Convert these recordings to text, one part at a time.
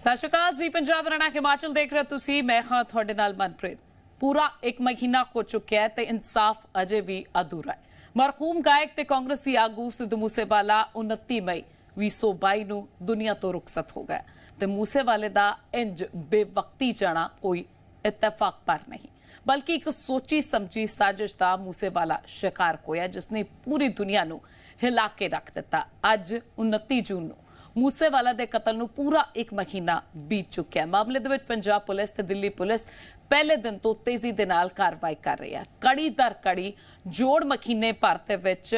ਸਤਿ ਸ਼੍ਰੀ ਅਕਾਲ ਜੀ। ਪੰਜਾਬ ਹਰਿਆਣਾ ਹਿਮਾਚਲ ਦੇਖ ਰਹੇ ਤੁਸੀਂ। मैं हाँ ਤੁਹਾਡੇ ਨਾਲ ਮਨਪ੍ਰੀਤ। पूरा एक महीना हो चुका है ते इंसाफ अजे भी अधूरा है। मरहूम गायक ते कांग्रेसी आगू सिद्धू मूसेवाला 29 मई 2022 ਨੂੰ दुनिया तो रुखसत हो गया ते मूसेवाले दा इंज बेवक्ती जाना कोई इत्तेफाक पर नहीं बल्कि एक सोची समझी साजिश का मूसेवाला शिकार होया जिसने पूरी दुनिया ਨੂੰ हिला के रख दिता। अज 29 जून ਨੂੰ मूसेवाला के कतल ਨੂੰ पूरा एक महीना बीत चुका है। मामले ਦੇ ਵਿੱਚ पंजाब पुलिस ਤੇ दिल्ली पुलिस पहले दिन तो तेजी ਦੇ ਨਾਲ कार्रवाई कर रही है। कड़ी दर कड़ी जोड़ महीने भर ਦੇ ਵਿੱਚ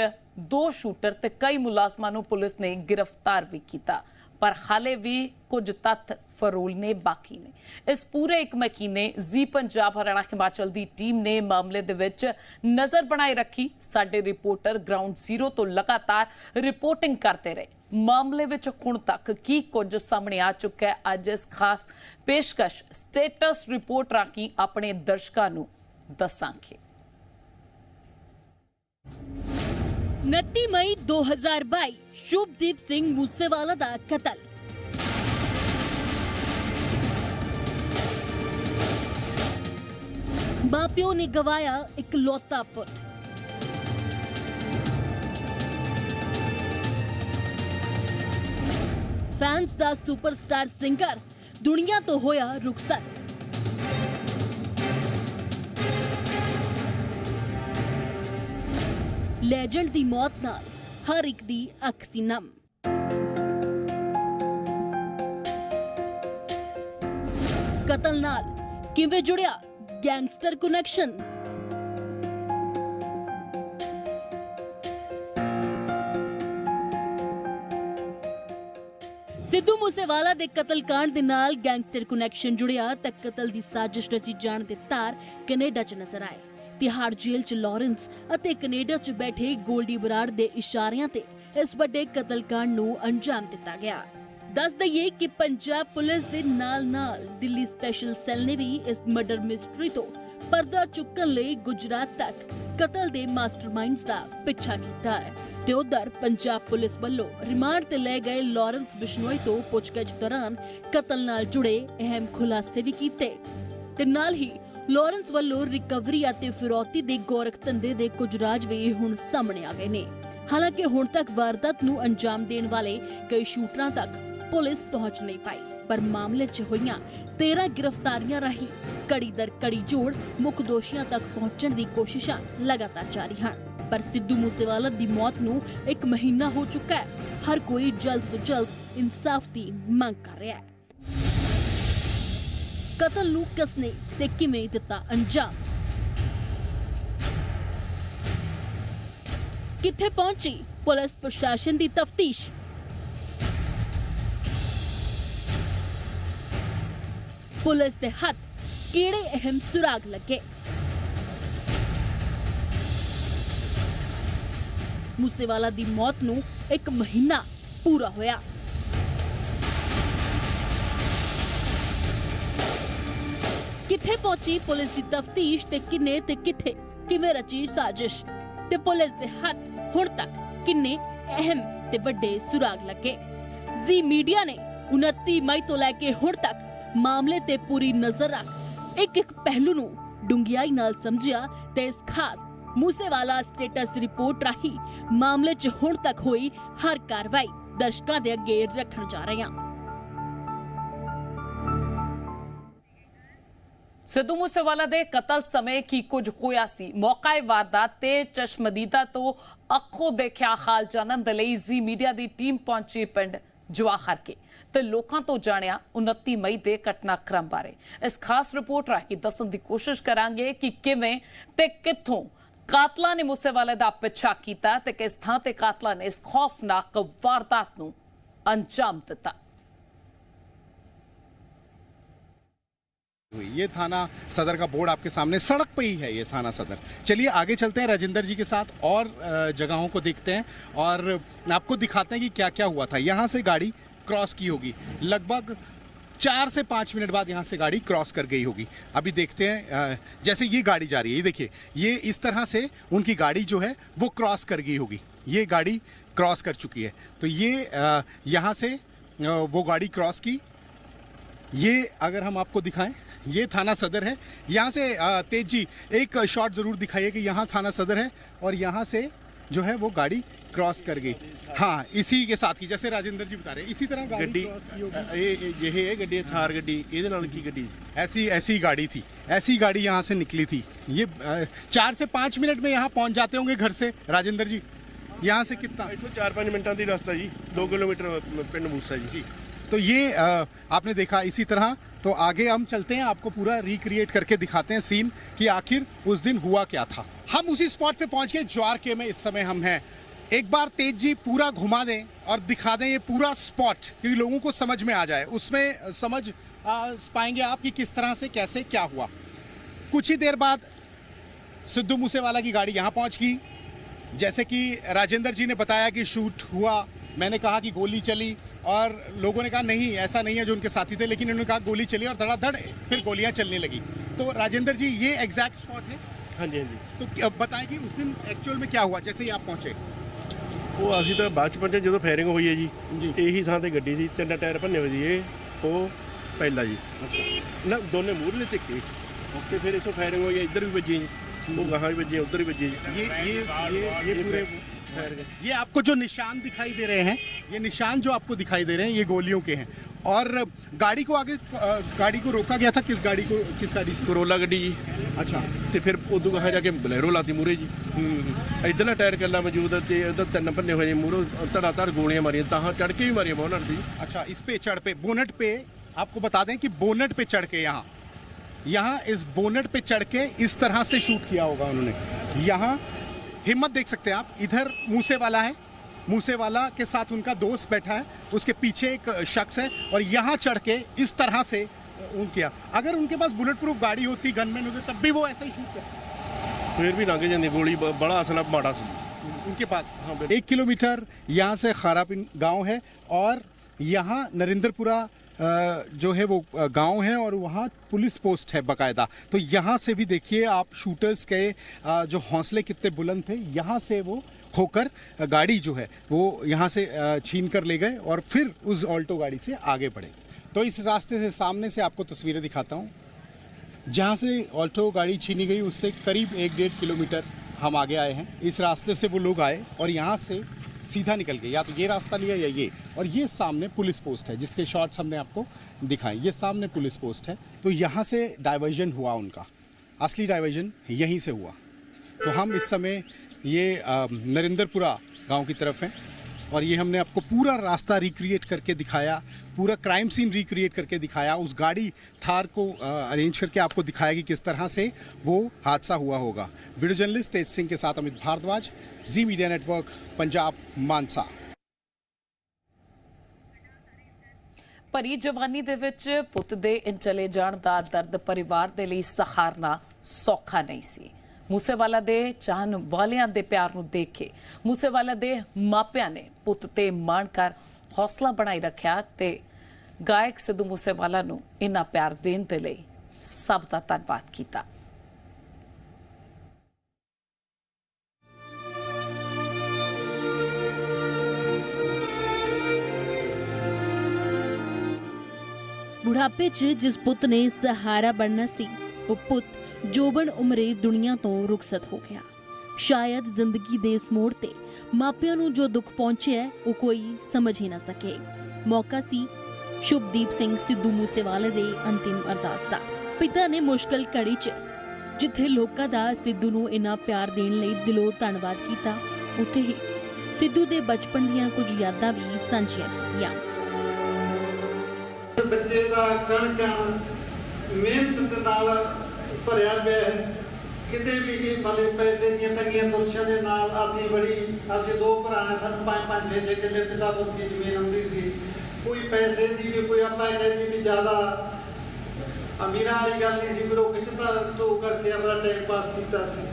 2 शूटर ਤੇ कई मुलाजमां ਨੂੰ पुलिस ने गिरफ्तार भी किया पर हाले भी कुछ तत्थ फरोलने बाकी ने। इस पूरे एक महीने जी पंजाब हरियाणा हिमाचल की टीम ने मामले दे विच नज़र बनाए रखी। साडे रिपोर्टर ग्राउंड जीरो तो लगातार रिपोर्टिंग करते रहे। मामले विच हुण तक की कुछ सामने आ चुका है अज इस खास पेशकश स्टेटस रिपोर्ट राही अपने दर्शकों नूं दसांगे। 29 मई 2022 शुभदीप सिंह मूसेवाला दा कतल। मां प्यो ने गवाया इकलौता पुत। फैंस दा सुपरस्टार सिंगर दुनिया तो होया रुखसत। लेजेंड दी मौत नाल हर एक दी अख सी नम। कतल नाल किवें जुड़िया गैंगस्टर कनैक्शन। सिद्धू मूसेवाला दे कतल कांड दे नाल गैंगस्टर कनैक्शन जुड़िया ते कतल दी साजिश रची जाण दे तार कनेडा च नजर आए। तिहाड़ जेल च लॉरेंस अते कनेडा च बैठे गोल्डी बराड़ दे इशारियां ते इस बड़े कतलकांड नूं अंजाम दिता गया। दस दईए कि पंजाब पुलिस दे नाल दिल्ली स्पेशल सेल ने भी इस मर्डर मिस्ट्री तो पर्दा चुकन लई गुजरात तक कतल दे मास्टरमाइंड्स दा पिछा कीता है ते उधर पंजाब पुलिस वल्लों रिमांड ते ले गए लॉरेंस बिश्नोई तो पुछगिछ दौरान कतल नाल जुड़े अहम खुलासे भी कीते ते नाल ही लॉरेंस वालों रिकवरी ਅਤੇ ਫਿਰੌਤੀ ਦੇ ਗੋਰਖ ਧੰਦੇ ਦੇ ਕੁਝ ਰਾਜ ਵੀ ਹੁਣ ਸਾਹਮਣੇ ਆ ਗਏ ਨੇ। ਹਾਲਾਂਕਿ ਹੁਣ ਤੱਕ ਵਾਰਦਾਤ ਨੂੰ ਅੰਜਾਮ ਦੇਣ ਵਾਲੇ ਕਈ ਸ਼ੂਟਰਾਂ ਤੱਕ ਪੁਲਿਸ ਪਹੁੰਚ ਨਹੀਂ ਪਾਈ ਪਰ ਮਾਮਲੇ 'ਚ ਹੋਈਆਂ 13 ਗ੍ਰਿਫਤਾਰੀਆਂ ਰਾਹੀਂ ਕੜੀ ਦਰ ਕੜੀ ਜੋੜ ਮੁੱਖ ਦੋਸ਼ੀਆਂ ਤੱਕ ਪਹੁੰਚਣ ਦੀ ਕੋਸ਼ਿਸ਼ਾਂ ਲਗਾਤਾਰ ਜਾਰੀ ਹਨ। ਪਰ ਸਿੱਧੂ ਮੂਸੇਵਾਲਾ ਦੀ ਮੌਤ ਨੂੰ 1 ਮਹੀਨਾ ਹੋ ਚੁੱਕਾ ਹੈ। ਹਰ ਕੋਈ ਜਲਦ ਤੋਂ ਜਲਦ ਇਨਸਾਫ ਦੀ ਮੰਗ ਕਰ ਰਿਹਾ ਹੈ। कतल नूं किसने ते किवें दिता अंजाम? किथे पहुंची पुलिस प्रशासन दी तफ्तीश? पुलिस दे हथ केड़े अहम सुराग लगे? मूसेवाला दी मौत नूं 1 महीना पूरा होया। किथे पहुंची पुलिस की तफ्तीश ते किन्ने ते किथे किवें रची साजिश ते पुलिस दे हाथ हुण तक किन्ने अहम ते बड़े सुराग लगे? जी मीडिया ने 29 मई तो लैके हुण तक मामले ते पूरी नजर रख एक पहलू नूं डूंघियाई नाल समझिया ते इस खास मूसेवाला स्टेटस रिपोर्ट राही मामले च हुण तक होई हर कार्रवाई दर्शकां दे अगे रखण जा रहे हां। सिद्धू मूसेवाला दे कतल समय की कुछ होया सी मौकाए वारदात ते चश्मदीदा तो अखों देखिया हाल जानन दे लई जी मीडिया दी टीम पहुंची पिंड जवाहर के ते लोकां तो जाणिया 29 मई दे घटनाक्रम बारे। इस खास रिपोर्ट राही दसन दी कोशिश करांगे कि किवें ते कित्थों कातलां ने मूसेवाले दा पिछा कीता ते किस थां ते कातलां ने इस खौफनाक वारदात नूं अंजाम दिता। ये थाना सदर का बोर्ड आपके सामने सड़क पे ही है ये थाना सदर। चलिए आगे चलते हैं राजेंद्र जी के साथ और जगहों को देखते हैं और आपको दिखाते हैं कि क्या क्या हुआ था। यहाँ से गाड़ी क्रॉस की होगी लगभग 4 से 5 मिनट बाद यहाँ से गाड़ी क्रॉस कर गई होगी। अभी देखते हैं जैसे ये गाड़ी जा रही है, ये देखिए ये इस तरह से उनकी गाड़ी जो है वो क्रॉस कर गई होगी। ये गाड़ी क्रॉस कर चुकी है तो ये यहाँ से वो गाड़ी क्रॉस की ये अगर हम आपको दिखाएं, ये थाना सदर है। यहाँ से तेज जी एक शॉट ज़रूर दिखाइए कि यहाँ थाना सदर है और यहाँ से जो है वो गाड़ी क्रॉस कर गई। हाँ, इसी के साथ ही जैसे राजेंद्र जी बता रहे हैं, इसी तरह गाड़ी क्रॉस की होगी। ये है गड्डी थार गड्डी ਇਹਦੇ ਨਾਲ ਕੀ ਗੱਡੀ ऐसी गाड़ी थी, ऐसी गाड़ी यहाँ से निकली थी। ये 4 से 5 मिनट में यहाँ पहुँच जाते होंगे घर से राजेंद्र जी। यहाँ से कितना? ਇੱਥੋਂ 4-5 ਮਿੰਟਾਂ ਦੀ ਰਸਤਾ ਜੀ, 2 किलोमीटर ਪਿੰਡ ਮੂਸਾ ਜੀ। तो ये आपने देखा। इसी तरह तो आगे हम चलते हैं, आपको पूरा रिक्रिएट करके दिखाते हैं सीन कि आखिर उस दिन हुआ क्या था। हम उसी स्पॉट पे पहुंच गए ज्वारके में, इस समय हम हैं। एक बार तेज जी पूरा घुमा दें और दिखा दें ये पूरा स्पॉट, क्योंकि लोगों को समझ में आ जाए, उसमें समझ पाएंगे आप कि किस तरह से कैसे क्या हुआ। कुछ ही देर बाद सिद्धू मूसेवाला की गाड़ी यहाँ पहुँच गई। जैसे कि राजेंद्र जी ने बताया कि शूट हुआ, मैंने कहा कि गोली चली और लोगों ने कहा नहीं ऐसा नहीं है जो उनके साथी थे, लेकिन उन्होंने कहा गोली चली और धड़ाधड़ फिर गोलियां चलने लगी। तो राजेंद्र जी ये एग्जैक्ट स्पॉट है? हाँ जी, हाँ जी। तो बताएं कि उस दिन एक्चुअल में क्या हुआ जैसे ही आप पहुंचे। ਉਹ ਅਸੀਂ ਤਾਂ ਬਾਅਦ ਚ ਪਹੁੰਚੇ ਜਦੋਂ ਫਾਇਰਿੰਗ ਹੋਈ ਹੈ ਜੀ। ਇਹੀ ਥਾਂ ਤੇ ਗੱਡੀ ਸੀ, 3 ਟਾਇਰ ਭੰਨੇ ਹੋਏ ਸੀ। ਉਹ ਪਹਿਲਾ ਜੀ ਨਾ ਦੋਨੇ ਮੂਹਰਲੇ ਚੱਕੇ ਤੇ ਫਿਰ ਇੱਥੋਂ ਫਾਇਰਿੰਗ ਹੋਈ, ਇੱਧਰ ਵੀ ਵੱਜੀ, ਉਹ ਗਾਹਾਂ ਵੀ ਵੱਜੀ, ਉੱਧਰ ਵੀ ਵੱਜੀ। ये पूरे ये आपको जो निशान दिखाई दे रहे हैं, ये निशान जो आपको दिखाई दे रहे हैं, ये गोलियों के हैं। और गाड़ी को आगे गाड़ी को रोका गया था, किस गाड़ी से? ਕਰੋਲਾ ਗੱਡੀ ਜੀ। अच्छा। ਤੇ ਫਿਰ ਉਦੋਂ ਗਾਹਾਂ ਜਾ ਕੇ ਬਲੈਰੋ ਲਾਤੀ ਮੂਹਰੇ ਜੀ। ਇੱਧਰਲਾ ਟਾਇਰ ਕੱਲਾ ਮੌਜੂਦ ਹੈ ਤੇ ਉਹਦਾ 3 ਭੰਨੇ ਹੋਏ ਜੀ। ਮੂਹਰੋਂ ਧੜਾ ਧੜ ਗੋਲੀਆਂ ਮਾਰੀਆਂ, ਤਾਂ ਚੜ ਕੇ ਵੀ ਮਾਰੀਆਂ ਬਹੁਤ ਸੀ। अच्छा, इस पे चढ़ पे बोनट पे आपको बता दें कि बोनट पे चढ़ के यहाँ इस बोनट पे चढ़ के इस तरह से शूट किया होगा उन्होंने। यहाँ हिम्मत देख सकते हैं आप, इधर मूसेवाला है, मूसेवाला के साथ उनका दोस्त बैठा है, उसके पीछे एक शख्स है और यहाँ चढ़ के इस तरह से किया। अगर उनके पास बुलेट प्रूफ गाड़ी होती, गनमैन होते, तब भी वो ऐसा ही शूट करते। फिर भी लंघ जाती गोली, बड़ा असला माड़ा सी उनके पास। हाँ, 1 किलोमीटर यहाँ से खारापिन गांव है और यहाँ नरेंद्रपुरा जो है वो गांव है और वहाँ पुलिस पोस्ट है बाकायदा। तो यहाँ से भी देखिए आप शूटर्स के जो हौसले कितने बुलंद थे। यहाँ से वो खोकर गाड़ी जो है वो यहाँ से छीन कर ले गए और फिर उस ऑल्टो गाड़ी से आगे बढ़े। तो इस रास्ते से सामने से आपको तस्वीरें दिखाता हूँ, जहाँ से ऑल्टो गाड़ी छीनी गई उससे करीब 1-1.5 किलोमीटर हम आगे आए हैं। इस रास्ते से वो लोग आए और यहाँ से सीधा निकल गए, या तो ये रास्ता लिया या ये। और ये सामने पुलिस पोस्ट है जिसके शॉट्स हमने आपको दिखाए, ये सामने पुलिस पोस्ट है। तो यहाँ से डाइवर्जन हुआ उनका, असली डाइवर्जन यहीं से हुआ। तो हम इस समय ये नरेंद्रपुरा गांव की तरफ हैं और ये हमने आपको पूरा रास्ता रिक्रिएट करके दिखाया, पूरा क्राइम सीन रिक्रिएट करके दिखाया, उस गाड़ी थार को अरेंज करके आपको दिखाया कि किस तरह से वो हादसा हुआ होगा। वीडियो जर्नलिस्ट तेज सिंह के साथ अमित भारद्वाज, जी मीडिया नेटवर्क, पंजाब, मानसा। ਭਰੀ ਜਵਾਨੀ ਦੇ ਵਿੱਚ ਪੁੱਤ ਦੇ ਚਲੇ ਜਾਣ ਦਾ ਦਰਦ ਪਰਿਵਾਰ ਦੇ ਲਈ ਸਹਾਰਨਾ ਸੌਖਾ ਨਹੀਂ ਸੀ। ਮੂਸੇਵਾਲਾ ਦੇ ਚਾਹਣ ਵਾਲਿਆਂ ਦੇ ਪਿਆਰ ਨੂੰ ਦੇਖ ਕੇ ਮੂਸੇਵਾਲਾ ਦੇ ਮਾਪਿਆਂ ਨੇ ਪੁੱਤ ਤੇ ਮਾਣ ਕਰ ਹੌਸਲਾ ਬਣਾਈ ਰੱਖਿਆ ਤੇ ਗਾਇਕ ਸਿੱਧੂ ਮੂਸੇਵਾਲਾ ਨੂੰ ਇੰਨਾ ਪਿਆਰ ਦੇਣ ਦੇ ਲਈ ਸਭ ਦਾ ਧੰਨਵਾਦ ਕੀਤਾ। बुढ़ापे च जिस पुत ने सहारा बनना सी, वो पुत जोबन उमरे दुनिया तो रुखसत हो गया। शायद जिंदगी दे इस मोड़ ते मापियां नूं जो दुख पहुंचे है वो कोई समझ ही ना सके। मौका सी शुभदीप सिंह सिद्धू मूसेवाले दे अंतिम अरदास दा। पिता ने मुश्किल घड़ी च जिथे लोकां दा सिद्धू नूं इन्ना प्यार देण लई दिलों धन्नवाद कीता, उत्थे ही सिद्धू दे बचपन दीयां कुछ यादां भी सांझियां कीतियां। बच्चे का कण कण मेहनत दे नाल भरिया पिया है। किते भी नहीं भले पैसे दी तंगियां दुर्शां दे नाल असीं 2 भरा हैं, सानूं 5-5 6 किले पिता पुत की जमीन आउंदी सी। कोई पैसे दी भी कोई आपां कहदी भी ज़्यादा अमीरां वाली गल नहीं सी, पर वो खिचता तो करके अपना टाइम पास कीता सी।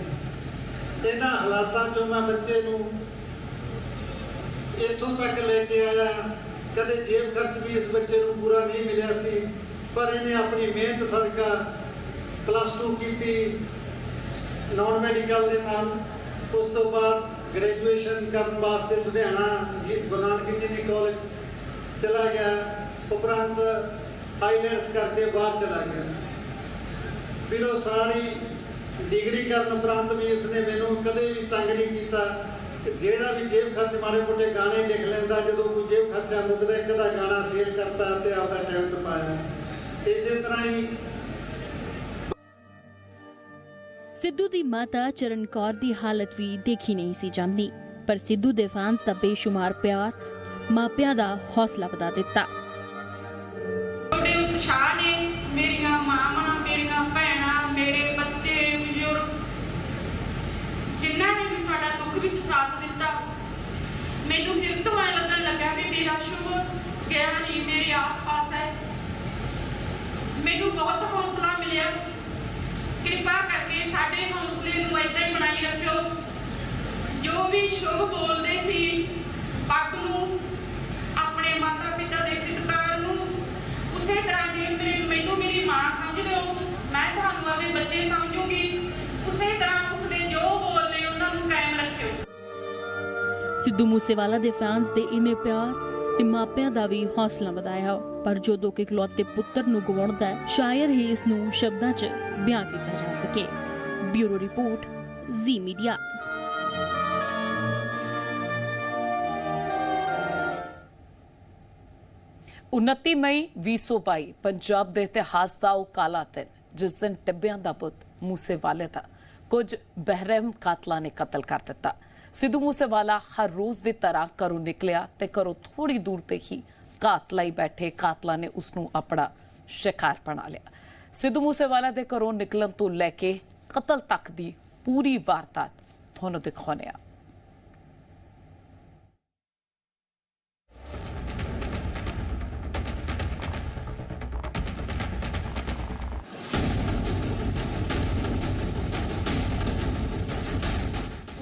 इन्हां हालातां चों मैं बच्चे नूं इत्थों तक लेके आया। कदे जेब खर्च भी इस बच्चे को पूरा नहीं मिला सी, पर इन्हें अपनी मेहनत सदका +2 की नॉन मैडिकल के नाल। उस तो बाद ग्रेजुएशन करने वास्ते लुधियाना गुरु नानक इंजीनियरिंग कॉलेज चला गया। उपरंत ਆਈਲੈਂਡਸ ਕਰਕੇ ਬਾਹਰ ਚਲਾ ਗਿਆ। ਫਿਰ ਉਹ ਸਾਰੀ ਡਿਗਰੀ ਕਰਨ ਉਪਰੰਤ ਵੀ ਇਸਨੇ ਮੈਨੂੰ ਕਦੇ ਵੀ ਤੰਗ ਨਹੀਂ ਕੀਤਾ। ਜਿਹੜਾ ਵੀ ਜੇਬ ਖਰਚ ਮਾੜੇ ਮੋਟੇ ਗਾਣੇ ਲਿਖ ਲੈਂਦਾ, ਜਦੋਂ ਕੋਈ ਜੇਬ ਖਰਚਾ ਮੁੱਕਦਾ ਇੱਕ ਦਾ ਗਾਣਾ ਸੇਲ ਕਰਤਾ ਤੇ ਆਪਦਾ ਟੈਲੈਂਟ ਪਾਇਆ। ਇਸੇ ਤਰ੍ਹਾਂ ਹੀ ਸਿੱਧੂ ਦੀ ਮਾਤਾ ਚਰਨ ਕੌਰ ਦੀ ਹਾਲਤ ਵੀ ਦੇਖੀ ਨਹੀਂ ਸੀ ਜਾਂਦੀ, ਪਰ ਸਿੱਧੂ ਦੇ ਫੈਨਸ ਦਾ ਬੇਸ਼ੁਮਾਰ ਪਿਆਰ ਮਾਪਿਆਂ ਦਾ ਹੌਸਲਾ ਵਧਾ ਦਿੱਤਾ। ਤੁਹਾਡੇ ਉਤਸ਼ਾਹ ਨੇ ਮੇਰੀਆਂ ਮਾਵਾਂ, ਮੇਰੀਆਂ ਭੈਣਾਂ, ਮੇਰੇ ਬੱਚੇ, ਬਜ਼ੁਰਗ ਜਿਨ੍ਹਾਂ ਨੇ ਵੀ ਸਾਡਾ ਦੁੱਖ ਵਿੱਚ ਸਾਥ ਦਿੱਤਾ। ਮੈਨੂੰ ਫਿਰ ਤੋਂ ਐਂ ਲੱਗਣ ਲੱਗਾ ਕਿ ਮੇਰਾ ਸ਼ੁਭ ਗਿਆਨ ਹੀ ਮੇਰੇ ਆਸ-ਪਾਸ ਹੈ। ਮੈਨੂੰ ਬਹੁਤ ਹੌਸਲਾ ਮਿਲਿਆ। ਕਿਰਪਾ ਕਰਕੇ ਸਾਡੇ ਹੌਸਲੇ ਨੂੰ ਏਦਾਂ ਹੀ ਬਣਾਈ ਰੱਖਿਓ। ਜੋ ਵੀ ਸ਼ੁਭ ਬੋਲਦੇ ਸੀ, ਪੱਗ ਨੂੰ, ਆਪਣੇ ਮਾਤਾ ਪਿਤਾ ਦੇ ਸਤਿਕਾਰ ਨੂੰ, ਉਸੇ ਤਰ੍ਹਾਂ ਜੇ ਮੈਨੂੰ ਮੇਰੀ ਮਾਂ ਸਮਝਦੇ ਹੋ, ਮੈਂ ਤੁਹਾਨੂੰ ਆਪਣੇ ਬੱਚੇ ਸਮਝੂਗੀ। ਉਸੇ ਤਰ੍ਹਾਂ ਉਸਨੇ ਜੋ ਬੋਲਨੇ ਉਹਨਾਂ ਨੂੰ ਕਾਇਮ ਰੱਖਿਓ। ਸਿੱਧੂ ਮੂਸੇਵਾਲਾ ਦੇ ਫੈਨਸ ਦੇ ਇੰਨੇ ਪਿਆਰ ਤੇ ਮਾਪਿਆਂ ਦਾ ਵੀ ਹੌਸਲਾ ਵਧਾਇਆ, ਪਰ ਜਦੋਂ ਕਿ ਇਕਲੌਤੇ ਪੁੱਤਰ ਨੂੰ ਗਵਾਉਣਾ ਹੈ, ਸ਼ਾਇਦ ਹੀ ਇਸ ਨੂੰ ਸ਼ਬਦਾਂ 'ਚ ਬਿਆਨ ਕੀਤਾ ਜਾ ਸਕੇ। ਬਿਊਰੋ ਰਿਪੋਰਟ, ਜ਼ੀ ਮੀਡੀਆ। उनती मई 2022 पंजाब के इतिहास का वह काला दिन, जिस दिन टिब्बियां का पुत मूसेवाले का कुछ बहरहम कातलों ने कतल कर दिता। सिद्धू मूसेवाला हर रोज़ की तरह घरों निकलिया ते घरों थोड़ी दूर ते ही घात लाई बैठे कातलों ने उसनू अपना शिकार बना लिया। सिद्धू मूसेवाला के घरों निकलन तो लैके कतल तक की पूरी वारदात तुहानूं दिखाउने आ।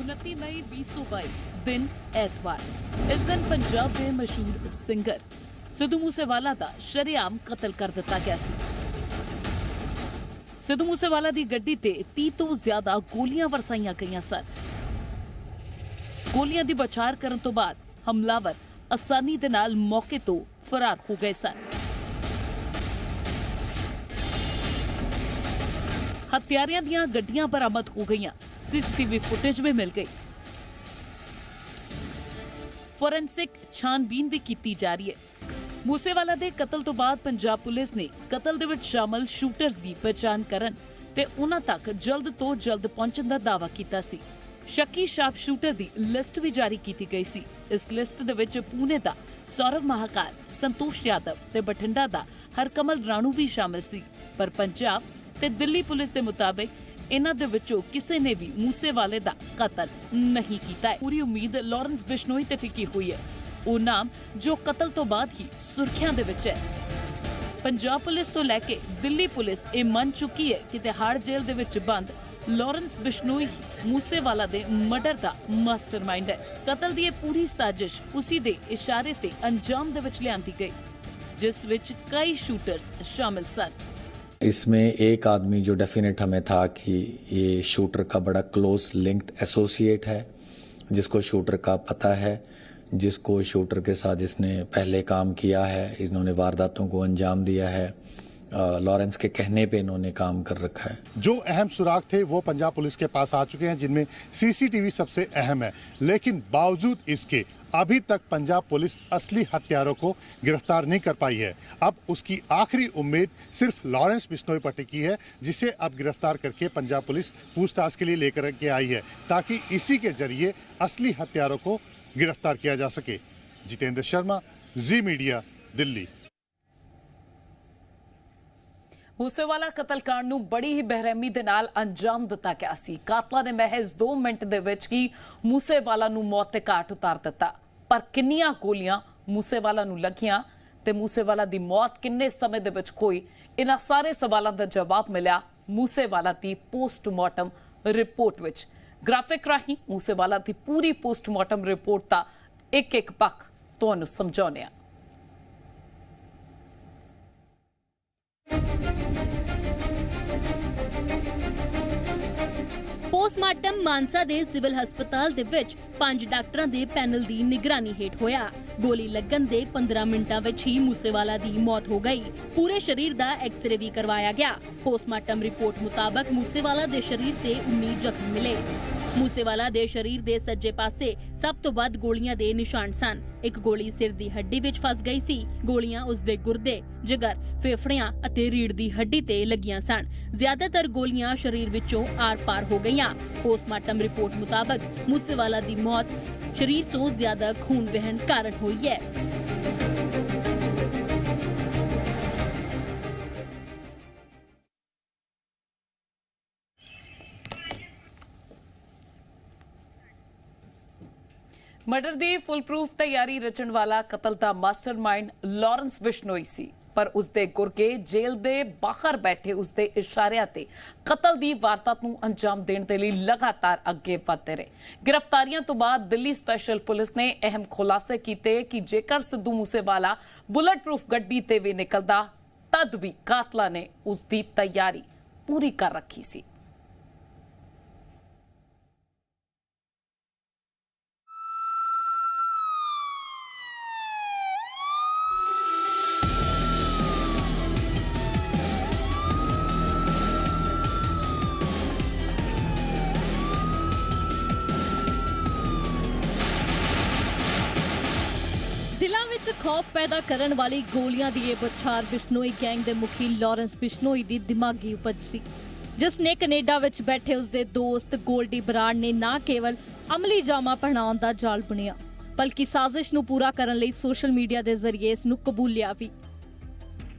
29 मई 2022 दिन ਐਤਵਾਰ। इस दिन पंजाब के मशहूर सिंगर सिद्धू मूसेवाला का शरेआम कतल कर दिता गया सी। सिद्धू मूसेवाला की गड्डी ते 30 तो ज्यादा गोलियां वरसाईयां गईयां सन। गोलियां दी बचार करन तो बाद हमलावर आसानी दे नाल मौके तो फरार हो गए सन। हत्यारियां दियां गड्डियां बरामद हो गईयां, सीसीटीवी फुटेज भी मिल गई। फोरेंसिक छानबीन भी की जा रही है। मूसेवाला दे कतल तो बाद पंजाब पुलिस ने कतल दे विच शामिल शूटर्स की पहचान करन ते उन्हां तक जल्द तो जल्द पहुंचण दा दावा कीता सी। शक्की शार्प शूटर की लिस्ट भी जारी की गई सी। इस लिस्ट दे विच पुणे दा सौरव महाकाल, संतोष यादव ते बठिंडा दा हरकमल राणू भी शामिल सी। पर पंजाब ते दिल्ली पुलिस के मुताबिक इन्हां दे विचों किसी ने भी मूसेवाले दा कतल नहीं कीता है। पूरी उम्मीद लॉरेंस बिश्नोई ते टिकी हुई है, वो नाम जो कतल तो बाद ही सुर्खियां दे विच है। पंजाब पुलिस तो लैके दिल्ली पुलिस ये मन चुकी है कि तिहाड़ जेल दे विच बंद लॉरेंस बिश्नोई ही मूसेवाला दे मर्डर दा मास्टरमाइंड है। कतल दी पूरी साजिश उसी दे इशारे ते अंजाम दे विच लियांदी गई, जिस विच कई शूटर्स शामिल सन। इसमें एक आदमी जो डेफिनेट हमें था कि ये शूटर का बड़ा क्लोज लिंक्ड एसोसिएट है, जिसको शूटर का पता है, जिसको शूटर के साथ जिसने पहले काम किया है, इन्होंने वारदातों को अंजाम दिया है, लॉरेंस के कहने पे इन्होंने काम कर रखा है। जो अहम सुराग थे वो पंजाब पुलिस के पास आ चुके हैं, जिनमें सीसीटीवी सबसे अहम है। लेकिन बावजूद इसके अभी तक पंजाब पुलिस असली हत्यारों को गिरफ्तार नहीं कर पाई है। अब उसकी आखिरी उम्मीद सिर्फ लॉरेंस बिश्नोई पर टिकी है, जिसे अब गिरफ्तार करके पंजाब पुलिस पूछताछ के लिए लेकर के आई है, ताकि इसी के जरिए असली हत्यारों को गिरफ्तार किया जा सके। जितेंद्र शर्मा, जी मीडिया, दिल्ली। मूसेवाला कतलकांड ਨੂੰ बड़ी ही बेरहमी ਦੇ ਨਾਲ अंजाम ਦਿੱਤਾ ਗਿਆ ਸੀ। ਕਾਤਲਾਂ ਨੇ ਮਹਿਜ਼ 2 ਮਿੰਟ ਦੇ ਵਿੱਚ ਹੀ मूसेवाला ਨੂੰ ਮੌਤ ਦੇ ਘਾਟ ਉਤਾਰ ਦਿੱਤਾ। ਪਰ ਕਿੰਨੀਆਂ ਗੋਲੀਆਂ मूसेवाला ਨੂੰ ਲੱਗੀਆਂ ਤੇ मूसेवाला ਦੀ ਮੌਤ ਕਿੰਨੇ ਸਮੇਂ ਦੇ ਵਿੱਚ ਹੋਈ, ਇਹਨਾਂ ਸਾਰੇ ਸਵਾਲਾਂ ਦਾ ਜਵਾਬ ਮਿਲਿਆ मूसेवाला ਦੀ ਪੋਸਟਮਾਰਟਮ ਰਿਪੋਰਟ ਵਿੱਚ। ਗ੍ਰਾਫਿਕ ਰਾਹੀਂ मूसेवाला ਦੀ ਪੂਰੀ ਪੋਸਟਮਾਰਟਮ ਰਿਪੋਰਟ ਦਾ ਇੱਕ ਪੱਖ ਤੁਹਾਨੂੰ ਸਮਝਾਉਂਦੇ ਹਾਂ। ਪੋਸਟਮਾਰਟਮ ਮਾਨਸਾ ਦੇ ਸਿਵਲ ਹਸਪਤਾਲ ਦੇ ਵਿੱਚ 5 ਡਾਕਟਰਾਂ ਦੇ ਪੈਨਲ ਦੀ ਨਿਗਰਾਨੀ ਹੇਠ ਹੋਇਆ। ਗੋਲੀ ਲੱਗਣ ਦੇ 15 ਮਿੰਟਾਂ ਵਿੱਚ ਹੀ ਮੂਸੇਵਾਲਾ ਦੀ ਮੌਤ ਹੋ ਗਈ। ਪੂਰੇ ਸਰੀਰ ਦਾ ਐਕਸ-ਰੇ ਵੀ ਕਰਵਾਇਆ ਗਿਆ। ਪੋਸਟਮਾਰਟਮ ਰਿਪੋਰਟ ਮੁਤਾਬਕ ਮੂਸੇਵਾਲਾ ਦੇ ਸਰੀਰ ਤੇ 19 ਜ਼ਖਮ ਮਿਲੇ। ਮੂਸੇਵਾਲਾ ਦੇ ਸਰੀਰ ਦੇ ਸੱਜੇ ਪਾਸੇ ਸਭ ਤੋਂ ਵੱਧ ਗੋਲੀਆਂ ਦੇ ਨਿਸ਼ਾਨ ਸਨ। ਇੱਕ ਗੋਲੀ ਸਿਰ ਦੀ ਹੱਡੀ ਵਿੱਚ ਫਸ ਗਈ ਸੀ। ਗੋਲੀਆਂ ਉਸ ਦੇ ਗੁਰਦੇ, ਜਿਗਰ, ਫੇਫੜਿਆਂ ਅਤੇ ਰੀੜ੍ਹ ਦੀ ਹੱਡੀ ਤੇ ਲੱਗੀਆਂ ਸਨ। ਜ਼ਿਆਦਾਤਰ ਗੋਲੀਆਂ ਸਰੀਰ ਵਿੱਚੋਂ ਆਰ-ਪਾਰ ਹੋ ਗਈਆਂ। ਪੋਸਟਮਾਰਟਮ ਰਿਪੋਰਟ ਮੁਤਾਬਕ ਮੂਸੇਵਾਲਾ ਦੀ ਮੌਤ ਸਰੀਰ ਤੋਂ ਜ਼ਿਆਦਾ ਖੂਨ ਵਹਿਣ ਕਾਰਨ ਹੋਈ ਹੈ। ਮਰਡਰ ਦੀ ਫੁੱਲ ਪ੍ਰੂਫ ਤਿਆਰੀ ਰਚਣ ਵਾਲਾ ਕਤਲ ਦਾ ਮਾਸਟਰਮਾਈਂਡ ਲਾਰੈਂਸ ਬਿਸ਼ਨੋਈ ਸੀ, ਪਰ ਉਸਦੇ ਗੁਰਗੇ ਜੇਲ੍ਹ ਦੇ ਬਾਹਰ ਬੈਠੇ ਉਸਦੇ ਇਸ਼ਾਰਿਆਂ ਤੇ ਕਤਲ ਦੀ ਵਾਰਦਾਤ ਨੂੰ ਅੰਜਾਮ ਦੇਣ ਦੇ ਲਈ ਲਗਾਤਾਰ ਅੱਗੇ ਵਧਦੇ ਰਹੇ। ਗ੍ਰਿਫਤਾਰੀਆਂ ਤੋਂ ਬਾਅਦ ਦਿੱਲੀ ਸਪੈਸ਼ਲ ਪੁਲਿਸ ਨੇ ਅਹਿਮ ਖੁਲਾਸੇ ਕੀਤੇ ਕਿ ਜੇਕਰ ਸਿੱਧੂ ਮੂਸੇਵਾਲਾ ਬੁਲਟ ਪ੍ਰੂਫ ਗੱਡੀ ਤੇ ਵੀ ਨਿਕਲਦਾ ਤਦ ਵੀ ਕਾਤਲਾਂ ਨੇ ਉਸਦੀ ਤਿਆਰੀ ਪੂਰੀ ਕਰ ਰੱਖੀ ਸੀ। ਦਿਲਾਂ ਵਿੱਚ ਖੌਫ ਪੈਦਾ ਕਰਨ ਵਾਲੀ ਗੋਲੀਆਂ ਦੀ ਇਹ ਬੁਛਾਰ ਬਿਸ਼ਨੋਈ ਗੈਂਗ ਦੇ ਮੁਖੀ ਲਾਰੈਂਸ ਬਿਸ਼ਨੋਈ ਦੀ ਦਿਮਾਗੀ ਉਪਜ ਸੀ, ਜਿਸ ਨੇ ਕੈਨੇਡਾ ਵਿੱਚ ਬੈਠੇ ਉਸਦੇ ਦੋਸਤ ਗੋਲਡੀ ਬਰਾੜ ਨੇ ਨਾ ਕੇਵਲ ਅਮਲੀ ਜਾਮਾ ਪਹਿਨਾਉਣ ਦਾ ਜਾਲ ਬੁਣਿਆ, ਬਲਕਿ ਸਾਜ਼ਿਸ਼ ਨੂੰ ਪੂਰਾ ਕਰਨ ਲਈ ਸੋਸ਼ਲ ਮੀਡੀਆ ਦੇ ਜ਼ਰੀਏ ਇਸ ਨੂੰ ਕਬੂਲਿਆ ਵੀ।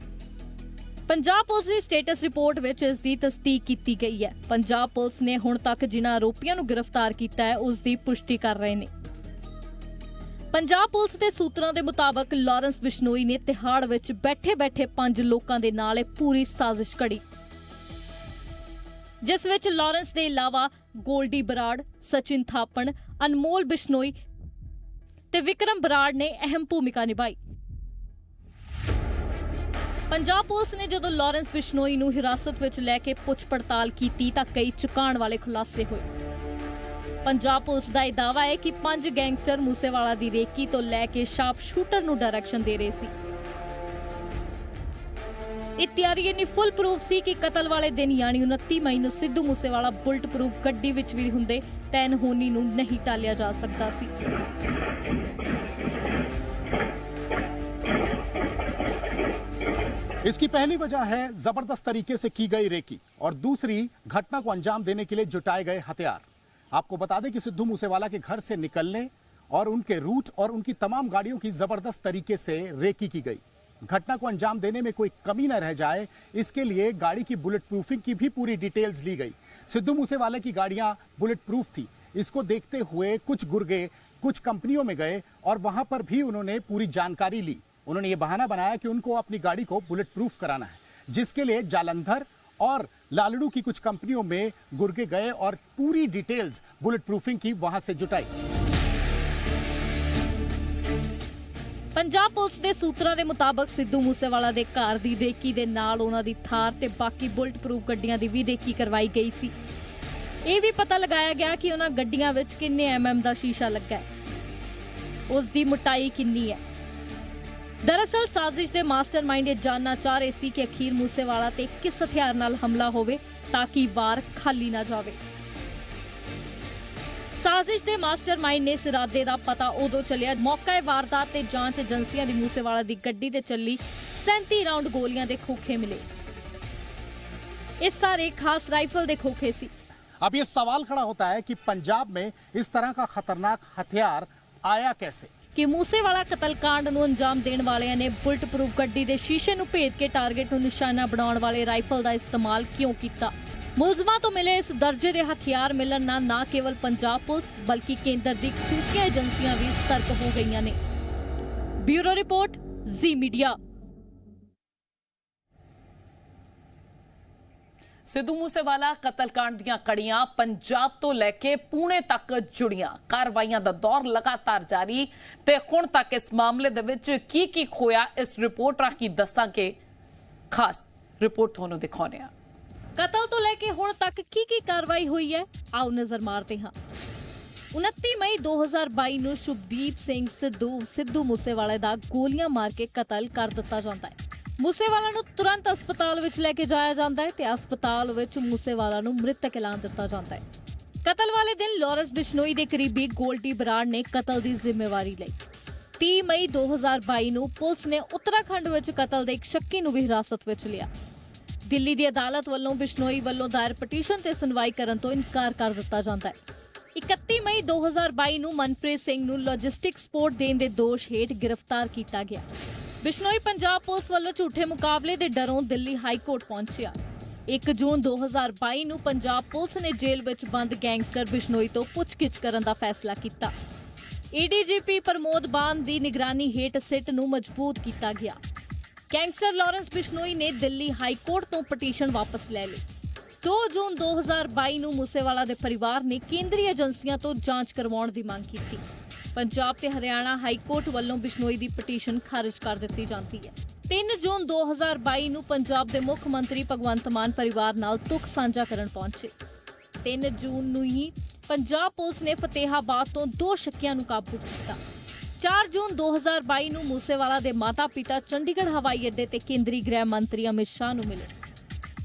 ਪੰਜਾਬ ਪੁਲਿਸ ਦੀ ਸਟੇਟਸ ਰਿਪੋਰਟ ਵਿੱਚ ਇਸ ਦੀ ਤਸਦੀਕ ਕੀਤੀ ਗਈ ਹੈ। ਪੰਜਾਬ ਪੁਲਿਸ ਨੇ ਹੁਣ ਤੱਕ ਜਿਨ੍ਹਾਂ ਆਰੋਪੀਆਂ ਨੂੰ ਗ੍ਰਿਫਤਾਰ ਕੀਤਾ ਹੈ ਉਸ ਦੀ ਪੁਸ਼ਟੀ ਕਰ ਰਹੇ ਨੇ। ਪੰਜਾਬ ਪੁਲਿਸ ਦੇ ਸੂਤਰਾਂ ਦੇ ਮੁਤਾਬਕ ਲਾਰੈਂਸ ਬਿਸ਼ਨੋਈ ਨੇ ਤਿਹਾੜ ਵਿੱਚ ਬੈਠੇ-ਬੈਠੇ 5 ਲੋਕਾਂ ਦੇ ਨਾਲ ਇਹ ਪੂਰੀ ਸਾਜ਼ਿਸ਼ ਘੜੀ, ਜਿਸ ਵਿੱਚ ਲਾਰੈਂਸ ਦੇ ਇਲਾਵਾ ਗੋਲਡੀ ਬਰਾੜ, ਸਚਿਨ ਥਾਪਣ, ਅਨਮੋਲ ਬਿਸ਼ਨੋਈ ਤੇ ਵਿਕਰਮ ਬਰਾੜ ਨੇ ਅਹਿਮ ਭੂਮਿਕਾ ਨਿਭਾਈ। ਪੰਜਾਬ ਪੁਲਿਸ ਨੇ ਜਦੋਂ ਲਾਰੈਂਸ ਬਿਸ਼ਨੋਈ ਨੂੰ ਹਿਰਾਸਤ ਵਿੱਚ ਲੈ ਕੇ ਪੁੱਛ ਪੜਤਾਲ ਕੀਤੀ ਤਾਂ ਕਈ ਚੁਕਾਉਣ ਵਾਲੇ ਖੁਲਾਸੇ ਹੋਏ। ਪੰਜਾਬ ਪੁਲਿਸ ਦਾ ਇਹ ਦਾਅਵਾ ਹੈ ਕਿ 5 ਗੈਂਗਸਟਰ ਮੂਸੇਵਾਲਾ ਦੀ ਰੇਕੀ ਤੋਂ ਲੈ ਕੇ ਸ਼ਾਰਪ ਸ਼ੂਟਰ ਨੂੰ ਡਾਇਰੈਕਸ਼ਨ ਦੇ ਰਹੇ ਸੀ। ਇਹ ਤਿਆਰੀ ਇੰਨੀ ਫੁੱਲ ਪ੍ਰੂਫ ਸੀ ਕਿ ਕਤਲ ਵਾਲੇ ਦਿਨ ਯਾਨੀ 29 ਮਈ ਨੂੰ ਸਿੱਧੂ ਮੂਸੇਵਾਲਾ ਬੁਲਟ ਪ੍ਰੂਫ ਗੱਡੀ ਵਿੱਚ ਵੀ ਹੁੰਦੇ ਤਾਂ ਅਨਹੋਨੀ ਨੂੰ ਨਹੀਂ ਟਾਲਿਆ ਜਾ ਸਕਦਾ ਸੀ। इसकी पहली वजह है जबरदस्त तरीके से की गई रेकी और दूसरी घटना को अंजाम देने के लिए जुटाए गए हथियार। आपको बता दें कि सिद्धू मूसेवाला के घर से निकलने और उनके रूट और उनकी तमाम गाड़ियों की जबरदस्त तरीके से रेकी की गई। घटना को अंजाम देने में कोई कमी न रह जाए इसके लिए गाड़ी की बुलेट प्रूफिंग की भी पूरी डिटेल्स ली गई। सिद्धू मूसेवाला की गाड़ियां बुलेट प्रूफ थी, इसको देखते हुए कुछ गुर्गे कुछ कंपनियों में गए और वहां पर भी उन्होंने पूरी जानकारी ली। उन्होंने ये बहाना बनाया कि उनको अपनी गाड़ी को बुलेट प्रूफ कराना है, जिसके लिए जालंधर और लालड़ू की कुछ कंपनियों में गुर्गे गए और पूरी डिटेल्स बुलेट प्रूफिंग की वहां से जुटाई। ਪੰਜਾਬ ਪੁਲਿਸ ਦੇ ਸੂਤਰਾਂ ਦੇ ਮੁਤਾਬਕ ਸਿੱਧੂ ਮੂਸੇਵਾਲਾ ਦੇ ਘਰ ਦੀ ਰੇਕੀ ਦੇ ਨਾਲ ਉਹਨਾਂ ਦੀ ਥਾਰ ਤੇ ਬਾਕੀ ਬੁਲਟ ਪ੍ਰੂਫ ਗੱਡੀਆਂ ਦੀ ਵੀ ਰੇਕੀ ਕਰਵਾਈ ਗਈ ਸੀ। ਇਹ ਵੀ ਪਤਾ ਲਗਾਇਆ ਗਿਆ ਕਿ ਉਹਨਾਂ ਗੱਡੀਆਂ ਵਿੱਚ ਕਿੰਨੇ ਐਮਐਮ ਦਾ ਸ਼ੀਸ਼ਾ ਲੱਗਾ ਹੈ, ਉਸ ਦੀ ਮੋਟਾਈ ਕਿੰਨੀ ਹੈ। ਦਰਅਸਲ ਸਾਜ਼ਿਸ਼ ਦੇ ਮਾਸਟਰਮਾਈਂਡ ਇਹ ਜਾਣਨਾ ਚਾਹ ਰਹੇ ਸੀ ਕਿ ਅਖੀਰ ਮੂਸੇਵਾਲਾ ਤੇ ਕਿਸ ਹਥਿਆਰ ਨਾਲ ਹਮਲਾ ਹੋਵੇ ਤਾਂ ਕਿ ਵਾਰ ਖਾਲੀ ਨਾ ਜਾਵੇ। ਸਾਜ਼ਿਸ਼ ਦੇ ਮਾਸਟਰਮਾਈਂਡ ਨੇ ਇਸ ਇਰਾਦੇ ਦਾ ਪਤਾ ਉਦੋਂ ਚੱਲਿਆ ਮੌਕੇ ਵਾਰਦਾਤ ਤੇ ਜਾਂਚ ਏਜੰਸੀਆਂ ਦੀ ਮੂਸੇਵਾਲਾ ਦੀ ਗੱਡੀ ਤੇ ਚੱਲੀ 37 ਰਾਉਂਡ ਗੋਲੀਆਂ ਦੇ ਖੋਖੇ ਮਿਲੇ। ਇਹ ਸਾਰੇ ਖਾਸ ਰਾਈਫਲ ਦੇ ਖੋਖੇ ਸੀ। अब ये सवाल खड़ा होता है कि पंजाब में इस तरह का खतरनाक हथियार आया कैसे। ਕਿ ਮੂਸੇਵਾਲਾ ਕਤਲकांड ਨੂੰ ਅੰਜਾਮ ਦੇਣ ਵਾਲਿਆਂ ਨੇ ਬੁਲਟ ਪ੍ਰੂਫ ਗੱਡੀ ਦੇ ਸ਼ੀਸ਼ੇ ਨੂੰ ਭੇਦ ਕੇ ਟਾਰਗੇਟ ਨੂੰ ਨਿਸ਼ਾਨਾ ਬਣਾਉਣ ਵਾਲੇ ਰਾਈਫਲ ਦਾ ਇਸਤੇਮਾਲ ਕਿਉਂ ਕੀਤਾ। ਮੁਲਜ਼ਮਾਂ ਤੋਂ ਮਿਲੇ ਇਸ ਦਰਜੇ ਦੇ ਹਥਿਆਰ ਮਿਲਣ ਨਾਲ ਨਾ ਕੇਵਲ ਪੰਜਾਬ ਪੁਲਿਸ ਬਲਕਿ ਕੇਂਦਰ ਦੀ ਖੁਫੀਆ ਏਜੰਸੀਆਂ ਵੀ ਸਤਰਕ ਹੋ ਗਈਆਂ ਨੇ। ਬਿਊਰੋ ਰਿਪੋਰਟ, ਜ਼ੀ ਮੀਡੀਆ। ਸਿੱਧੂ ਮੂਸੇਵਾਲਾ ਕਤਲकांड ਦੀਆਂ ਕੜੀਆਂ ਪੰਜਾਬ ਤੋਂ ਲੈ ਕੇ ਪੁਣੇ ਤੱਕ ਜੁੜੀਆਂ। ਕਾਰਵਾਈਆਂ ਦਾ ਦੌਰ ਲਗਾਤਾਰ ਜਾਰੀ ਤੇ ਹੁਣ ਤੱਕ ਇਸ ਮਾਮਲੇ ਦੇ ਵਿੱਚ ਕੀ ਹੋਇਆ ਇਸ ਰਿਪੋਰਟ ਰਾਹੀਂ ਦੱਸਾਂਗੇ। ਖਾਸ ਰਿਪੋਰਟ ਤੁਹਾਨੂੰ ਦਿਖਾਉਂਦੇ ਹਾਂ। ਕਤਲ ਤੋਂ ਲੈ ਕੇ ਹੁਣ ਤੱਕ ਕੀ ਕਾਰਵਾਈ ਹੋਈ ਹੈ, ਆਓ ਨਜ਼ਰ ਮਾਰਦੇ ਹਾਂ। 29 ਮਈ 2022 ਨੂੰ ਸ਼ੁਭਦੀਪ ਸਿੰਘ ਸਿੱਧੂ ਮੂਸੇਵਾਲੇ ਦਾ ਗੋਲੀਆਂ ਮਾਰ ਕੇ ਕਤਲ ਕਰ ਦਿੱਤਾ ਜਾਂਦਾ ਹੈ। ਮੂਸੇਵਾਲਾ ਨੂੰ ਤੁਰੰਤ ਹਸਪਤਾਲ ਵਿੱਚ ਲੈ ਕੇ ਜਾਇਆ ਜਾਂਦਾ ਹੈ ਤੇ ਹਸਪਤਾਲ ਵਿੱਚ ਮੂਸੇਵਾਲਾ ਨੂੰ ਮ੍ਰਿਤਕ ਐਲਾਨ ਦਿੱਤਾ ਜਾਂਦਾ ਹੈ। ਕਤਲ ਵਾਲੇ ਦਿਨ ਲਾਰੈਂਸ ਬਿਸ਼ਨੋਈ ਦੇ ਕਰੀਬੀ ਗੋਲਡੀ ਬਰਾੜ ਨੇ ਕਤਲ ਦੀ ਜ਼ਿੰਮੇਵਾਰੀ ਲਈ। 30 ਮਈ 2022 ਨੂੰ ਪੁਲਿਸ ਨੇ ਉੱਤਰਾਖੰਡ ਵਿੱਚ ਕਤਲ ਦੇ ਇੱਕ ਸ਼ੱਕੀ ਨੂੰ ਵੀ ਹਿਰਾਸਤ ਵਿੱਚ ਲਿਆ। ਦਿੱਲੀ ਦੀ ਅਦਾਲਤ ਵੱਲੋਂ ਬਿਸ਼ਨੋਈ ਵੱਲੋਂ ਦਾਇਰ ਪਟੀਸ਼ਨ ਤੇ ਸੁਣਵਾਈ ਕਰਨ ਤੋਂ ਇਨਕਾਰ ਕਰ ਦਿੱਤਾ ਜਾਂਦਾ ਹੈ। 31 ਮਈ 2022 ਨੂੰ ਮਨਪ੍ਰੀਤ ਸਿੰਘ ਨੂੰ ਲੌਜਿਸਟਿਕ ਸਪੋਰਟ ਦੇਣ ਦੇ ਦੋਸ਼ ਹੇਠ ਗ੍ਰਿਫਤਾਰ ਕੀਤਾ ਗਿਆ। ਬਿਸ਼ਨੋਈ ਪੰਜਾਬ ਪੁਲਿਸ ਵੱਲੋਂ ਝੂਠੇ ਮੁਕਾਬਲੇ ਦੇ ਡਰੋਂ ਦਿੱਲੀ ਹਾਈ ਕੋਰਟ ਪਹੁੰਚਿਆ। 1 ਜੂਨ 2022 ਨੂੰ ਪੰਜਾਬ ਪੁਲਿਸ ਨੇ ਜੇਲ੍ਹ ਵਿੱਚ ਬੰਦ ਗੈਂਗਸਟਰ ਬਿਸ਼ਨੋਈ ਤੋਂ ਪੁੱਛਗਿੱਛ ਕਰਨ ਦਾ ਫੈਸਲਾ ਕੀਤਾ। ਏਡੀਜੀਪੀ ਪ੍ਰਮੋਦ ਬਾਨ ਦੀ ਨਿਗਰਾਨੀ ਹੇਠ ਸਿੱਟ ਨੂੰ ਮਜ਼ਬੂਤ ਕੀਤਾ ਗਿਆ। ਗੈਂਗਸਟਰ ਲਾਰੈਂਸ ਬਿਸ਼ਨੋਈ ਨੇ ਦਿੱਲੀ ਹਾਈ ਕੋਰਟ ਤੋਂ ਪਟੀਸ਼ਨ ਵਾਪਸ ਲੈ ਲਈ। 2 ਜੂਨ 2022 ਨੂੰ ਮੂਸੇਵਾਲਾ ਦੇ ਪਰਿਵਾਰ ਨੇ ਕੇਂਦਰੀ ਏਜੰਸੀਆਂ ਤੋਂ ਜਾਂਚ ਕਰਵਾਉਣ ਦੀ ਮੰਗ ਕੀਤੀ। ਪੰਜਾਬ ਤੇ ਹਰਿਆਣਾ ਹਾਈ ਕੋਰਟ ਵੱਲੋਂ ਬਿਸ਼ਨੋਈ ਦੀ ਪਟੀਸ਼ਨ ਖਾਰਜ ਕਰ ਦਿੱਤੀ ਜਾਂਦੀ ਹੈ। 3 ਜੂਨ 2022 ਨੂੰ ਪੰਜਾਬ ਦੇ ਮੁੱਖ ਮੰਤਰੀ ਭਗਵੰਤ ਮਾਨ ਪਰਿਵਾਰ ਨਾਲ ਦੁੱਖ ਸਾਂਝਾ ਕਰਨ ਪਹੁੰਚੇ। 3 ਜੂਨ ਨੂੰ ਹੀ ਪੰਜਾਬ ਪੁਲਿਸ ਨੇ ਫਤਿਹਾਬਾਦ ਤੋਂ 2 ਸ਼ੱਕੀਆਂ ਨੂੰ ਕਾਬੂ ਕੀਤਾ। 4 ਜੂਨ 2022 ਨੂੰ ਮੂਸੇਵਾਲਾ ਦੇ ਮਾਤਾ-ਪਿਤਾ ਚੰਡੀਗੜ੍ਹ ਹਵਾਈ ਅੱਡੇ ਤੇ ਕੇਂਦਰੀ ਗ੍ਰਹਿ ਮੰਤਰੀ ਅਮਿਤ ਸ਼ਾਹ ਨੂੰ ਮਿਲੇ।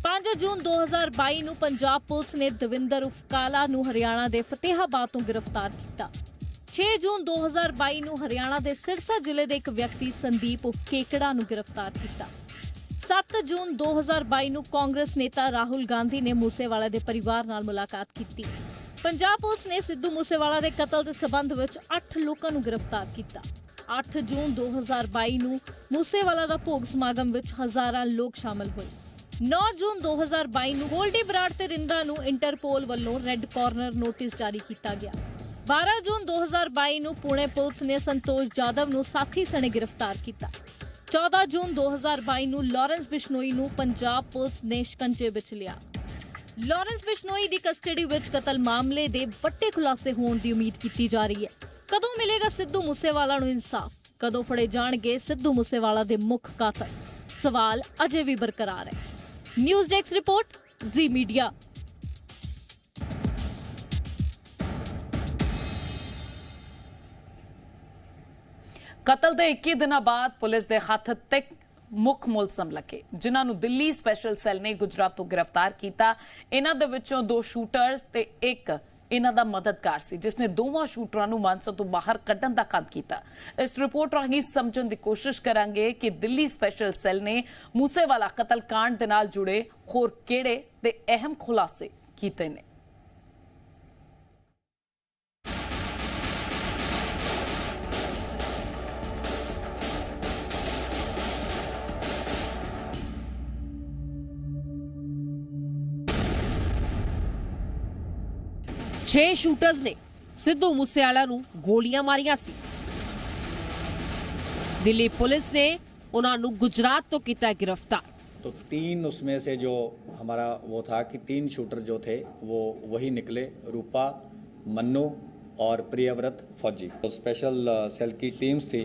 5 ਜੂਨ 2022 ਨੂੰ ਪੰਜਾਬ ਪੁਲਿਸ ਨੇ ਦਵਿੰਦਰ ਉਰਫ ਕਾਲਾ ਨੂੰ ਹਰਿਆਣਾ ਦੇ ਫਤਿਹਾਬਾਦ ਤੋਂ ਗ੍ਰਿਫਤਾਰ ਕੀਤਾ। 6 ਜੂਨ 2022 ਨੂੰ ਹਰਿਆਣਾ ਦੇ ਸਿਰਸਾ ਜ਼ਿਲ੍ਹੇ ਦੇ ਇੱਕ ਵਿਅਕਤੀ ਸੰਦੀਪ ਉਰਫ ਕੇਕੜਾ ਨੂੰ ਗ੍ਰਿਫਤਾਰ ਕੀਤਾ। 7 ਜੂਨ 2022 ਨੂੰ ਕਾਂਗਰਸ ਨੇਤਾ ਰਾਹੁਲ ਗਾਂਧੀ ਨੇ ਮੂਸੇਵਾਲਾ ਦੇ ਪਰਿਵਾਰ ਨਾਲ ਮੁਲਾਕਾਤ ਕੀਤੀ। ਪੰਜਾਬ ਪੁਲਿਸ ਨੇ ਸਿੱਧੂ ਮੂਸੇਵਾਲਾ ਦੇ ਕਤਲ ਦੇ ਸਬੰਧ ਵਿੱਚ 8 ਲੋਕਾਂ ਨੂੰ ਗ੍ਰਿਫਤਾਰ ਕੀਤਾ। 8 ਜੂਨ 2022 ਨੂੰ ਮੂਸੇਵਾਲਾ ਦਾ ਭੋਗ ਸਮਾਗਮ ਵਿੱਚ ਹਜ਼ਾਰਾਂ ਲੋਕ ਸ਼ਾਮਲ ਹੋਏ। 9 ਜੂਨ 2022 ਨੂੰ ਗੋਲਡੀ ਬਰਾੜ ਤੇ ਰਿੰਦਾ ਨੂੰ ਇੰਟਰਪੋਲ ਵੱਲੋਂ ਰੈੱਡ ਕਾਰਨਰ ਨੋਟਿਸ ਜਾਰੀ ਕੀਤਾ ਗਿਆ। 12 ਜੂਨ 2022 ਨੂੰ ਪੁਣੇ ਪੁਲਿਸ ਨੇ ਸੰਤੋਸ਼ ਜਾਦਵ ਨੂੰ ਸਾਥੀ ਸਣੇ ਗ੍ਰਿਫਤਾਰ ਕੀਤਾ। 14 ਜੂਨ 2022 ਨੂੰ ਲਾਰੈਂਸ ਬਿਸ਼ਨੋਈ ਨੂੰ ਪੰਜਾਬ ਪੁਲਿਸ ਨੇ ਸ਼ਿਕੰਜੇ ਵਿੱਚ ਲਿਆ। ਲਾਰੈਂਸ ਬਿਸ਼ਨੋਈ ਦੀ ਕਸਟਡੀ ਵਿੱਚ ਕਤਲ ਮਾਮਲੇ ਦੇ ਵੱਡੇ ਖੁਲਾਸੇ ਹੋਣ ਦੀ ਉਮੀਦ ਕੀਤੀ ਜਾ ਰਹੀ ਹੈ। ਕਦੋਂ ਮਿਲੇਗਾ ਸਿੱਧੂ ਮੂਸੇਵਾਲਾ ਨੂੰ ਇਨਸਾਫ? ਕਦੋਂ ਫੜੇ ਜਾਣਗੇ ਸਿੱਧੂ ਮੂਸੇਵਾਲਾ ਦੇ ਮੁੱਖ ਕਾਤਲ? ਸਵਾਲ ਅਜੇ ਵੀ ਬਰਕਰਾਰ ਹੈ। ਨਿਊਜ਼ ਡੈਸਕ ਰਿਪੋਰਟ, ਜ਼ੀ ਮੀਡੀਆ। ਕਤਲ ਦੇ 21 ਦਿਨਾਂ ਬਾਅਦ ਪੁਲਿਸ ਦੇ ਹੱਥ ਤੱਕ ਮੁੱਖ ਮੁਲਜ਼ਮ ਲੱਗੇ, ਜਿਨ੍ਹਾਂ ਨੂੰ ਦਿੱਲੀ ਸਪੈਸ਼ਲ ਸੈੱਲ ਨੇ ਗੁਜਰਾਤ ਤੋਂ ਗ੍ਰਿਫਤਾਰ ਕੀਤਾ। ਇਹਨਾਂ ਦੇ ਵਿੱਚੋਂ 2 ਸ਼ੂਟਰਸ ਤੇ ਇੱਕ ਇਹਨਾਂ ਦਾ ਮਦਦਗਾਰ ਸੀ, ਜਿਸ ਨੇ ਦੋਵਾਂ ਸ਼ੂਟਰਾਂ ਨੂੰ ਮਾਨਸਾ ਤੋਂ ਬਾਹਰ ਕੱਢਣ ਦਾ ਕੰਮ ਕੀਤਾ। ਇਸ ਰਿਪੋਰਟ ਰਾਹੀਂ ਸਮਝਣ ਦੀ ਕੋਸ਼ਿਸ਼ ਕਰਾਂਗੇ ਕਿ ਦਿੱਲੀ ਸਪੈਸ਼ਲ ਸੈੱਲ ਨੇ ਮੂਸੇਵਾਲਾ ਕਤਲकांड ਦੇ ਨਾਲ ਜੁੜੇ ਹੋਰ ਕਿਹੜੇ ਤੇ ਅਹਿਮ ਖੁਲਾਸੇ ਕੀਤੇ ਨੇ। छे शूटर्स ने सिद्धू मूसेवाला नूं गोलियां मारियां सी। दिल्ली पुलिस ने उन्हां नूं गुजरात तो कीता गिरफ्तार। तो 3 उसमें से जो हमारा वो था कि 3 शूटर जो थे वो वही निकले, रूपा, मन्नू और प्रियव्रत फौजी। तो स्पेशल सेल की टीम्स थी,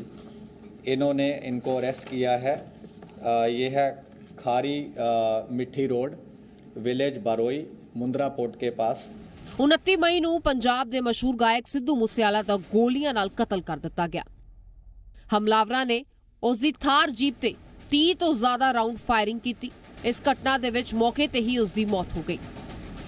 इन्होंने इनको अरेस्ट किया है। ये है खारी मिट्ठी रोड, विलेज बारोई, मुंद्रा पोर्ट के पास। 29 ਮਈ ਨੂੰ ਪੰਜਾਬ ਦੇ ਮਸ਼ਹੂਰ ਗਾਇਕ ਸਿੱਧੂ ਮੂਸੇਵਾਲਾ ਦਾ ਗੋਲੀਆਂ ਨਾਲ ਕਤਲ ਕਰ ਦਿੱਤਾ ਗਿਆ। ਹਮਲਾਵਰਾਂ ਨੇ ਉਸ ਦੀ ਥਾਰ ਜੀਪ ਤੇ 30 ਤੋਂ ਜ਼ਿਆਦਾ ਰਾਉਂਡ ਫਾਇਰਿੰਗ ਕੀਤੀ। ਇਸ ਘਟਨਾ ਦੇ ਵਿੱਚ ਮੌਕੇ ਤੇ ਹੀ ਉਸ ਦੀ ਮੌਤ ਹੋ ਗਈ।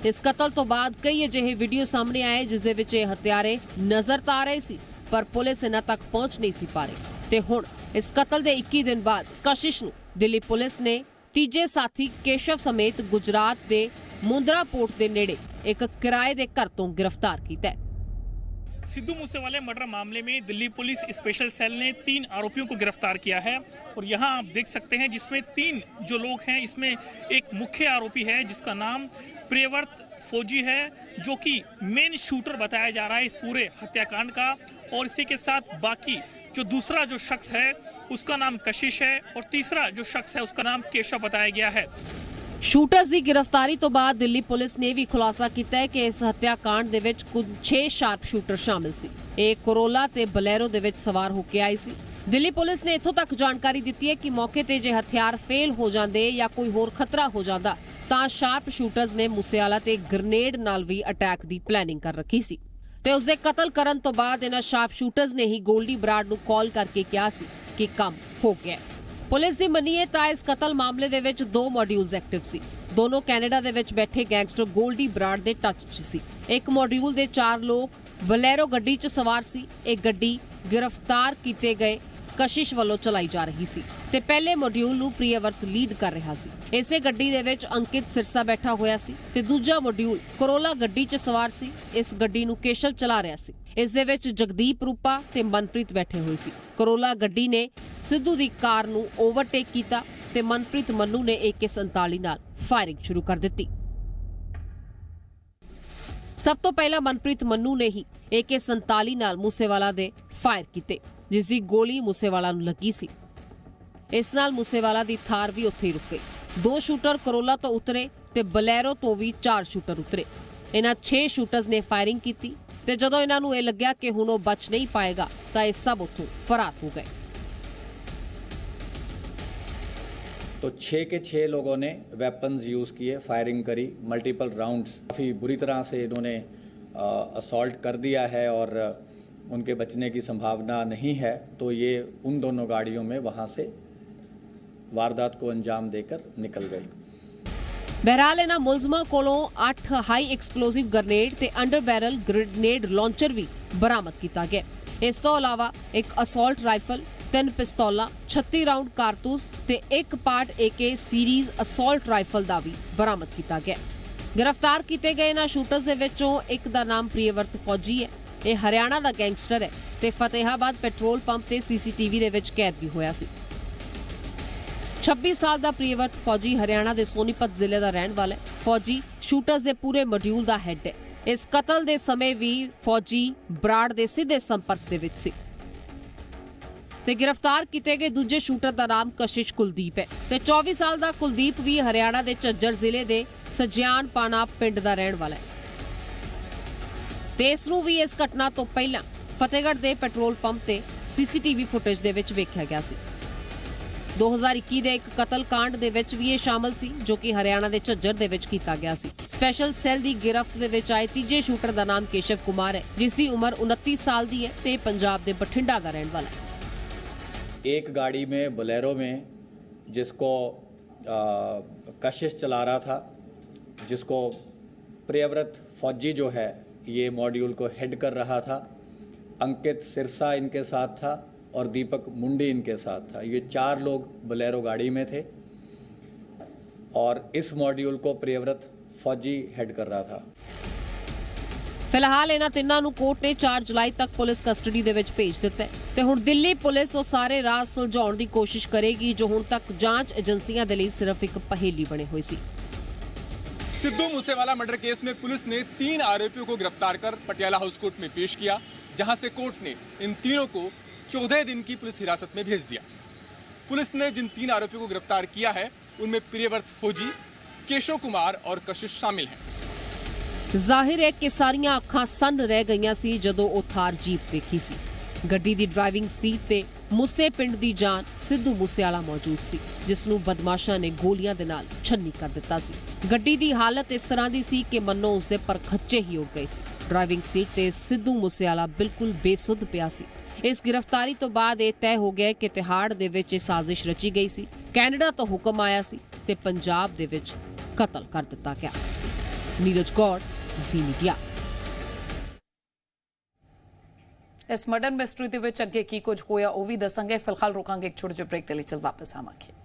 ਇਸ ਕਤਲ ਤੋਂ ਬਾਅਦ ਕਈ ਅਜਿਹੇ ਵੀਡੀਓ ਸਾਹਮਣੇ ਆਏ ਜਿਸ ਦੇ ਵਿੱਚ ਇਹ ਹਥਿਆਰੇ ਨਜ਼ਰ ਤਾਂ ਆ ਰਹੇ ਸੀ, ਪਰ ਪੁਲਿਸ ਇਹਨਾਂ ਤੱਕ ਪਹੁੰਚ ਨਹੀਂ ਸੀ ਪਾ ਰਹੀ। ਤੇ ਹੁਣ ਇਸ ਕਤਲ ਦੇ 21 ਦਿਨ ਬਾਅਦ ਕਸ਼ਿਸ਼ ਨੂੰ ਦਿੱਲੀ ਪੁਲਿਸ ਨੇ ਤੀਜੇ ਸਾਥੀ ਕੇਸ਼ਵ ਸਮੇਤ ਗੁਜਰਾਤ ਦੇ मुंद्रा पोर्ट के नेड़े एक किराए के घर तो गिरफ्तार किया है। सिद्धू मूसेवाले मर्डर मामले में दिल्ली पुलिस स्पेशल सेल ने 3 आरोपियों को गिरफ्तार किया है और यहाँ आप देख सकते हैं जिसमें 3 जो लोग हैं, इसमें एक मुख्य आरोपी है जिसका नाम प्रियव्रत फौजी है, जो कि मेन शूटर बताया जा रहा है इस पूरे हत्याकांड का। और इसी के साथ बाकी जो दूसरा जो शख्स है उसका नाम कशिश है और तीसरा जो शख्स है उसका नाम केशव बताया गया है। शूटर्स की गिरफ्तारी तो बाद दिल्ली पुलिस ने भी खुलासा किया है कि इस हत्याकांड दे विच कुल 6 शार्प शूटर शामिल सी। एक कोरोला ते बलैरो दे विच सवार होके आई सी। दिल्ली पुलिस ने इत्थों तक जानकारी दी है कि मौके ते जे हथियार फेल हो जांदे या कोई होर खतरा हो जांदा ਤਾਂ ਸ਼ਾਰਪ ਸ਼ੂਟਰਸ ਨੇ ਮੂਸੇਵਾਲਾ ਤੇ ਗ੍ਰੇਨੇਡ ਨਾਲ ਵੀ ਅਟੈਕ ਦੀ ਪਲੈਨਿੰਗ ਕਰ ਰੱਖੀ ਸੀ ਤੇ ਉਸ ਦੇ ਕਤਲ ਕਰਨ ਤੋਂ ਬਾਅਦ ਇਹਨਾਂ ਸ਼ਾਰਪ ਸ਼ੂਟਰਸ ਨੇ ਹੀ ਗੋਲਡੀ ਬਰਾੜ ਨੂੰ ਕਾਲ ਕਰਕੇ ਕਿਹਾ ਸੀ ਕਿ ਕੰਮ ਹੋ ਗਿਆ। ਪੁਲਿਸ ਦੀ ਮੰਨੀਏ ਤਾਂ ਇਸ ਕਤਲ ਮਾਮਲੇ ਦੇ ਵਿੱਚ 2 ਮੋਡਿਊਲਸ ਐਕਟਿਵ ਸੀ। ਦੋਨੋਂ ਕੈਨੇਡਾ ਦੇ ਵਿੱਚ ਬੈਠੇ ਗੈਂਗਸਟਰ ਗੋਲਡੀ ਬਰਾੜ ਦੇ ਟੱਚ 'ਚ ਸੀ। ਇੱਕ ਮੋਡਿਊਲ ਦੇ 4 ਲੋਕ ਬਲੈਰੋ ਗੱਡੀ 'ਚ ਸਵਾਰ ਸੀ। ਇਹ ਗੱਡੀ ਗ੍ਰਿਫਤਾਰ ਕੀਤੇ ਗਏ ਕਸ਼ਿਸ਼ ਵੱਲੋਂ ਚਲਾਈ ਜਾ ਰਹੀ ਸੀ ਤੇ ਪਹਿਲੇ ਮੋਡਿਊਲ ਨੂੰ ਪ੍ਰਿਯਵਰਤ ਲੀਡ ਕਰ ਰਿਹਾ ਸੀ। ਇਸੇ ਗੱਡੀ ਦੇ ਵਿੱਚ ਅੰਕਿਤ ਸਿਰਸਾ ਬੈਠਾ ਹੋਇਆ ਸੀ ਤੇ ਦੂਜਾ ਮੋਡਿਊਲ ਕਰੋਲਾ ਗੱਡੀ 'ਚ ਸਵਾਰ ਸੀ। ਇਸ ਗੱਡੀ ਨੂੰ ਕੇਸ਼ਵ ਚਲਾ ਰਿਹਾ ਸੀ। ਇਸ ਦੇ ਵਿੱਚ ਜਗਦੀਪ ਰੂਪਾ ਤੇ ਮਨਪ੍ਰੀਤ ਬੈਠੇ ਹੋਏ ਸੀ। ਕਰੋਲਾ ਗੱਡੀ ਨੇ ਸਿੱਧੂ ਦੀ ਕਾਰ ਨੂੰ ਓਵਰਟੇਕ ਕੀਤਾ ਤੇ ਮਨਪ੍ਰੀਤ ਮੰਨੂ ਨੇ AK-47 ਨਾਲ ਫਾਇਰਿੰਗ ਸ਼ੁਰੂ ਕਰ ਦਿੱਤੀ। ਸਭ ਤੋਂ ਪਹਿਲਾਂ ਮਨਪ੍ਰੀਤ ਮੰਨੂ ਨੇ ਹੀ AK-47 ਨਾਲ ਮੂਸੇਵਾਲਾ ਦੇ ਫਾਇਰ ਕੀਤੇ, ਜਿਸ ਦੀ ਗੋਲੀ ਮੂਸੇਵਾਲਾ ਨੂੰ ਲੱਗੀ ਸੀ। ਇਸ ਨਾਲ ਮੂਸੇਵਾਲਾ ਦੀ ਥਾਰ ਵੀ ਉੱਥੇ ਹੀ ਰੁਕ ਗਈ। 2 ਸ਼ੂਟਰ ਕਰੋਲਾ ਤੋਂ ਉਤਰੇ ਤੇ ਬਲੈਰੋ ਤੋਂ ਵੀ 4 ਸ਼ੂਟਰ ਉਤਰੇ। ਇਹਨਾਂ 6 ਸ਼ੂਟਰਸ ਨੇ ਫਾਇਰਿੰਗ ਕੀਤੀ ਤੇ ਜਦੋਂ ਇਹਨਾਂ ਨੂੰ ਇਹ ਲੱਗਿਆ ਕਿ ਹੁਣ ਉਹ ਬਚ ਨਹੀਂ ਪਾਏਗਾ ਤਾਂ ਇਹ ਸਭ ਉੱਥੋਂ ਫਰਾਰ ਹੋ ਗਏ। तो 6 के 6 लोगों ने वेपन्स यूज़ किए, फायरिंग करी, मल्टीपल राउंड्स। काफ़ी बुरी तरह से इन्होंने असॉल्ट कर दिया है और उनके बचने की संभावना नहीं है। तो ये उन दोनों गाड़ियों में वहाँ से वारदात को अंजाम देकर निकल गई। ਬਹਰਾਲ ਇਹਨਾਂ ਮੁਲਜ਼ਮਾਂ ਕੋਲੋਂ 8 ਹਾਈ ਐਕਸਪਲੋਸਿਵ ਗ੍ਰੇਨੇਡ ਤੇ ਅੰਡਰ ਬੈਰਲ ਗ੍ਰੇਨੇਡ ਲਾਂਚਰ ਵੀ ਬਰਾਮਦ ਕੀਤਾ ਗਿਆ। ਇਸ ਤੋਂ ਇਲਾਵਾ ਇੱਕ ਅਸੌਲਟ ਰਾਈਫਲ, 3 ਪਿਸਤੌਲਾਂ, 36 ਰਾਉਂਡ ਕਾਰਤੂਸ ਤੇ 1 part AK series assault rifle ਦਾ ਵੀ ਬਰਾਮਦ ਕੀਤਾ ਗਿਆ। ਗ੍ਰਿਫਤਾਰ ਕੀਤੇ ਗਏ ਇਹਨਾਂ ਸ਼ੂਟਰਸ ਦੇ ਵਿੱਚੋਂ ਇੱਕ ਦਾ ਨਾਮ ਪ੍ਰਿਯਵਰਤ ਫੌਜੀ ਹੈ। ਇਹ ਹਰਿਆਣਾ ਦਾ ਗੈਂਗਸਟਰ ਹੈ ਤੇ ਫਤਿਹਾਬਾਦ ਪੈਟਰੋਲ ਪੰਪ ਤੇ CCTV ਦੇ ਵਿੱਚ ਕੈਦ ਵੀ ਹੋਇਆ ਸੀ। 26 ਸਾਲ ਦਾ ਪ੍ਰਿਯਵਰਤ ਫੌਜੀ ਹਰਿਆਣਾ ਦੇ ਸੋਨੀਪਤ ਜ਼ਿਲ੍ਹੇ ਦਾ ਰਹਿਣ ਵਾਲਾ ਹੈ। ਫੌਜੀ ਸ਼ੂਟਰਸ ਦੇ ਪੂਰੇ ਮੋਡਿਊਲ ਦਾ ਹੈੱਡ ਹੈ। ਇਸ ਕਤਲ ਦੇ ਸਮੇਂ ਵੀ ਫੌਜੀ ਬਰਾੜ ਦੇ ਸਿੱਧੇ ਸੰਪਰਕ ਦੇ ਵਿੱਚ ਸੀ ਤੇ ਗ੍ਰਿਫਤਾਰ ਕੀਤੇ ਗਏ ਦੂਜੇ ਸ਼ੂਟਰ ਦਾ ਨਾਮ ਕਸ਼ਿਸ਼ ਕੁਲਦੀਪ ਹੈ ਤੇ 24 ਸਾਲ ਦਾ ਕੁਲਦੀਪ ਵੀ ਹਰਿਆਣਾ ਦੇ ਝੱਜਰ ਜ਼ਿਲ੍ਹੇ ਦੇ ਸਜਿਆਣ ਪਾਣਾ ਪਿੰਡ ਦਾ ਰਹਿਣ ਵਾਲਾ ਹੈ ਤੇ ਇਸ ਨੂੰ ਵੀ ਇਸ ਘਟਨਾ ਤੋਂ ਪਹਿਲਾਂ ਫਤਿਹਗੜ੍ਹ ਦੇ ਪੈਟਰੋਲ ਪੰਪ ਤੇ CCTV ਫੁਟੇਜ ਦੇ ਵਿੱਚ ਵੇਖਿਆ ਗਿਆ ਸੀ। 2021 ਦੇ ਇੱਕ ਕਤਲ ਕਾਂਡ ਦੇ ਵਿੱਚ ਵੀ ਇਹ ਸ਼ਾਮਲ ਸੀ ਜੋ ਕਿ ਹਰਿਆਣਾ ਦੇ ਝੱਜਰ ਦੇ ਵਿੱਚ ਕੀਤਾ ਗਿਆ ਸੀ। ਸਪੈਸ਼ਲ ਸੈੱਲ ਦੀ ਗਿਰਫਤ ਦੇ ਵਿੱਚ ਆਏ ਤੀਜੇ ਸ਼ੂਟਰ ਦਾ ਨਾਮ ਕੇਸ਼ਵ ਕੁਮਾਰ ਹੈ, ਜਿਸ ਦੀ ਉਮਰ 29 ਸਾਲ ਦੀ ਹੈ ਤੇ ਪੰਜਾਬ ਦੇ ਬਠਿੰਡਾ ਦਾ ਰਹਿਣ ਵਾਲਾ ਹੈ। एक गाड़ी में बोलेरो में जिसको कशिश चला रहा था, जिसको प्रियव्रत फौजी जो है ये मॉड्यूल को हेड कर रहा था। अंकित सिरसा इनके साथ था और दीपक मुंडी इनके साथ था। ये 4 लोग बोलेरो गाड़ी में थे और इस मॉड्यूल को प्रियव्रत फौजी हेड कर रहा था। ਫਿਲਹਾਲ ਇਹਨਾਂ ਤਿੰਨਾਂ ਨੂੰ ਕੋਰਟ ਨੇ 4 ਜੁਲਾਈ ਤੱਕ ਪੁਲਿਸ ਕਸਟਡੀ ਦੇ ਵਿੱਚ ਭੇਜ ਦਿੱਤਾ ਹੈ ਤੇ ਹੁਣ ਦਿੱਲੀ ਪੁਲਿਸ ਉਹ ਸਾਰੇ ਰਾਜ਼ ਸੁਲਝਾਉਣ ਦੀ ਕੋਸ਼ਿਸ਼ ਕਰੇਗੀ ਜੋ ਹੁਣ ਤੱਕ ਜਾਂਚ ਏਜੰਸੀਆਂ ਦੇ ਲਈ ਸਿਰਫ ਇੱਕ ਪਹੇਲੀ ਬਣੇ ਹੋਏ ਸੀ। सिद्धू मूसेवाला मर्डर केस में पुलिस ने 3 आरोपियों को गिरफ्तार कर पटियाला हाउस कोर्ट में पेश किया, जहां से कोर्ट ने इन तीनों को 14 दिन की पुलिस हिरासत में भेज दिया। पुलिस ने जिन 3 आरोपियों को गिरफ्तार किया है उनमें प्रियव्रत फौजी, केशव कुमार और कशिश शामिल हैं। ਜ਼ਾਹਿਰ ਹੈ ਕਿ ਸਾਰੀਆਂ ਅੱਖਾਂ ਸੰਨ ਰਹਿ ਗਈਆਂ ਸੀ ਜਦੋਂ ਉਹ ਥਾਰ ਜੀਪ ਵੇਖੀ ਸੀ। ਗੱਡੀ ਦੀ ਡਰਾਈਵਿੰਗ ਸੀਟ ਤੇ ਮੂਸੇ ਪਿੰਡ ਦੀ ਜਾਨ ਸਿੱਧੂ ਮੂਸੇਵਾਲਾ ਮੌਜੂਦ ਸੀ, ਜਿਸ ਨੂੰ ਬਦਮਾਸ਼ਾਂ ਨੇ ਗੋਲੀਆਂ ਦੇ ਨਾਲ ਛੰਨੀ ਕਰ ਦਿੱਤਾ ਸੀ। ਗੱਡੀ ਦੀ ਹਾਲਤ ਇਸ ਤਰ੍ਹਾਂ ਦੀ ਸੀ ਕਿ ਮੰਨੋ ਉਸਦੇ ਪਰਖੱਚੇ ਹੀ ਉੱਡ ਗਏ ਸੀ। ਡਰਾਈਵਿੰਗ ਸੀਟ ਤੇ ਸਿੱਧੂ ਮੂਸੇਵਾਲਾ ਬਿਲਕੁਲ ਬੇਸੁੱਧ ਪਿਆ ਸੀ। ਇਸ ਗ੍ਰਿਫਤਾਰੀ ਤੋਂ ਬਾਅਦ ਇਹ ਤੈਅ ਹੋ ਗਿਆ ਕਿ ਤਿਹਾੜ ਦੇ ਵਿੱਚ ਇਹ ਸਾਜ਼ਿਸ਼ ਰਚੀ ਗਈ ਸੀ। ਕੈਨੇਡਾ ਤੋਂ ਹੁਕਮ ਆਇਆ ਸੀ ਤੇ ਪੰਜਾਬ ਦੇ ਵਿੱਚ ਕਤਲ ਕਰ ਦਿੱਤਾ ਗਿਆ। ਨੀਰਜ ਗੌੜ, ਜ਼ੀ ਮੀਡੀਆ। ਇਸ ਮਰਡਰ ਮਿਸਟਰੀ ਦੇ ਵਿੱਚ ਅੱਗੇ ਕੀ ਕੁਝ ਹੋਇਆ ਉਹ ਵੀ ਦੱਸਾਂਗੇ। ਫਿਲਹਾਲ ਰੋਕਾਂਗੇ ਇੱਕ ਛੋਟੇ ਜਿਹੇ ਬ੍ਰੇਕ ਦੇ ਲਈ, ਚਲ ਵਾਪਸ ਆਵਾਂਗੇ।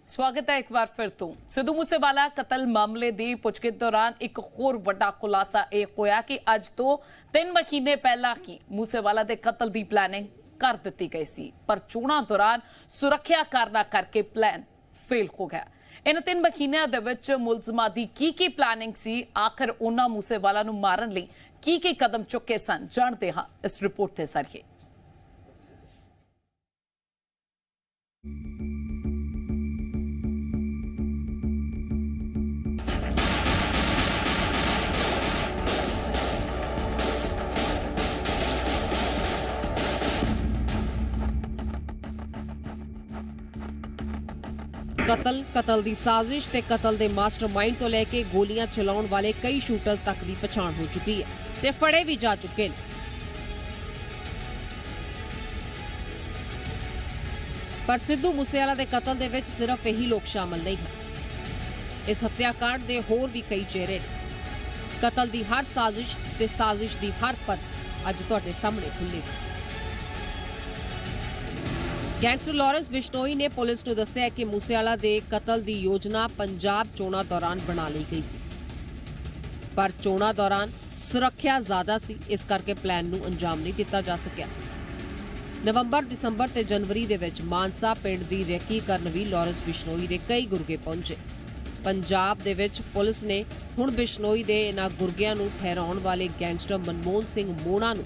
ਸਵਾਗਤ ਹੈ ਇੱਕ ਵਾਰ ਫਿਰ ਤੋਂ। ਸਿੱਧੂ ਮੂਸੇਵਾਲਾ ਕਤਲ ਮਾਮਲੇ ਦੀ ਪੁੱਛਗਿੱਛ ਦੌਰਾਨ ਇੱਕ ਹੋਰ ਵੱਡਾ ਖੁਲਾਸਾ ਇਹ ਹੋਇਆ ਕਿ ਅੱਜ ਤੋਂ 3 ਮਹੀਨੇ ਪਹਿਲਾਂ ਹੀ ਮੂਸੇਵਾਲਾ ਦੇ ਕਤਲ ਦੀ ਪਲੈਨਿੰਗ ਕਰ ਦਿੱਤੀ ਗਈ ਸੀ, ਪਰ ਚੋਣਾਂ ਦੌਰਾਨ ਸੁਰੱਖਿਆ ਕਾਰਨਾਂ ਕਰਕੇ ਪਲਾਨ ਫੇਲ ਹੋ ਗਿਆ। ਇਹਨਾਂ 3 ਮਹੀਨਿਆਂ ਦੇ ਵਿੱਚ ਮੁਲਜ਼ਮਾਂ ਦੀ ਕੀ ਪਲਾਨਿੰਗ ਸੀ, ਆਖਰ ਉਹਨਾਂ ਮੂਸੇਵਾਲਾ ਨੂੰ ਮਾਰਨ ਲਈ ਕੀ ਕਦਮ ਚੁੱਕੇ ਸਨ, ਜਾਣਦੇ ਹਾਂ ਇਸ ਰਿਪੋਰਟ ਦੇ ਜ਼ਰੀਏ। ਕਤਲ ਦੀ ਸਾਜ਼ਿਸ਼ ਤੇ ਕਤਲ ਦੇ ਮਾਸਟਰਮਾਈਂਡ ਤੋਂ ਲੈ ਕੇ ਗੋਲੀਆਂ ਚਲਾਉਣ ਵਾਲੇ ਕਈ ਸ਼ੂਟਰਸ ਤੱਕ ਦੀ ਪਛਾਣ ਹੋ ਚੁੱਕੀ ਹੈ ਤੇ ਫੜੇ ਵੀ ਜਾ ਚੁੱਕੇ ਨੇ। ਪਰ ਸਿੱਧੂ ਮੂਸੇਵਾਲਾ ਦੇ ਕਤਲ ਦੇ ਵਿੱਚ ਸਿਰਫ ਇਹੀ ਲੋਕ ਸ਼ਾਮਲ ਨਹੀਂ ਹਨ। ਇਸ ਹੱਤਿਆਕਾਂਡ ਦੇ ਹੋਰ ਵੀ ਕਈ ਚਿਹਰੇ ਨੇ। ਕਤਲ ਦੀ ਹਰ ਸਾਜ਼ਿਸ਼ ਤੇ ਸਾਜ਼ਿਸ਼ ਦੀ ਹਰ ਪਰਤ ਅੱਜ ਤੁਹਾਡੇ ਸਾਹਮਣੇ ਖੁੱਲ੍ਹੇਗੀ। ਗੈਂਗਸਟਰ ਲਾਰੈਂਸ ਬਿਸ਼ਨੋਈ ਨੇ ਪੁਲਿਸ ਨੂੰ ਦੱਸਿਆ ਕਿ ਮੂਸੇਵਾਲਾ ਦੇ ਕਤਲ ਦੀ ਯੋਜਨਾ ਪੰਜਾਬ ਚੋਣਾਂ ਦੌਰਾਨ ਬਣਾ ਲਈ ਗਈ ਸੀ, ਪਰ ਚੋਣਾਂ ਦੌਰਾਨ ਸੁਰੱਖਿਆ ਜ਼ਿਆਦਾ ਸੀ, ਇਸ ਕਰਕੇ ਪਲਾਨ ਨੂੰ ਅੰਜਾਮ ਨਹੀਂ ਦਿੱਤਾ ਜਾ ਸਕਿਆ। ਨਵੰਬਰ, ਦਸੰਬਰ ਤੇ ਜਨਵਰੀ ਦੇ ਵਿੱਚ ਮਾਨਸਾ ਪਿੰਡ ਦੀ ਰੇਕੀ ਕਰਨ ਵੀ ਲਾਰੈਂਸ ਬਿਸ਼ਨੋਈ ਦੇ ਕਈ ਗੁਰਗੇ ਪਹੁੰਚੇ। ਪੰਜਾਬ ਦੇ ਵਿੱਚ ਪੁਲਿਸ ਨੇ ਹੁਣ ਬਿਸ਼ਨੋਈ ਦੇ ਇਹਨਾਂ ਗੁਰਗਿਆਂ ਨੂੰ ਠਹਿਰਾਉਣ ਵਾਲੇ ਗੈਂਗਸਟਰ ਮਨਮੋਹਨ ਸਿੰਘ ਮੋਨਾ ਨੂੰ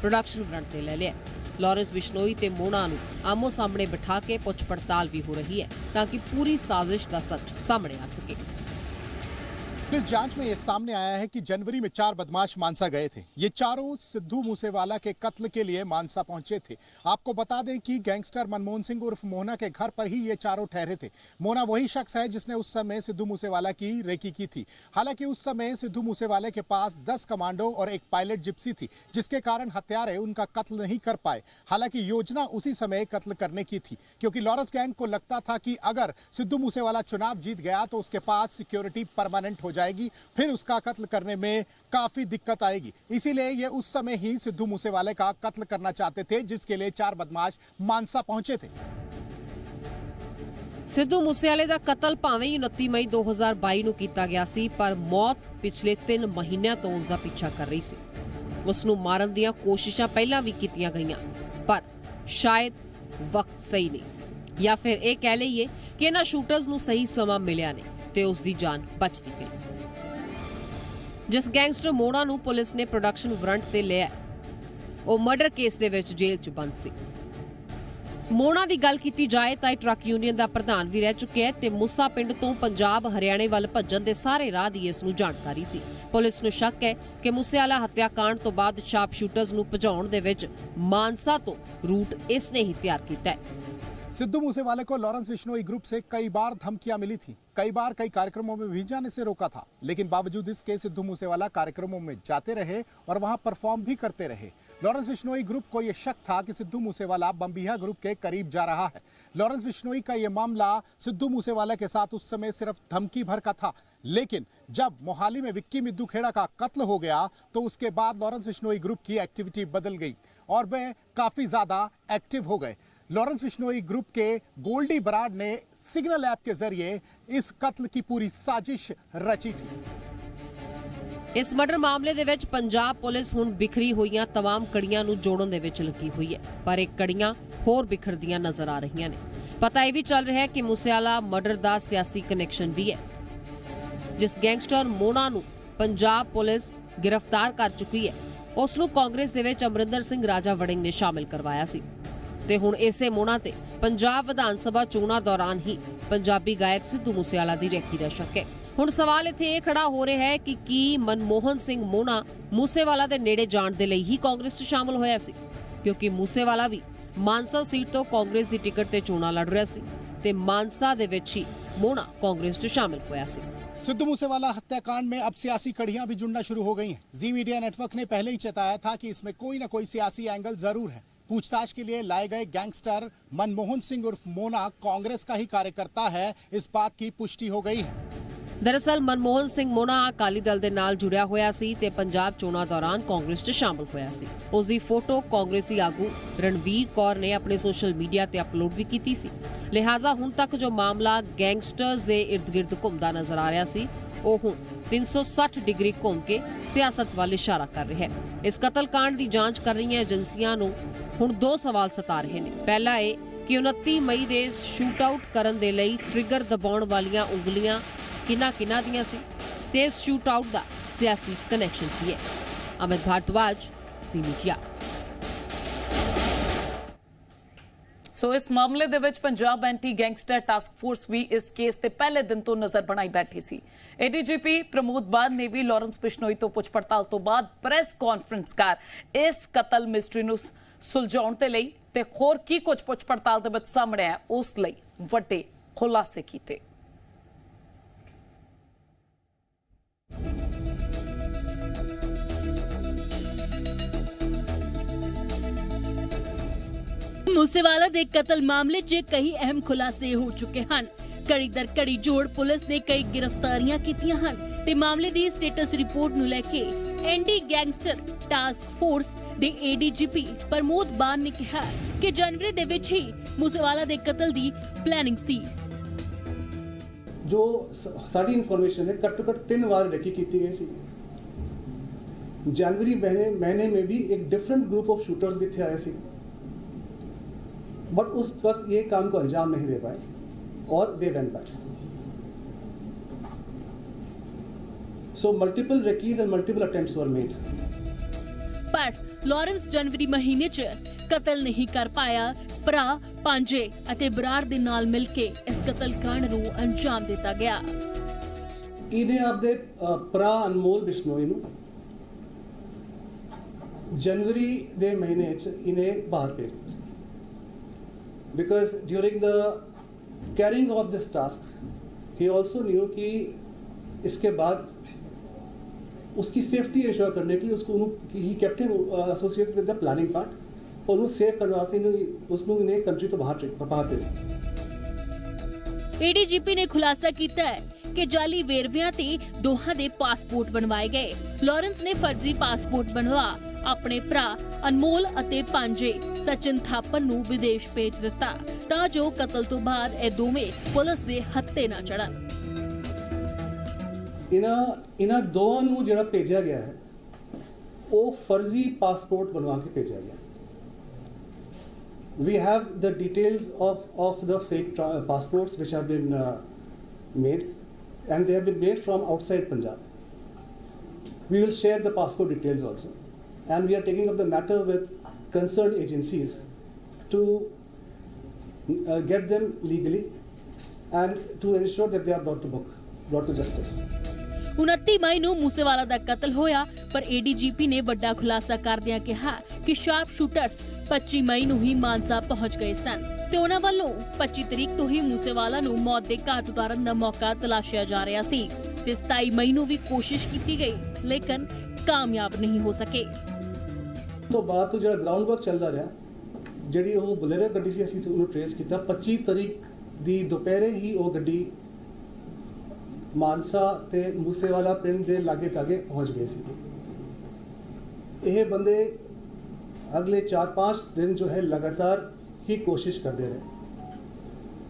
ਪ੍ਰੋਡਕਸ਼ਨ ਫਰੰਟ ਤੇ ਲੈ ਲਿਆ। ਲਾਰੈਂਸ ਬਿਸ਼ਨੋਈ ਤੇ ਮੋਨਾ ਨੂੰ ਆਮੋ ਸਾਹਮਣੇ ਬਿਠਾ ਕੇ ਪੁੱਛ ਪੜਤਾਲ भी हो रही है ताकि पूरी साजिश का सच सामने आ सके। इस जांच में यह सामने आया है कि जनवरी में 4 बदमाश मानसा गए थे। ये चारों सिद्धू मूसेवाला के कत्ल के लिए मानसा पहुंचे थे। आपको बता दें कि गैंगस्टर मनमोहन सिंह उर्फ मोहना के घर पर ही ये चारों ठहरे थे। मोहना वही शख्स है जिसने उस समय सिद्धू मूसेवाला की रेकी की थी। हालांकि उस समय सिद्धू मूसेवाले के पास 10 कमांडो और एक पायलट जिप्सी थी, जिसके कारण हत्यारे उनका कत्ल नहीं कर पाए। हालांकि योजना उसी समय कत्ल करने की थी, क्योंकि लॉरेंस गैंग को लगता था कि अगर सिद्धू मूसेवाला चुनाव जीत गया तो उसके पास सिक्योरिटी परमानेंट हो जाएगी, फिर उसका कत्ल करने में काफी दिक्कत आएगी। इसीलिए ये उस समय ही सिद्धू मूसेवाले का कत्ल करना चाहते थे, जिसके लिए 4 बदमाश मानसा पहुंचे थे। ਸਿੱਧੂ ਮੂਸੇਵਾਲੇ ਦਾ ਕਤਲ ਭਾਵੇਂ 29 ਮਈ 2022 ਨੂੰ ਕੀਤਾ ਗਿਆ ਸੀ, ਪਰ ਮੌਤ ਪਿਛਲੇ 3 ਮਹੀਨਿਆਂ ਤੋਂ ਉਸ ਦਾ ਪਿੱਛਾ ਕਰ ਰਹੀ ਸੀ। ਉਸ ਨੂੰ ਮਾਰਨ ਦੀਆਂ ਕੋਸ਼ਿਸ਼ਾਂ ਪਹਿਲਾਂ ਵੀ ਕੀਤੀਆਂ ਗਈਆਂ, ਪਰ ਸ਼ਾਇਦ ਵਕਤ ਸਹੀ ਨਹੀਂ ਸੀ, ਜਾਂ ਫਿਰ ਇਹ ਕਹਿ ਲਈਏ ਕਿ ਇਹਨਾਂ ਸ਼ੂਟਰਸ ਨੂੰ ਸਹੀ ਸਮਾਂ ਮਿਲਿਆ ਨਹੀਂ ਤੇ ਉਸ ਦੀ ਜਾਨ ਬਚਦੀ ਗਈ। ਜਿਸ ਗੈਂਗਸਟਰ ਮੋਨਾ ਨੂੰ ਪੁਲਿਸ ਨੇ ਪ੍ਰੋਡਕਸ਼ਨ ਵਾਰੰਟ ਤੇ ਲਿਆ, ਉਹ ਮਰਡਰ ਕੇਸ ਦੇ ਵਿੱਚ ਜੇਲ੍ਹ 'ਚ ਬੰਦ ਸੀ। ਮੋਨਾ ਦੀ ਗੱਲ ਕੀਤੀ ਜਾਏ ਤਾਂ ਇਹ ਟਰੱਕ ਯੂਨੀਅਨ ਦਾ ਪ੍ਰਧਾਨ ਵੀ ਰਹਿ ਚੁੱਕਿਆ ਹੈ ਤੇ ਮੂਸਾ ਪਿੰਡ ਤੋਂ ਪੰਜਾਬ ਹਰਿਆਣੇ ਵੱਲ ਭੱਜਣ ਦੇ ਸਾਰੇ ਰਾਹ ਦੀ ਇਸ ਨੂੰ ਜਾਣਕਾਰੀ ਸੀ। ਪੁਲਿਸ ਨੂੰ ਸ਼ੱਕ ਹੈ ਕਿ ਮੂਸੇਵਾਲਾ ਹੱਤਿਆਕਾਂਡ ਤੋਂ ਬਾਅਦ ਸ਼ਾਰਪ ਸ਼ੂਟਰਸ ਨੂੰ ਭਜਾਉਣ ਦੇ ਵਿੱਚ ਮਾਨਸਾ ਤੋਂ ਰੂਟ ਇਸ ਨੇ ਹੀ ਤਿਆਰ ਕੀਤਾ ਹੈ। सिद्धू मूसेवाले को लॉरेंस बिश्नोई ग्रुप से कई बार धमकियां मिली थी, कई बार कई कार्यक्रमों में भी जाने से रोका था, लेकिन बावजूद इसके सिद्धू मूसेवाला कार्यक्रमों में जाते रहे और वहां परफॉर्म भी करते रहे। लॉरेंस बिश्नोई ग्रुप को यह शक था कि सिद्धू मूसेवाला बम्बिहा ग्रुप के करीब जा रहा है। लॉरेंस बिश्नोई का यह मामला सिद्धू मूसेवाला के साथ उस समय सिर्फ धमकी भर का था, लेकिन जब मोहाली में विक्की मिद्दू खेड़ा का कत्ल हो गया तो उसके बाद लॉरेंस बिश्नोई ग्रुप की एक्टिविटी बदल गई और वह काफी ज्यादा एक्टिव हो गए। लॉरेंस बिश्नोई ग्रुप के गोल्डी बराड़ ने सिग्नल ऐप के जरिए इस कत्ल की पूरी साजिश रची थी। ਇਸ ਮਰਡਰ ਮਾਮਲੇ ਦੇ ਵਿੱਚ ਪੰਜਾਬ ਪੁਲਿਸ ਹੁਣ ਬਿਖਰੀ ਹੋਈਆਂ तमाम ਕੜੀਆਂ ਨੂੰ ਜੋੜਨ ਦੇ ਵਿੱਚ ਲੱਗੀ ਹੋਈ ਹੈ, ਪਰ ਇਹ ਕੜੀਆਂ ਹੋਰ ਬਿਖਰਦੀਆਂ ਨਜ਼ਰ ਆ ਰਹੀਆਂ ਨੇ। ਪਤਾ ਇਹ ਵੀ ਚੱਲ ਰਿਹਾ ਹੈ ਕਿ ਮੂਸੇਵਾਲਾ ਮਰਡਰ ਦਾ ਸਿਆਸੀ ਕਨੈਕਸ਼ਨ ਵੀ ਹੈ। ਜਿਸ ਗੈਂਗਸਟਰ ਮੋਨਾ ਨੂੰ ਪੰਜਾਬ ਪੁਲਿਸ ਗ੍ਰਿਫਤਾਰ ਕਰ ਚੁੱਕੀ ਹੈ, ਉਸ ਨੂੰ ਕਾਂਗਰਸ ਦੇ ਵਿੱਚ ਅਮਰਿੰਦਰ ਸਿੰਘ ਰਾਜਾ ਵੜਿੰਗ ਨੇ ਸ਼ਾਮਿਲ ਕਰਵਾਇਆ ਸੀ ਤੇ ਹੁਣ ਇਸੇ ਮੋਨਾ ਤੇ ਪੰਜਾਬ ਵਿਧਾਨ ਸਭਾ ਚੋਣਾਂ ਦੌਰਾਨ ਹੀ ਪੰਜਾਬੀ ਗਾਇਕ ਸਿੱਧੂ ਮੂਸੇਵਾਲਾ ਦੀ ਰੇਕੀ ਦਾ ਸ਼ੱਕ ਹੈ। ਹੁਣ ਸਵਾਲ ਇੱਥੇ ਇਹ ਖੜਾ ਹੋ ਰਿਹਾ ਹੈ ਕਿ ਕੀ ਮਨਮੋਹਨ ਸਿੰਘ ਮੋਨਾ ਮੂਸੇਵਾਲਾ ਦੇ ਨੇੜੇ ਜਾਣ ਦੇ ਲਈ ਹੀ ਕਾਂਗਰਸ 'ਚ ਸ਼ਾਮਲ ਹੋਇਆ ਸੀ, ਕਿਉਂਕਿ ਮੂਸੇਵਾਲਾ ਵੀ ਮਾਨਸਾ ਸੀਟ ਤੋਂ ਕਾਂਗਰਸ ਦੀ ਟਿਕਟ ਤੇ ਚੋਣਾਂ ਲੜ ਰਿਹਾ ਸੀ ਤੇ ਮਾਨਸਾ ਦੇ ਵਿੱਚ ਹੀ ਮੋਨਾ ਕਾਂਗਰਸ 'ਚ ਸ਼ਾਮਿਲ ਹੋਇਆ ਸੀ। सिद्धू मूसेवाला हत्याकांड में अब सियासी कड़ियां भी जुड़ना शुरू हो गई हैं। जी मीडिया नेटवर्क ने पहले ही चेताया था कि इसमें कोई ना कोई सियासी एंगल जरूर है। पूछताछ के लिए लाए गए गैंगस्टर मनमोहन सिंह उर्फ मोना कांग्रेस का ही कार्यकर्ता है, इस बात की पुष्टि हो गई है। ਦਰਅਸਲ ਮਨਮੋਹਨ ਸਿੰਘ ਮੋਨਾ ਅਕਾਲੀ ਦਲ ਦੇ ਨਾਲ ਜੁੜਿਆ ਹੋਇਆ ਸੀ ਤੇ ਪੰਜਾਬ ਚੋਣਾਂ ਦੌਰਾਨ ਕਾਂਗਰਸ 'ਚ ਸ਼ਾਮਲ ਹੋਇਆ ਸੀ। ਉਸ ਦੀ ਫੋਟੋ ਕਾਂਗਰਸੀ ਆਗੂ ਰਣਵੀਰ ਕੌਰ ਨੇ ਆਪਣੇ ਸੋਸ਼ਲ ਮੀਡੀਆ ਤੇ ਅਪਲੋਡ ਵੀ ਕੀਤੀ ਸੀ। ਲਿਹਾਜ਼ਾ ਹੁਣ ਤੱਕ ਜੋ ਮਾਮਲਾ ਗੈਂਗਸਟਰਸ ਦੇ ਇਰਦ-ਗਿਰਦ ਘੁੰਮਦਾ ਨਜ਼ਰ ਆ ਰਿਹਾ ਸੀ, ਉਹ ਹੁਣ 360 ਡਿਗਰੀ ਘੁੰਮ ਕੇ ਸਿਆਸਤ ਵੱਲ ਇਸ਼ਾਰਾ ਕਰ ਰਿਹਾ ਹੈ। ਇਸ ਕਤਲकांड ਦੀ ਜਾਂਚ ਕਰ ਰਹੀਆਂ ਏਜੰਸੀਆਂ ਨੂੰ ਹੁਣ 2 ਸਵਾਲ ਸਤਾ ਰਹੇ ਨੇ। ਪਹਿਲਾ ਇਹ ਕਿ 29 ਮਈ ਦੇ ਸ਼ੂਟ ਆਊਟ ਕਰਨ ਦੇ ਲਈ ਟ੍ਰਿਗਰ ਦਬਾਉਣ ਵਾਲੀਆਂ ਉਂਗਲੀਆਂ ਕਿਹਨਾਂ ਦੀਆਂ ਸੀ ਤੇ ਇਸ ਸ਼ੂਟ ਆਊਟ ਦਾ ਸਿਆਸੀ ਕਨੈਕਸ਼ਨ ਕੀ ਹੈ। Amit Bhardwaj, C media. So ਇਸ ਮਾਮਲੇ ਦੇ ਵਿੱਚ Punjab anti gangster task force ਵੀ ਇਸ ਕੇਸ ਤੇ ਪਹਿਲੇ ਦਿਨ ਤੋਂ ਨਜ਼ਰ ਬਣਾਈ ਬੈਠੀ ਸੀ। ਏਡੀਜੀਪੀ ਪ੍ਰਮੋਦ ਬਾਨ ਨੇ ਵੀ ਲਾਰੈਂਸ ਬਿਸ਼ਨੋਈ ਤੋਂ ਪੁੱਛ ਪੜਤਾਲ ਤੋਂ ਬਾਅਦ ਪ੍ਰੈਸ ਕਾਨਫਰੰਸ ਕਰ ਇਸ ਕਤਲ ਮਿਸਟਰੀ ਨੂੰ ਸੁਲਝਾਉਣ ਦੇ ਲਈ ਤੇ ਹੋਰ ਕੀ ਕੁਝ ਪੁੱਛ ਪੜਤਾਲ ਦੇ ਵਿੱਚ ਸਾਹਮਣੇ ਆਇਆ ਉਸ ਲਈ ਵੱਡੇ ਖੁਲਾਸੇ ਕੀਤੇ। मूसेवाला दे कतल मामले 'ਚ कई अहम खुलासे हो चुके हैं। कड़ी दर कड़ी जोड़ पुलिस ने कई गिरफ्तारियां कीतियां हैं ते मामले दी स्टेटस रिपोर्ट ਨੂੰ ਲੈ ਕੇ एंटी गैंगस्टर टास्क फोर्स ਦੇ एडीजीपी प्रमोद बान ने कहा कि जनवरी ਦੇ ਵਿੱਚ ਹੀ मूसेवाला ਦੇ ਕਤਲ ਦੀ ਪਲੈਨਿੰਗ ਸੀ। जो साड़ी इन्फॉर्मेशन है घट्टो घट्ट 3 बार रेकी की गई सी। जनवरी महीने में भी एक डिफरेंट ग्रुप ऑफ शूटर्स भी थे आए सी, बट उस वक्त ये काम को अंजाम नहीं दे पाए और they went back. So multiple recces and multiple attempts were made. पर लॉरेंस जनवरी महीने 'ਚ ਕਤਲ ਨਹੀਂ ਕਰ ਪਾਇਆ। ਭਰਾ ਪਾਂਜੇ ਅਤੇ ਬਰਾੜ ਦੇ ਨਾਲ ਮਿਲ ਕੇ ਇਸ ਕਤਲकांड ਨੂੰ ਅੰਜਾਮ ਦਿੱਤਾ ਗਿਆ। ਇਹਨੇ ਆਪਦੇ ਭਰਾ ਅਨਮੋਲ ਬਿਸ਼ਨੋਈ ਨੂੰ जनवरी ਦੇ ਮਹੀਨੇ 'ਚ ਇਹਨੇ ਬਾਹਰ ਭੇਜ ਦਿੱਤਾ, because during the carrying of this task he also knew कि इसके बाद उसकी सेफ्टी इंश्योर करने के लिए उसको ही kept him associated with the planning part और उसको सेव करने वास्ते उसको इन्हें कंट्री तो बाहर भेजा। एडीजीपी ने खुलासा किया है कि जाली वेरविਆਂ ਤੇ ਦੋਹਾਂ ਦੇ ਪਾਸਪੋਰਟ ਬਣਵਾਏ ਗਏ। ਲਾਰੈਂਸ ਨੇ ਫਰਜ਼ੀ ਪਾਸਪੋਰਟ ਬਣਵਾ ਆਪਣੇ ਭਰਾ ਅਨਮੋਲ ਅਤੇ ਪਾਂਜੇ ਸਚਿਨ ਥਾਪਰ ਨੂੰ ਵਿਦੇਸ਼ ਭੇਜ ਦਿੱਤਾ ਤਾਂ ਜੋ ਕਤਲ ਤੋਂ ਬਾਅਦ ਇਹ ਦੋਵੇਂ ਪੁਲਿਸ ਦੇ ਹੱਥੇ ਨਾ ਚੜਨ। ਇਹਨਾਂ ਦੋਵਾਂ ਨੂੰ ਜਿਹੜਾ ਭੇਜਿਆ ਗਿਆ ਹੈ ਉਹ ਫਰਜ਼ੀ ਪਾਸਪੋਰਟ ਬਣਵਾ ਕੇ ਭੇਜਿਆ ਗਿਆ। We have the details of the fake passports which have been made, and they have been made from outside Punjab. We will share the passport details also, and we are taking up the matter with concerned agencies to get them legally and to ensure that they are brought to justice. 29 ਮਈ ਨੂੰ ਮੂਸੇਵਾਲਾ ਦਾ ਕਤਲ ਹੋਇਆ, ਪਰ ADGP ਨੇ ਵੱਡਾ ਖੁਲਾਸਾ ਕਰਦਿਆਂ ਕਿਹਾ ਕਿ ਸ਼ਾਰਪ ਸ਼ੂਟਰਸ 25 ਮਈ ਨੂੰ ਹੀ ਮਾਨਸਾ ਪਹੁੰਚ ਗਏ ਸਨ ਤੇ ਉਹਨਾਂ ਵੱਲੋਂ 25 ਤਰੀਕ ਤੋਂ ਹੀ ਮੂਸੇਵਾਲਾ ਨੂੰ ਮੌਤ ਦੇ ਘਾਟ ਉਤਾਰਨ ਦਾ ਮੌਕਾ ਤਲਾਸ਼ਿਆ ਜਾ ਰਿਹਾ ਸੀ ਤੇ 27 ਮਈ ਨੂੰ ਵੀ ਕੋਸ਼ਿਸ਼ ਕੀਤੀ ਗਈ, ਲੇਕਿਨ ਕਾਮਯਾਬ ਨਹੀਂ ਹੋ ਸਕੇ। ਤੋਂ ਬਾਅਦ ਤੋਂ ਜਿਹੜਾ ਗਰਾਊਂਡ ਵਰਕ ਚੱਲਦਾ ਰਿਹਾ, ਜਿਹੜੀ ਉਹ ਬੁਲੇਰੋ ਗੱਡੀ ਸੀ ਅਸੀਂ ਉਹਨੂੰ ਟ੍ਰੇਸ ਕੀਤਾ। 25 ਤਰੀਕ ਦੀ ਦੁਪਹਿਰੇ ਹੀ ਉਹ ਗੱਡੀ ਮਾਨਸਾ ਤੇ ਮੂਸੇਵਾਲਾ ਪਿੰਡ ਦੇ ਲਾਗੇ ਤਾਗੇ ਪਹੁੰਚ ਗਏ ਸੀ। ਇਹ ਬੰਦੇ ਅਗਲੇ 4-5 ਦਿਨ ਜੋ ਹੈ ਲਗਾਤਾਰ ਹੀ ਕੋਸ਼ਿਸ਼ ਕਰਦੇ ਰਹੇ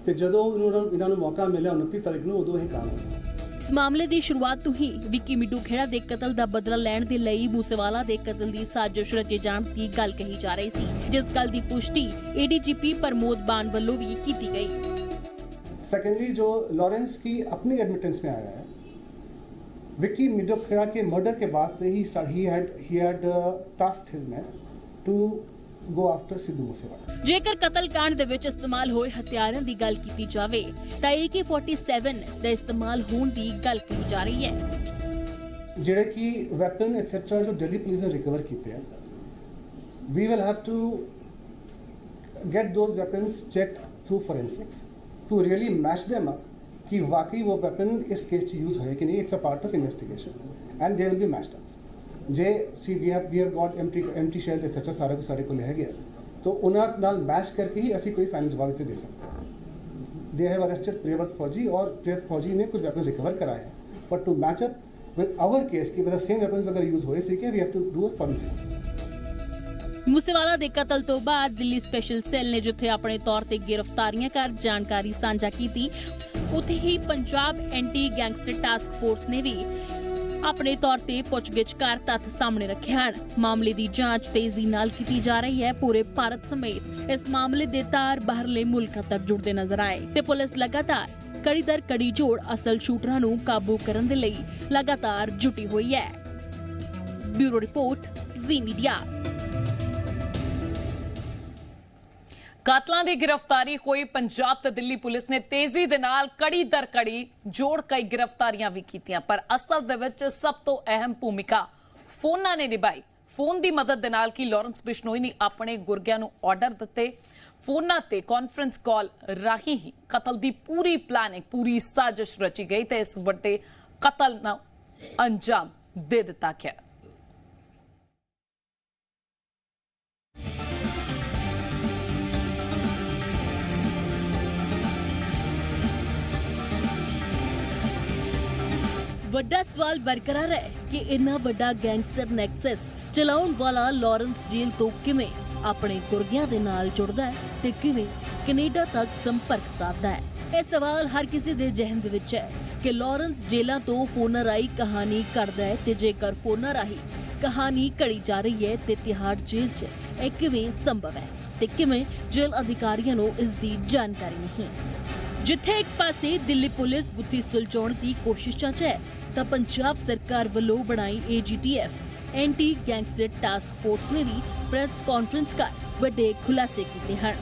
ਤੇ ਜਦੋਂ ਇਹਨਾਂ ਨੂੰ ਮੌਕਾ ਮਿਲਿਆ 29 ਤਰੀਕ ਨੂੰ ਉਦੋਂ ਹੀ ਕੰਮ ਹੋਇਆ। ਇਸ ਮਾਮਲੇ ਦੀ ਸ਼ੁਰੂਆਤ ਤੋਂ ਹੀ ਵਿੱਕੀ ਮਿੱਡੂ ਖੇੜਾ ਦੇ ਕਤਲ ਦਾ ਬਦਲਾ ਲੈਣ ਦੇ ਲਈ ਮੂਸੇਵਾਲਾ ਦੇ ਕਤਲ ਦੀ ਸਾਜ਼ਿਸ਼ ਰਚੇ ਜਾਣ ਦੀ ਗੱਲ ਕਹੀ ਜਾ ਰਹੀ ਸੀ, ਜਿਸ ਗੱਲ ਦੀ ਪੁਸ਼ਟੀ ਏਡੀਜੀਪੀ ਪ੍ਰਮੋਦ ਬਾਨ ਵੱਲੋਂ ਵੀ ਕੀਤੀ ਗਈ। सेकेंडली जो लॉरेंस की अपनी एडमिटेंस में आया है, विक्की मिड्डू खेड़ा के मर्डर के बाद से ही had tasked his men to go after Sidhu Moosewala. ਜੇਕਰ ਕਤਲकांड ਦੇ ਵਿੱਚ ਇਸਤੇਮਾਲ ਹੋਏ ਹਥਿਆਰਾਂ ਦੀ ਗੱਲ ਕੀਤੀ ਜਾਵੇ ਤਾਂ AK-47 ਦਾ ਇਸਤੇਮਾਲ ਹੋਣ ਦੀ ਗੱਲ ਕਹੀ ਜਾ ਰਹੀ ਹੈ। ਜਿਹੜੇ ਕਿ ਵੈਪਨ ਐਟਸੈਟਰਾ ਜੋ ਦਿੱਲੀ ਪੁਲਿਸ ਨੇ ਰਿਕਵਰ ਕੀਤੇ ਆ, we will have to get those weapons checked through forensics to really match them up कि वाकई वो वेपन इस केस च यूज होए कि नहीं। It's a part of investigation and they will be matched up. जे सी we have got empty shells etcetera सारे को ले गया तो उन्हां नाल मैच करके ही ਅਸੀਂ ਕੋਈ फाइनल जवाब इत्थे दे सकते हैं। दे हैव अरेस्टेड प्रियव्रत फौजी और प्रियव्रत फौजी ने कुछ वेपन रिकवर कराए हैं, but to match up with our case कि विद द सेम वेपन्स अगर यूज होए सी के we have to do a forensic. Moosewala ਦੇ ਕਤਲ ਤੋਂ ਬਾਅਦ ਦਿੱਲੀ ਸਪੈਸ਼ਲ ਸੈੱਲ ਨੇ ਜਿੱਥੇ ਆਪਣੇ ਤੌਰ ਤੇ ਗ੍ਰਿਫਤਾਰੀਆਂ ਕਰ ਜਾਣਕਾਰੀ ਸਾਂਝਾ ਕੀਤੀ, ਉੱਥੇ ਹੀ Punjab anti gangster task force ਨੇ ਵੀ ਆਪਣੇ ਤੌਰ ਤੇ ਪੁੱਛਗਿੱਛ ਕਰ ਤੱਥ ਸਾਹਮਣੇ ਰੱਖੇ ਹਨ। ਮਾਮਲੇ ਦੀ ਜਾਂਚ ਤੇਜ਼ੀ ਨਾਲ ਕੀਤੀ ਜਾ ਰਹੀ ਹੈ। ਪੂਰੇ ਭਾਰਤ ਸਮੇਤ ਇਸ ਮਾਮਲੇ ਦੇ ਤਾਰ ਬਾਹਰਲੇ ਮੁਲਕਾਂ ਤੱਕ ਜੁੜਦੇ ਨਜ਼ਰ ਆਏ ਤੇ ਪੁਲਿਸ ਲਗਾਤਾਰ ਕੜੀ ਦਰ ਕੜੀ ਜੋੜ ਅਸਲ ਸ਼ੂਟਰਾਂ ਨੂੰ ਕਾਬੂ ਕਰਨ ਦੇ ਲਈ ਲਗਾਤਾਰ ਜੁਟੀ ਹੋਈ ਹੈ। ਬਿਊਰੋ ਰਿਪੋਰਟ, ਜ਼ੀ ਮੀਡੀਆ। ਕਾਤਲਾਂ ਦੀ ਗ੍ਰਿਫਤਾਰੀ ਹੋਈ ਪੰਜਾਬ ਤੇ ਦਿੱਲੀ ਪੁਲਿਸ ਨੇ ਤੇਜ਼ੀ ਦੇ ਨਾਲ ਕੜੀ ਦਰ ਕੜੀ ਜੋੜ ਕਈ ਗ੍ਰਿਫਤਾਰੀਆਂ ਵੀ ਕੀਤੀਆਂ, ਪਰ ਅਸਲ ਦੇ ਵਿੱਚ ਸਭ ਤੋਂ ਅਹਿਮ ਭੂਮਿਕਾ ਫੋਨਾਂ ਨੇ ਨਿਭਾਈ। ਫੋਨ ਦੀ ਮਦਦ ਦੇ ਨਾਲ ਕਿ ਲਾਰੈਂਸ ਬਿਸ਼ਨੋਈ ਨੇ ਆਪਣੇ ਗੁਰਗਿਆਂ ਨੂੰ ਆਰਡਰ ਦਿੱਤੇ। ਫੋਨਾਂ ਤੇ ਕਾਨਫਰੰਸ ਕਾਲ ਰਾਹੀਂ ਹੀ ਕਤਲ ਦੀ ਪੂਰੀ ਪਲਾਨਿੰਗ, ਪੂਰੀ ਸਾਜ਼ਿਸ਼ ਰਚੀ ਗਈ ਤੇ ਇਸ ਵੱਡੇ ਕਤਲ ਨੂੰ ਅੰਜਾਮ ਦੇ ਦਿੱਤਾ ਗਿਆ। ਵੱਡਾ ਸਵਾਲ ਬਰਕਰਾਰ ਹੈ ਕਿ ਇੰਨਾ ਵੱਡਾ ਗੈਂਗਸਟਰ ਨੈਕਸਸ ਚਲਾਉਣ ਵਾਲਾ ਲਾਰੈਂਸ ਜੇਲ੍ਹ ਤੋਂ ਕਿਵੇਂ ਆਪਣੇ ਗੁਰਗਿਆਂ ਦੇ ਨਾਲ ਜੁੜਦਾ ਹੈ ਤੇ ਕਿਵੇਂ ਕੈਨੇਡਾ ਤੱਕ ਸੰਪਰਕ ਸਾਧਦਾ ਹੈ। ਇਹ ਸਵਾਲ ਹਰ ਕਿਸੇ ਦੇ ਜ਼ਿਹਨ ਦੇ ਵਿੱਚ ਹੈ ਕਿ ਲਾਰੈਂਸ ਜੇਲ੍ਹਾਂ ਤੋਂ ਫੋਨਾਂ ਰਾਹੀਂ ਕਹਾਣੀ ਘੜਦਾ ਹੈ ਤੇ ਜੇਕਰ ਫੋਨਾਂ ਰਾਹੀਂ ਕਹਾਣੀ ਘੜੀ ਜਾ ਰਹੀ ਹੈ ਤੇ ਤਿਹਾੜ ਜੇਲ੍ਹ 'ਚ ਇਹ ਕਿਵੇਂ ਸੰਭਵ ਹੈ ਤੇ ਕਿਵੇਂ ਜੇਲ੍ਹ ਅਧਿਕਾਰੀਆਂ ਨੂੰ ਇਸ ਦੀ ਜਾਣਕਾਰੀ ਨਹੀਂ। ਜਿੱਥੇ ਇੱਕ ਪਾਸੇ ਦਿੱਲੀ ਪੁਲਿਸ ਗੁੱਥੀ ਸੁਲਝਾਉਣ ਦੀ ਕੋਸ਼ਿਸ਼ਾਂ 'ਚ ਹੈ ਤਾਂ ਪੰਜਾਬ ਸਰਕਾਰ ਵੱਲੋਂ ਬਣਾਈ AGTF anti gangster task force ਨੇ ਵੀ ਪ੍ਰੈਸ ਕਾਨਫਰੰਸ ਕਰ ਵੱਡੇ ਖੁਲਾਸੇ ਕੀਤੇ ਹਨ।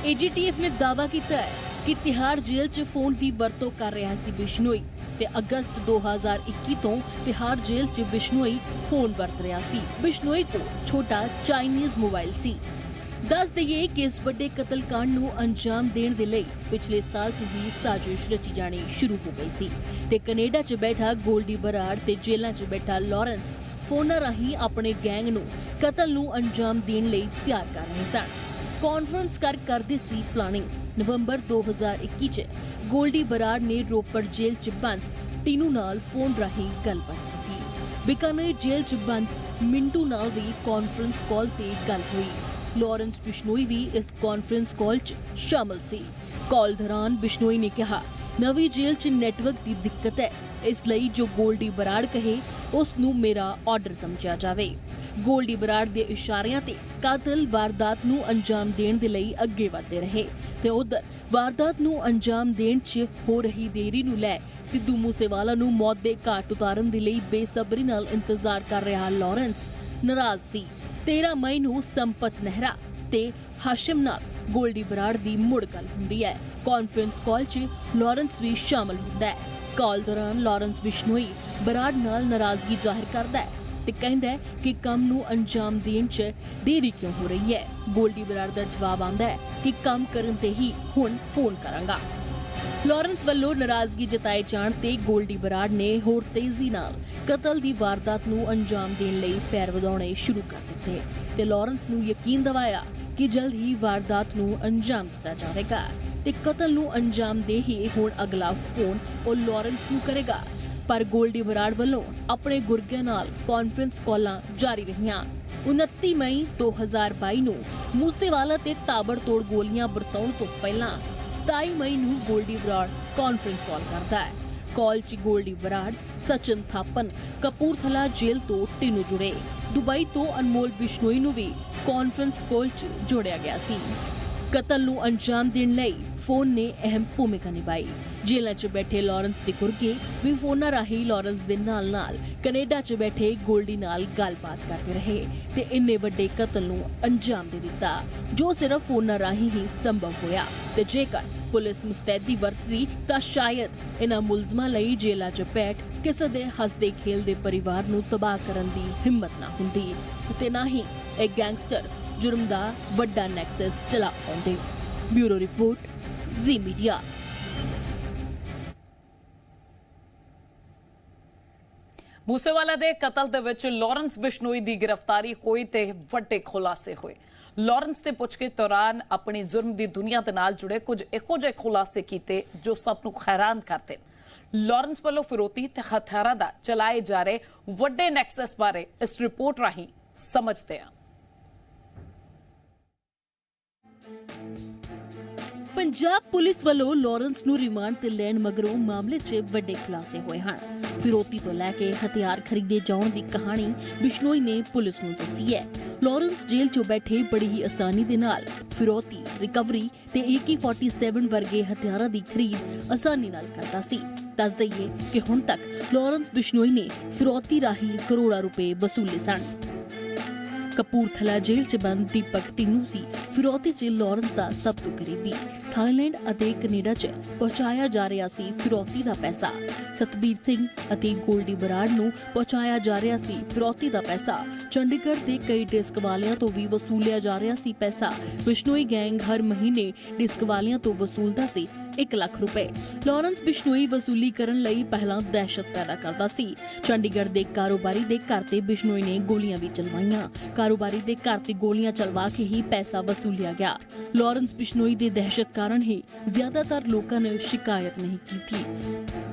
AGTF ਨੇ ਦਾਅਵਾ ਕੀਤਾ ਹੈ ਕਿ ਤਿਹਾੜ ਜੇਲ੍ਹ 'ਚ ਫੋਨ ਦੀ ਵਰਤੋਂ ਕਰ ਰਿਹਾ ਸੀ ਬਿਸ਼ਨੋਈ ਤੇ ਅਗਸਤ 2021 ਤੋਂ ਤਿਹਾੜ ਜੇਲ੍ਹ 'ਚ ਬਿਸ਼ਨੋਈ ਫੋਨ ਵਰਤ ਰਿਹਾ ਸੀ। ਬਿਸ਼ਨੋਈ ਕੋਲ ਛੋਟਾ ਚਾਈਨੀਜ਼ ਮੋਬਾਈਲ ਸੀ। ਦੱਸ ਦਈਏ ਕਿ ਇਸ ਵੱਡੇ ਕਤਲकांड ਨੂੰ ਅੰਜਾਮ ਦੇਣ ਦੇ ਲਈ ਪਿਛਲੇ ਸਾਲ ਤੋਂ ਹੀ ਸਾਜ਼ਿਸ਼ ਰਚੀ ਜਾਣੀ ਸ਼ੁਰੂ ਹੋ ਗਈ ਸੀ ਤੇ ਕੈਨੇਡਾ 'ਚ ਬੈਠਾ ਗੋਲਡੀ ਬਰਾੜ ਤੇ ਜੇਲ੍ਹਾਂ 'ਚ ਬੈਠਾ ਲਾਰੈਂਸ ਫੋਨਾਂ ਰਾਹੀਂ ਆਪਣੇ ਗੈਂਗ ਨੂੰ ਕਤਲ ਨੂੰ ਅੰਜਾਮ ਦੇਣ ਲਈ ਤਿਆਰ ਕਰ ਰਹੇ ਸਨ। ਕਾਨਫਰੰਸ ਕਰਦੇ ਸੀ ਪਲਾਨਿੰਗ। ਨਵੰਬਰ 2021 'ਚ ਗੋਲਡੀ ਬਰਾੜ ਨੇ ਰੋਪੜ ਜੇਲ੍ਹ 'ਚ ਬੰਦ ਟੀਨੂ ਨਾਲ ਫੋਨ ਰਾਹੀਂ ਗੱਲਬਾਤ ਕੀਤੀ। ਬੀਕਾਨੇਰ ਜੇਲ੍ਹ 'ਚ ਬੰਦ ਮਿੰਟੂ ਨਾਲ ਵੀ ਕਾਨਫਰੰਸ ਕਾਲ ਤੇ ਗੱਲ ਹੋਈ। ਲਾਰੈਂਸ ਬਿਸ਼ਨੋਈ ਵੀ ਇਸ ਕਾਨਫਰੰਸ ਕਾਲ 'ਚ ਸ਼ਾਮਲ ਸੀ। ਕਾਲ ਦੌਰਾਨ ਬਿਸ਼ਨੋਈ ਨੇ ਕਿਹਾ, ਨਵੀਂ ਜੇਲ੍ਹ 'ਚ ਨੈਟਵਰਕ ਦੀ ਦਿੱਕਤ ਹੈ, ਇਸ ਲਈ ਜੋ ਗੋਲਡੀ ਬਰਾੜ ਕਹੇ ਉਸ ਨੂੰ ਮੇਰਾ ਆਰਡਰ ਸਮਝਿਆ ਜਾਵੇ। ਗੋਲਡੀ ਬਰਾੜ ਦੇ ਇਸ਼ਾਰਿਆਂ ਤੇ ਕਾਤਲ ਵਾਰਦਾਤ ਨੂੰ ਅੰਜਾਮ ਦੇਣ ਦੇ ਲਈ ਅੱਗੇ ਵਧਦੇ ਰਹੇ ਤੇ ਉਧਰ ਵਾਰਦਾਤ ਨੂੰ ਅੰਜਾਮ ਦੇਣ 'ਚ ਹੋ ਰਹੀ ਦੇਰੀ ਨੂੰ ਲੈ ਸਿੱਧੂ ਮੂਸੇਵਾਲਾ ਨੂੰ ਮੌਤ ਦੇ ਘਾਟ ਉਤਾਰਨ ਦੇ ਲਈ ਬੇਸਬਰੀ ਨਾਲ ਇੰਤਜ਼ਾਰ ਕਰ ਰਿਹਾ ਲਾਰੈਂਸ ਨਾਰਾਜ਼ ਸੀ। 13 ਮਈ ਨੂੰ ਸੰਪਤ ਨਹਿਰਾ ਤੇ ਹਾਸ਼ਿਮ ਨਾਲ ਗੋਲਡੀ ਬਰਾੜ ਦੀ ਮੁੜ ਗੱਲ ਹੁੰਦੀ ਹੈ। ਕਾਨਫਰੰਸ ਕਾਲ 'ਚ ਲਾਰੈਂਸ ਵੀ ਸ਼ਾਮਲ ਹੁੰਦਾ ਹੈ। ਕਾਲ ਦੌਰਾਨ ਲਾਰੈਂਸ ਬਿਸ਼ਨੋਈ ਬਰਾੜ ਨਾਲ ਨਾਰਾਜ਼ਗੀ ਜ਼ਾਹਿਰ ਕਰਦਾ ਹੈ ਤੇ ਕਹਿੰਦਾ ਹੈ ਕਿ ਕੰਮ ਨੂੰ ਅੰਜਾਮ ਦੇਣ 'ਚ ਦੇਰੀ ਕਿਉਂ ਹੋ ਰਹੀ ਹੈ। ਗੋਲਡੀ ਬਰਾੜ ਦਾ ਜਵਾਬ ਆਉਂਦਾ ਹੈ ਕਿ ਕੰਮ ਕਰਨ ਤੇ ਹੀ ਹੁਣ ਫੋਨ ਕਰਾਂਗਾ। ਲਾਰੈਂਸ ਵੱਲੋਂ ਨਾਰਾਜ਼ਗੀ ਜਤਾਏ ਜਾਣ ਤੇ ਗੋਲਡੀ ਬਰਾੜ ਨੇ ਹੋਰ ਤੇਜ਼ੀ ਨਾਲ ਕਤਲ ਦੀ ਵਾਰਦਾਤ ਨੂੰ ਅੰਜਾਮ ਦੇਣ ਲਈ ਪੈਰ ਵਧਾਉਣੇ ਸ਼ੁਰੂ ਕਰ ਦਿੱਤੇ ਤੇ ਲਾਰੈਂਸ ਨੂੰ ਯਕੀਨ ਦਿਵਾਇਆ ਕਿ ਜਲਦ ਹੀ ਵਾਰਦਾਤ ਨੂੰ ਅੰਜਾਮ ਦਿੱਤਾ ਜਾਵੇਗਾ ਤੇ ਕਤਲ ਨੂੰ ਅੰਜਾਮ ਦੇ ਹੀ ਹੁਣ ਅਗਲਾ ਫੋਨ ਉਹ ਲਾਰੈਂਸ ਨੂੰ ਕਰੇਗਾ। ਪਰ ਗੋਲਡੀ ਬਰਾੜ ਵੱਲੋਂ ਆਪਣੇ ਗੁਰਗਿਆਂ ਨਾਲ ਕਾਨਫਰੰਸ ਕਾਲਾਂ ਜਾਰੀ ਰਹੀਆਂ। 29 ਮਈ 2022 ਨੂੰ ਮੂਸੇਵਾਲਾ ਤੇ ਤਾਬੜਤੋੜ ਗੋਲੀਆਂ ਬਰਸਾਉਣ ਤੋਂ ਪਹਿਲਾਂ 27 ਮਈ ਨੂੰ ਗੋਲਡੀ ਬਰਾੜ ਕਾਨਫਰੰਸ ਕਾਲ ਕਰਦਾ ਹੈ। ਕਾਲ 'ਚ ਗੋਲਡੀ ਬਰਾੜ, ਸਚਿਨ ਥਾਪਨ ਕਪੂਰਥਲਾ ਜੇਲ੍ਹ ਤੋਂ ਟੀਨੂ ਜੁੜੇ। ਦੁਬਈ ਤੋਂ ਅਨਮੋਲ ਬਿਸ਼ਨੋਈ ਨੂੰ ਵੀ ਕਾਨਫਰੰਸ ਕਾਲ 'ਚ ਜੋੜਿਆ ਗਿਆ ਸੀ। ਕਤਲ ਨੂੰ ਅੰਜਾਮ ਦੇਣ ਲਈ ਫੋਨ ਨੇ ਅਹਿਮ ਭੂਮਿਕਾ ਨਿਭਾਈ। ਜੇਲ੍ਹਾਂ 'ਚ ਬੈਠੇ ਲਾਰੈਂਸ ਦੇ ਗੁਰਗੇ ਵੀ ਫੋਨਾਂ ਰਾਹੀਂ ਲਾਰੈਂਸ ਦੇ ਨਾਲ-ਨਾਲ ਕੈਨੇਡਾ 'ਚ ਬੈਠੇ ਗੋਲਡੀ ਨਾਲ ਗੱਲਬਾਤ ਕਰਦੇ ਰਹੇ ਤੇ ਇੰਨੇ ਵੱਡੇ ਕਤਲ ਨੂੰ ਅੰਜਾਮ ਦੇ ਦਿੱਤਾ ਜੋ ਸਿਰਫ ਫੋਨਾਂ ਰਾਹੀਂ ਹੀ ਸੰਭਵ ਹੋਇਆ। ਤੇ ਜੇਕਰ ਪੁਲਿਸ ਮੁਸਤੈਦੀ ਵਰਤਦੀ ਤਾਂ ਸ਼ਾਇਦ ਇਹਨਾਂ ਮੁਲਜ਼ਮਾਂ ਲਈ ਜੇਲ੍ਹਾਂ 'ਚ ਬੈਠ ਕਿਸੇ ਦੇ ਹੱਸਦੇ ਖੇਲਦੇ ਪਰਿਵਾਰ ਨੂੰ ਤਬਾਹ ਕਰਨ ਦੀ ਹਿੰਮਤ ਨਾ ਹੁੰਦੀ ਤੇ ਨਾ ਹੀ ਇਹ ਗੈਂਗਸਟਰ ਜੁਰਮ ਦਾ ਵੱਡਾ ਨੈਕਸਸ ਚਲਾ ਪਾਉਂਦੇ। ਬਿਊਰੋ ਰਿਪੋਰਟ, ਜ਼ੀ ਮੀਡੀਆ। ਮੂਸੇਵਾਲਾ ਦੇ ਕਤਲ ਦੇ ਵਿੱਚ ਲਾਰੈਂਸ ਬਿਸ਼ਨੋਈ ਦੀ ਗ੍ਰਿਫਤਾਰੀ ਹੋਈ ਤੇ ਵੱਡੇ ਖੁਲਾਸੇ ਹੋਏ। ਲਾਰੈਂਸ ਦੇ ਪੁੱਛਗਿੱਛ ਦੌਰਾਨ ਆਪਣੀ ਜ਼ੁਰਮ ਦੀ ਦੁਨੀਆ ਦੇ ਨਾਲ ਜੁੜੇ ਕੁਝ ਇਹੋ ਜਿਹੇ ਖੁਲਾਸੇ ਕੀਤੇ ਜੋ ਸਭ ਨੂੰ ਹੈਰਾਨ ਕਰਦੇ। ਲਾਰੈਂਸ ਵੱਲੋਂ ਫਿਰੌਤੀ ਤੇ ਹਥਿਆਰਾਂ ਦਾ ਚਲਾਏ ਜਾ ਰਹੇ ਵੱਡੇ ਨੈਕਸਸ ਬਾਰੇ ਇਸ ਰਿਪੋਰਟ ਰਾਹੀਂ ਸਮਝਦੇ ਹਾਂ। ਪੰਜਾਬ ਪੁਲਿਸ ਵੱਲੋਂ ਲਾਰੈਂਸ ਨੂੰ ਰਿਮਾਂਡ ਤੇ ਲੈਣ ਮਗਰੋਂ ਮਾਮਲੇ 'ਚ ਵੱਡੇ ਖੁਲਾਸੇ ਹੋਏ ਹਨ। ਫਿਰੌਤੀ ਤੋਂ ਲੈ ਕੇ ਹਥਿਆਰ ਖਰੀਦੇ ਜਾਣ ਦੀ ਕਹਾਣੀ ਬਿਸ਼ਨੋਈ ਨੇ ਪੁਲਿਸ ਨੂੰ ਦੱਸੀ ਹੈ। ਲਾਰੈਂਸ ਜੇਲ੍ਹ 'ਚੋਂ ਬੈਠੇ ਬੜੀ ਹੀ ਆਸਾਨੀ ਦੇ ਨਾਲ ਫਿਰੌਤੀ, ਰਿਕਵਰੀ ਤੇ AK-47 ਵਰਗੇ ਹਥਿਆਰਾਂ ਦੀ ਖਰੀਦ ਆਸਾਨੀ ਨਾਲ ਕਰਦਾ ਸੀ। ਦੱਸ ਦਈਏ ਕਿ ਹੁਣ ਤੱਕ ਲਾਰੈਂਸ ਬਿਸ਼ਨੋਈ ਨੇ ਫਿਰੌਤੀ ਰਾਹੀਂ ਕਰੋੜਾਂ ਰੁਪਏ ਵਸੂਲੇ ਸਨ। ਕਪੂਰਥਲਾ ਜੇਲ੍ਹ 'ਚ ਬੰਦ ਦੀਪਕ ਟਿੰਨੂ ਸੀ ਫਿਰੌਤੀ 'ਚ ਲਾਰੈਂਸ ਦਾ ਸਭ ਤੋਂ ਕਰੀਬੀ। ਥਾਈਲੈਂਡ ਅਤੇ ਕੈਨੇਡਾ 'ਚ ਪਹੁੰਚਾਇਆ ਜਾ ਰਿਹਾ ਸੀ ਫਿਰੌਤੀ ਦਾ ਪੈਸਾ। ਸਤਬੀਰ ਸਿੰਘ ਅਤੇ ਗੋਲਡੀ ਬਰਾੜ ਨੂੰ ਪਹੁੰਚਾਇਆ ਜਾ ਰਿਹਾ ਸੀ ਫਿਰੌਤੀ ਦਾ ਪੈਸਾ। ਚੰਡੀਗੜ੍ਹ ਦੇ ਕਈ ਡਿਸਕ ਵਾਲਿਆਂ ਤੋਂ ਵੀ ਵਸੂਲਿਆ ਜਾ ਰਿਹਾ ਸੀ ਪੈਸਾ। ਬਿਸ਼ਨੋਈ ਗੈਂਗ ਹਰ ਮਹੀਨੇ ਡਿਸਕ ਵਾਲਿਆਂ ਤੋਂ ਵਸੂਲਦਾ ਸੀ 1 ਲੱਖ ਰੁਪਏ। ਲਾਰੈਂਸ ਬਿਸ਼ਨੋਈ ਵਸੂਲੀ ਕਰਨ ਲਈ ਪਹਿਲਾਂ ਦਹਿਸ਼ਤ ਪੈਦਾ ਕਰਦਾ ਸੀ। ਚੰਡੀਗੜ੍ਹ ਦੇ ਕਾਰੋਬਾਰੀ ਦੇ ਘਰ ਤੇ ਬਿਸ਼ਨੋਈ ਨੇ ਗੋਲੀਆਂ ਵੀ ਚਲਵਾਈਆਂ। ਕਾਰੋਬਾਰੀ ਦੇ ਘਰ ਤੇ ਗੋਲੀਆਂ ਚਲਵਾ ਕੇ ਹੀ ਪੈਸਾ ਵਸੂਲਿਆ ਗਿਆ। ਲਾਰੈਂਸ ਬਿਸ਼ਨੋਈ ਦੀ ਦਹਿਸ਼ਤ ਕਾਰਨ ਹੀ ਜ਼ਿਆਦਾਤਰ ਲੋਕਾਂ ਨੇ ਸ਼ਿਕਾਇਤ ਨਹੀਂ ਕੀਤੀ।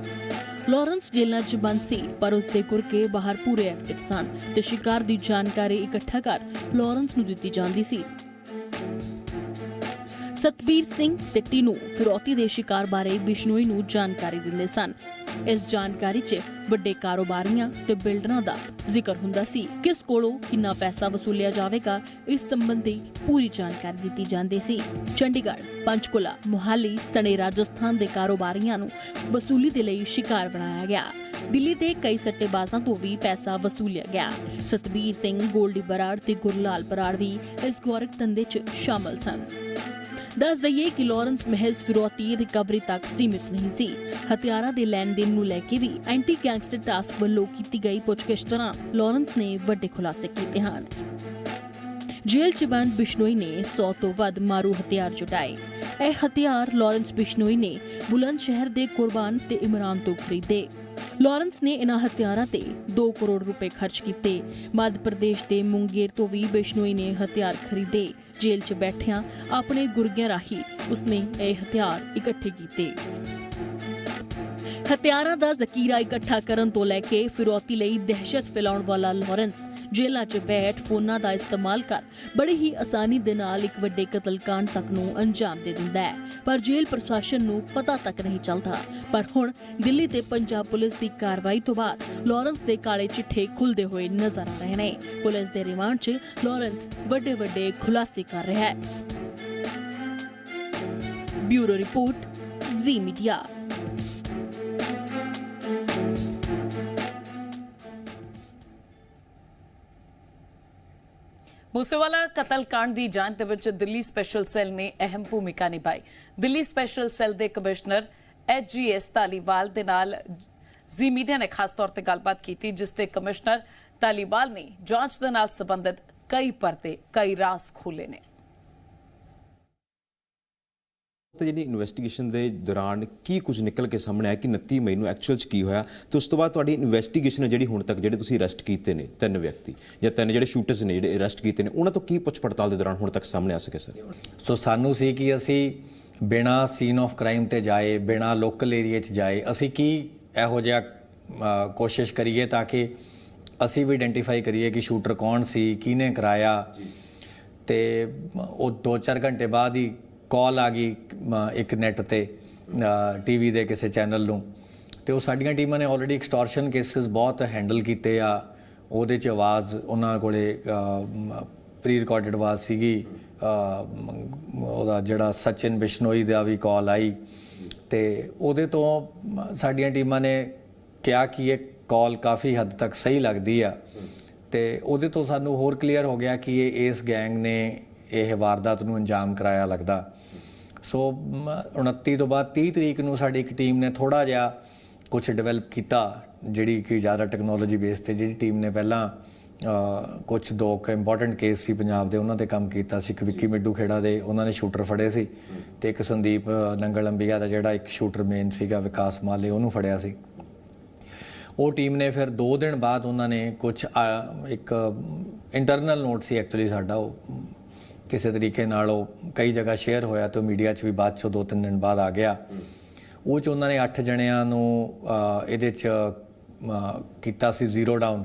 ਲਾਰੈਂਸ ਜੇਲ੍ਹਾਂ 'ਚ ਬੰਦ ਸੀ ਪਰ ਉਸ ਦੇ ਗੁਰਕੇ ਬਾਹਰ ਪੂਰੇ ਐਕਟਿਵ ਸਨ ਤੇ ਸ਼ਿਕਾਰ ਦੀ ਜਾਣਕਾਰੀ ਇਕੱਠਾ ਕਰ ਲਾਰੈਂਸ ਨੂੰ ਦਿੱਤੀ ਜਾਂਦੀ ਸੀ। ਸਤਬੀਰ ਸਿੰਘ ਤੇ ਟਿੰਨੂ ਫਿਰੌਤੀ ਦੇ ਸ਼ਿਕਾਰ ਬਾਰੇ ਬਿਸ਼ਨੋਈ ਨੂੰ ਜਾਣਕਾਰੀ ਦਿੰਦੇ ਸਨ। ਇਸ ਜਾਣਕਾਰੀ 'ਚ ਵੱਡੇ ਕਾਰੋਬਾਰੀਆਂ ਤੇ ਬਿਲਡਰਾਂ ਦਾ ਜ਼ਿਕਰ ਹੁੰਦਾ ਸੀ। ਕਿਸ ਕੋਲੋਂ ਕਿੰਨਾ ਪੈਸਾ ਵਸੂਲਿਆ ਜਾਵੇਗਾ ਇਸ ਸੰਬੰਧੀ ਪੂਰੀ ਜਾਣਕਾਰੀ ਦਿੱਤੀ ਜਾਂਦੀ ਸੀ। ਚੰਡੀਗੜ੍ਹ, ਪੰਚਕੂਲਾ, ਮੁਹਾਲੀ ਸਣੇ ਰਾਜਸਥਾਨ ਦੇ ਕਾਰੋਬਾਰੀਆਂ ਨੂੰ ਵਸੂਲੀ ਦੇ ਲਈ ਸ਼ਿਕਾਰ ਬਣਾਇਆ ਗਿਆ। ਦਿੱਲੀ ਦੇ ਕਈ ਸੱਟੇਬਾਜ਼ਾਂ ਤੋਂ ਵੀ ਪੈਸਾ ਵਸੂਲਿਆ ਗਿਆ। ਸਤਬੀਰ ਸਿੰਘ, ਗੋਲਡੀ ਬਰਾੜ ਤੇ ਗੁਰਲਾਲ ਬਰਾੜ ਵੀ ਇਸ ਗੋਰਖ ਧੰਦੇ 'ਚ ਸ਼ਾਮਲ ਸਨ। ਦੱਸ ਦਈਏ ਕਿ ਲਾਰੈਂਸ ਮਹਿਜ਼ ਫਿਰੌਤੀ ਰਿਕਵਰੀ ਤੱਕ ਸੀਮਿਤ ਨਹੀਂ ਸੀ। ਹਥਿਆਰਾਂ ਦੇ ਲੈਣ ਦੇਣ ਨੂੰ ਲੈ ਕੇ ਵੀ ਐਂਟੀ ਗੈਂਗਸਟਰ ਟਾਸਕ ਵੱਲੋਂ ਕੀਤੀ ਗਈ ਪੁੱਛਗਿੱਛ ਦੌਰਾਨ ਲਾਰੈਂਸ ਨੇ ਵੱਡੇ ਖੁਲਾਸੇ ਕੀਤੇ ਹਨ। ਜੇਲ੍ਹ 'ਚ ਬੰਦ ਬਿਸ਼ਨੋਈ ਨੇ 100 ਤੋਂ ਵੱਧ ਮਾਰੂ ਹਥਿਆਰ ਜੁਟਾਏ। ਇਹ ਹਥਿਆਰ ਲਾਰੈਂਸ ਬਿਸ਼ਨੋਈ ਨੇ ਬੁਲੰਦ ਸ਼ਹਿਰ ਦੇ ਕੁਰਬਾਨ ਤੇ ਇਮਰਾਨ ਤੋਂ ਖਰੀਦੇ। ਲਾਰੈਂਸ ਨੇ ਇਨ੍ਹਾਂ ਹਥਿਆਰਾਂ ਤੇ 2 ਕਰੋੜ ਰੁਪਏ ਖਰਚ ਕੀਤੇ। ਮੱਧ ਪ੍ਰਦੇਸ਼ ਦੇ ਮੁੰਗੇਰ ਤੋਂ ਵੀ ਬਿਸ਼ਨੋਈ ਨੇ ਹਥਿਆਰ ਖਰੀਦੇ। ਜੇਲ੍ਹ 'ਚ ਬੈਠਿਆਂ ਆਪਣੇ ਗੁਰਗਿਆਂ ਰਾਹੀਂ ਉਸਨੇ ਇਹ ਹਥਿਆਰ ਇਕੱਠੇ ਕੀਤੇ। ਹਥਿਆਰਾਂ ਦਾ ਜ਼ਖੀਰਾ ਇਕੱਠਾ ਕਰਨ ਤੋਂ ਲੈ ਕੇ ਫਿਰੌਤੀ ਲਈ ਦਹਿਸ਼ਤ ਫੈਲਾਉਣ ਵਾਲਾ ਲਾਰੈਂਸ ਜੇਲ੍ਹਾਂ 'ਚ ਬੈਠ ਫੋਨਾਂ ਦਾ ਇਸਤੇਮਾਲ ਕਰ ਬੜੀ ਹੀ ਆਸਾਨੀ ਦੇ ਨਾਲ ਇੱਕ ਵੱਡੇ ਕਤਲकांड ਤੱਕ ਨੂੰ ਅੰਜਾਮ ਦੇ ਦਿੰਦਾ ਹੈ। ਪਰ ਜੇਲ੍ਹ ਪ੍ਰਸ਼ਾਸਨ ਨੂੰ ਪਤਾ ਤੱਕ ਨਹੀਂ ਚੱਲਦਾ। ਪਰ ਹੁਣ ਦਿੱਲੀ ਤੇ ਪੰਜਾਬ ਪੁਲਿਸ ਦੀ ਕਾਰਵਾਈ ਤੋਂ ਬਾਅਦ ਲਾਰੈਂਸ ਦੇ ਕਾਲੇ ਚਿੱਠੇ ਖੁੱਲਦੇ ਹੋਏ ਨਜ਼ਰ ਆ ਰਹੇ ਨੇ। ਪੁਲਿਸ ਦੇ ਰਿਮਾਂਡ 'ਚ ਲਾਰੈਂਸ ਵੱਡੇ ਖੁਲਾਸੇ ਕਰ ਰਿਹਾ ਹੈ। ਬਿਊਰੋ ਰਿਪੋਰਟ, ਜ਼ੀ ਮੀਡੀਆ। ਮੂਸੇਵਾਲਾ ਕਤਲकांड ਦੀ ਜਾਂਚ ਦੇ ਵਿੱਚ ਦਿੱਲੀ ਸਪੈਸ਼ਲ ਸੈੱਲ ਨੇ ਅਹਿਮ ਭੂਮਿਕਾ ਨਿਭਾਈ। ਦਿੱਲੀ ਸਪੈਸ਼ਲ ਸੈੱਲ ਦੇ ਕਮਿਸ਼ਨਰ HGS ਧਾਲੀਵਾਲ ਦੇ ਨਾਲ ਜ਼ੀ ਮੀਡੀਆ ਨੇ ਖਾਸ ਤੌਰ ਤੇ ਗੱਲਬਾਤ ਕੀਤੀ, ਜਿਸ ਤੇ ਕਮਿਸ਼ਨਰ ਧਾਲੀਵਾਲ ਨੇ ਜਾਂਚ ਦੇ ਨਾਲ ਸੰਬੰਧਿਤ ਕਈ ਪਰਤੇ, ਕਈ ਰਾਜ਼ ਖੋਲੇ ਨੇ। ਤੇ ਜਿਹੜੀ ਇਨਵੈਸਟੀਗੇਸ਼ਨ ਦੇ ਦੌਰਾਨ ਕੀ ਕੁਝ ਨਿਕਲ ਕੇ ਸਾਹਮਣੇ ਆਇਆ ਕਿ 29 ਮਈ ਨੂੰ ਐਕਚੁਅਲ 'ਚ ਕੀ ਹੋਇਆ ਤੇ ਉਸ ਤੋਂ ਬਾਅਦ ਤੁਹਾਡੀ ਇਨਵੈਸਟੀਗੇਸ਼ਨ ਹੈ ਜਿਹੜੀ ਹੁਣ ਤੱਕ ਜਿਹੜੇ ਤੁਸੀਂ ਅਰੈਸਟ ਕੀਤੇ ਨੇ 3 ਵਿਅਕਤੀ ਜਾਂ 3 ਜਿਹੜੇ ਸ਼ੂਟਰਸ ਨੇ ਜਿਹੜੇ ਅਰੈਸਟ ਕੀਤੇ ਨੇ ਉਹਨਾਂ ਤੋਂ ਕੀ ਪੁੱਛ ਪੜਤਾਲ ਦੇ ਦੌਰਾਨ ਹੁਣ ਤੱਕ ਸਾਹਮਣੇ ਆ ਸਕੇ ਸਰ? ਸੋ ਸਾਨੂੰ ਸੀ ਕਿ ਅਸੀਂ ਬਿਨਾਂ ਸੀਨ ਆਫ ਕ੍ਰਾਈਮ ਤੇ ਜਾਏ, ਬਿਨਾਂ ਲੋਕਲ ਏਰੀਆ 'ਚ ਜਾਏ, ਅਸੀਂ ਕੀ ਇਹੋ ਜਿਹਾ ਕੋਸ਼ਿਸ਼ ਕਰੀਏ ਤਾਂ ਕਿ ਅਸੀਂ ਵੀ ਆਇਡੈਂਟੀਫਾਈ ਕਰੀਏ ਕਿ ਸ਼ੂਟਰ ਕੌਣ ਸੀ, ਕਿਹਨੇ ਕਰਾਇਆ। ਤੇ ਉਹ 2-4 ਘੰਟੇ ਬਾਅਦ ਹੀ ਕਾਲ ਆ ਗਈ ਇੱਕ ਨੈਟ ਤੇ ਟੀਵੀ ਦੇ ਕਿਸੇ ਚੈਨਲ ਨੂੰ, ਤੇ ਉਹ ਸਾਡੀਆਂ ਟੀਮਾਂ ਨੇ ਆਲਰੇਡੀ ਐਕਸਟੋਰਸ਼ਨ ਕੇਸਿਸ ਬਹੁਤ ਹੈਂਡਲ ਕੀਤੇ ਆ। ਉਹਦੇ 'ਚ ਆਵਾਜ਼ ਉਹਨਾਂ ਕੋਲੇ ਪ੍ਰੀ ਰਿਕਾਰਡਡ ਆਵਾਜ਼ ਸੀਗੀ। ਉਹਦਾ ਜਿਹੜਾ ਸਚਿਨ ਬਿਸ਼ਨੋਈ ਦਾ ਵੀ ਕਾਲ ਆਈ ਤੇ ਉਹਦੇ ਤੋਂ ਸਾਡੀਆਂ ਟੀਮਾਂ ਨੇ ਕਿਹਾ ਕਿ ਇਹ ਕਾਲ ਕਾਫੀ ਹੱਦ ਤੱਕ ਸਹੀ ਲੱਗਦੀ ਆ ਤੇ ਉਹਦੇ ਤੋਂ ਸਾਨੂੰ ਹੋਰ ਕਲੀਅਰ ਹੋ ਗਿਆ ਕਿ ਇਹ ਇਸ ਗੈਂਗ ਨੇ ਇਹ ਵਾਰਦਾਤ ਨੂੰ ਅੰਜਾਮ ਕਰਾਇਆ ਲੱਗਦਾ। ਸੋ 29 ਤੋਂ ਬਾਅਦ 30 ਤਰੀਕ ਨੂੰ ਸਾਡੀ ਇੱਕ ਟੀਮ ਨੇ ਥੋੜ੍ਹਾ ਜਿਹਾ ਕੁਝ ਡਿਵੈਲਪ ਕੀਤਾ, ਜਿਹੜੀ ਕਿ ਜ਼ਿਆਦਾ ਟੈਕਨੋਲੋਜੀ ਬੇਸ ਤੇ ਜਿਹੜੀ ਟੀਮ ਨੇ ਪਹਿਲਾਂ ਕੁਝ 2 ਇੰਪੋਰਟੈਂਟ ਕੇਸ ਸੀ ਪੰਜਾਬ ਦੇ ਉਹਨਾਂ ਤੇ ਕੰਮ ਕੀਤਾ ਸੀ। ਇੱਕ ਵਿੱਕੀ ਮਿੱਡੂ ਖੇੜਾ ਦੇ ਉਹਨਾਂ ਨੇ ਸ਼ੂਟਰ ਫੜੇ ਸੀ ਤੇ ਇੱਕ ਸੰਦੀਪ ਨੰਗਲ ਅੰਬੀਆ ਦਾ ਜਿਹੜਾ ਇੱਕ ਸ਼ੂਟਰ ਮੇਨ ਸੀਗਾ ਵਿਕਾਸ ਮਾਲੇ, ਉਹਨੂੰ ਫੜਿਆ ਸੀ। ਉਹ ਟੀਮ ਨੇ ਫਿਰ 2 ਦਿਨ ਬਾਅਦ ਉਹਨਾਂ ਨੇ ਕੁਝ ਇੱਕ ਇੰਟਰਨਲ ਨੋਟ ਸੀ ਐਕਚੁਅਲੀ ਸਾਡਾ, ਉਹ ਕਿਸੇ ਤਰੀਕੇ ਨਾਲ ਉਹ ਕਈ ਜਗ੍ਹਾ ਸ਼ੇਅਰ ਹੋਇਆ ਤੇ ਮੀਡੀਆ 'ਚ ਵੀ ਬਾਅਦ 'ਚੋਂ 2-3 ਦਿਨ ਬਾਅਦ ਆ ਗਿਆ। ਉਹ 'ਚ ਉਹਨਾਂ ਨੇ 8 ਜਣਿਆਂ ਨੂੰ ਇਹਦੇ 'ਚ ਕੀਤਾ ਸੀ ਜ਼ੀਰੋ ਡਾਊਨ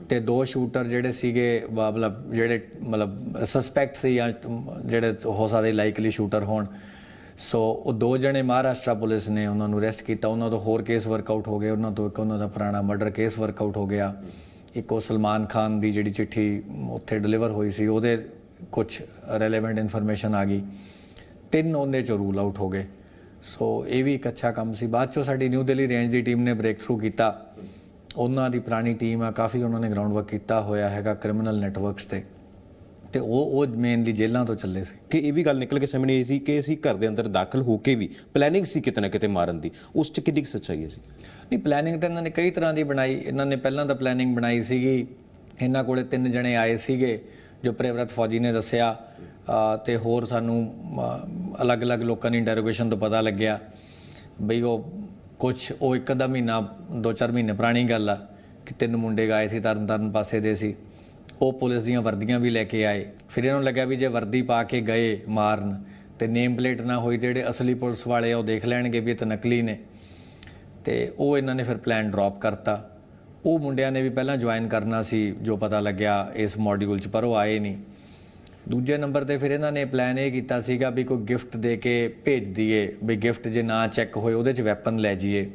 ਤੇ 2 ਸ਼ੂਟਰ ਜਿਹੜੇ ਸੀਗੇ ਜਿਹੜੇ ਸਸਪੈਕਟ ਸੀ ਜਾਂ ਜਿਹੜੇ ਹੋ ਸਕਦੇ ਲਾਈਕਲੀ ਸ਼ੂਟਰ ਹੋਣ, ਸੋ ਉਹ 2 ਜਣੇ ਮਹਾਰਾਸ਼ਟਰ ਪੁਲਿਸ ਨੇ ਉਹਨਾਂ ਨੂੰ ਅਰੈਸਟ ਕੀਤਾ। ਉਹਨਾਂ ਤੋਂ ਹੋਰ ਕੇਸ ਵਰਕਆਊਟ ਹੋ ਗਏ। ਉਹਨਾਂ ਤੋਂ ਇੱਕ ਉਹਨਾਂ ਦਾ ਪੁਰਾਣਾ ਮਰਡਰ ਕੇਸ ਵਰਕਆਊਟ ਹੋ ਗਿਆ। ਇੱਕ ਉਹ ਸਲਮਾਨ ਖਾਨ ਦੀ ਜਿਹੜੀ ਚਿੱਠੀ ਉੱਥੇ ਡਿਲੀਵਰ ਹੋਈ ਸੀ ਉਹਦੇ ਕੁਝ ਰੈਲੇਵੈਂਟ ਇਨਫੋਰਮੇਸ਼ਨ ਆ ਗਈ। 3 ਉਹਦੇ 'ਚੋਂ ਰੂਲ ਆਊਟ ਹੋ ਗਏ। ਸੋ ਇਹ ਵੀ ਇੱਕ ਅੱਛਾ ਕੰਮ ਸੀ। ਬਾਅਦ 'ਚੋਂ ਸਾਡੀ ਨਿਊ ਦਿੱਲੀ ਰੇਂਜ ਦੀ ਟੀਮ ਨੇ ਬ੍ਰੇਕ ਥਰੂ ਕੀਤਾ। ਉਹਨਾਂ ਦੀ ਪੁਰਾਣੀ ਟੀਮ ਆ, ਕਾਫੀ ਉਹਨਾਂ ਨੇ ਗਰਾਊਂਡ ਵਰਕ ਕੀਤਾ ਹੋਇਆ ਹੈਗਾ ਕ੍ਰਿਮੀਨਲ ਨੈਟਵਰਕਸ ਤੇ ਉਹ ਮੇਨਲੀ ਜੇਲ੍ਹਾਂ ਤੋਂ ਚੱਲੇ ਸੀ। ਕਿ ਇਹ ਵੀ ਗੱਲ ਨਿਕਲ ਕੇ ਸਾਹਮਣੇ ਆਈ ਸੀ ਕਿ ਅਸੀਂ ਘਰ ਦੇ ਅੰਦਰ ਦਾਖਲ ਹੋ ਕੇ ਵੀ ਪਲੈਨਿੰਗ ਸੀ ਕਿਤੇ ਨਾ ਕਿਤੇ ਮਾਰਨ ਦੀ, ਉਸ 'ਚ ਕਿੰਨੀ ਸੱਚਾਈ ਸੀ? ਨਹੀਂ, ਪਲੈਨਿੰਗ ਤਾਂ ਇਹਨਾਂ ਨੇ ਕਈ ਤਰ੍ਹਾਂ ਦੀ ਬਣਾਈ। ਇਹਨਾਂ ਨੇ ਪਹਿਲਾਂ ਤਾਂ ਪਲੈਨਿੰਗ ਬਣਾਈ ਸੀਗੀ, ਇਹਨਾਂ ਕੋਲੇ 3 ਜਣੇ ਆਏ ਸੀਗੇ ਜੋ ਪ੍ਰਿਵਰਤ ਫੌਜੀ ਨੇ ਦੱਸਿਆ, ਤੇ ਹੋਰ ਸਾਨੂੰ ਅਲੱਗ-ਅਲੱਗ ਲੋਕਾਂ ਦੀ ਇੰਟਰੋਗੇਸ਼ਨ ਤੋਂ ਪਤਾ ਲੱਗਿਆ ਬਈ ਉਹ ਇੱਕ ਅੱਧਾ ਮਹੀਨਾ 2-4 ਮਹੀਨੇ ਪੁਰਾਣੀ ਗੱਲ ਆ ਕਿ 3 ਮੁੰਡੇ ਗਏ ਸੀ ਤਰਨਤਾਰਨ ਪਾਸੇ ਦੇ ਸੀ। ਉਹ ਪੁਲਿਸ ਦੀਆਂ ਵਰਦੀਆਂ ਵੀ ਲੈ ਕੇ ਆਏ। ਫਿਰ ਇਹਨਾਂ ਨੂੰ ਲੱਗਿਆ ਵੀ ਜੇ ਵਰਦੀ ਪਾ ਕੇ ਗਏ ਮਾਰਨ ਤੇ ਨੇਮ ਪਲੇਟ ਨਾ ਹੋਈ, ਜਿਹੜੇ ਅਸਲੀ ਪੁਲਿਸ ਵਾਲੇ ਆ ਉਹ ਦੇਖ ਲੈਣਗੇ ਵੀ ਇਹ ਤਾਂ ਨਕਲੀ ਨੇ, ਤੇ ਉਹ ਇਹਨਾਂ ਨੇ ਫਿਰ ਪਲਾਨ ਡ੍ਰੌਪ ਕਰਤਾ। ਉਹ ਮੁੰਡਿਆਂ ਨੇ ਵੀ ਪਹਿਲਾਂ ਜੁਆਇਨ ਕਰਨਾ ਸੀ ਜੋ ਪਤਾ ਲੱਗਿਆ ਇਸ ਮੋਡਿਊਲ 'ਚ, ਪਰ ਉਹ ਆਏ ਨਹੀਂ। ਦੂਜੇ ਨੰਬਰ ਤੇ ਫਿਰ ਇਹਨਾਂ ਨੇ ਪਲਾਨ ਇਹ ਕੀਤਾ ਸੀਗਾ ਵੀ ਕੋਈ ਗਿਫਟ ਦੇ ਕੇ ਭੇਜ ਦਈਏ, ਵੀ ਗਿਫਟ ਜੇ ਨਾ ਚੈੱਕ ਹੋਏ ਉਹਦੇ 'ਚ ਵੈਪਨ ਲੈ ਜਾਈਏ।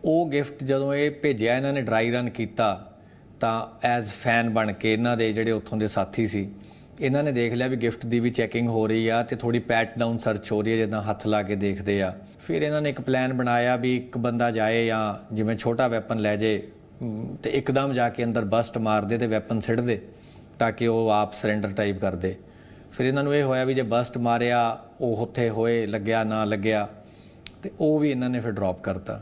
ਉਹ ਗਿਫਟ ਜਦੋਂ ਇਹ ਭੇਜਿਆ ਇਹਨਾਂ ਨੇ ਡਰਾਈ ਰਨ ਕੀਤਾ ਤਾਂ ਐਜ਼ ਫੈਨ ਬਣ ਕੇ ਇਹਨਾਂ ਦੇ ਜਿਹੜੇ ਉੱਥੋਂ ਦੇ ਸਾਥੀ ਸੀ ਇਹਨਾਂ ਨੇ ਦੇਖ ਲਿਆ ਵੀ ਗਿਫਟ ਦੀ ਵੀ ਚੈਕਿੰਗ ਹੋ ਰਹੀ ਆ ਤੇ ਥੋੜੀ ਪੈਟ ਡਾਊਨ ਸਰਚ ਹੋ ਰਹੀ ਹੈ, ਜਿੱਦਾਂ ਹੱਥ ਲਾ ਕੇ ਦੇਖਦੇ ਆ। ਫਿਰ ਇਹਨਾਂ ਨੇ ਇੱਕ ਪਲਾਨ ਬਣਾਇਆ ਵੀ ਇੱਕ ਬੰਦਾ ਜਾਏ ਜਾਂ ਜਿਵੇਂ ਛੋਟਾ ਵੈਪਨ ਲੈ ਜੇ ਤੇ ਇੱਕਦਮ ਜਾ ਕੇ ਅੰਦਰ ਬਸਟ ਮਾਰ ਦੇ ਤੇ ਵੈਪਨ ਸਿੱਟ ਦੇ ਤਾਂ ਕਿ ਉਹ ਆਪ ਸਰੈਂਡਰ ਟਾਈਪ ਕਰ ਦੇ। ਫਿਰ ਇਹਨਾਂ ਨੂੰ ਇਹ ਹੋਇਆ ਵੀ ਜੇ ਬਸਟ ਮਾਰਿਆ ਉਹ ਉੱਥੇ ਹੋਏ, ਲੱਗਿਆ ਨਾ ਲੱਗਿਆ, ਤੇ ਉਹ ਵੀ ਇਹਨਾਂ ਨੇ ਫਿਰ ਡ੍ਰੌਪ ਕਰਤਾ।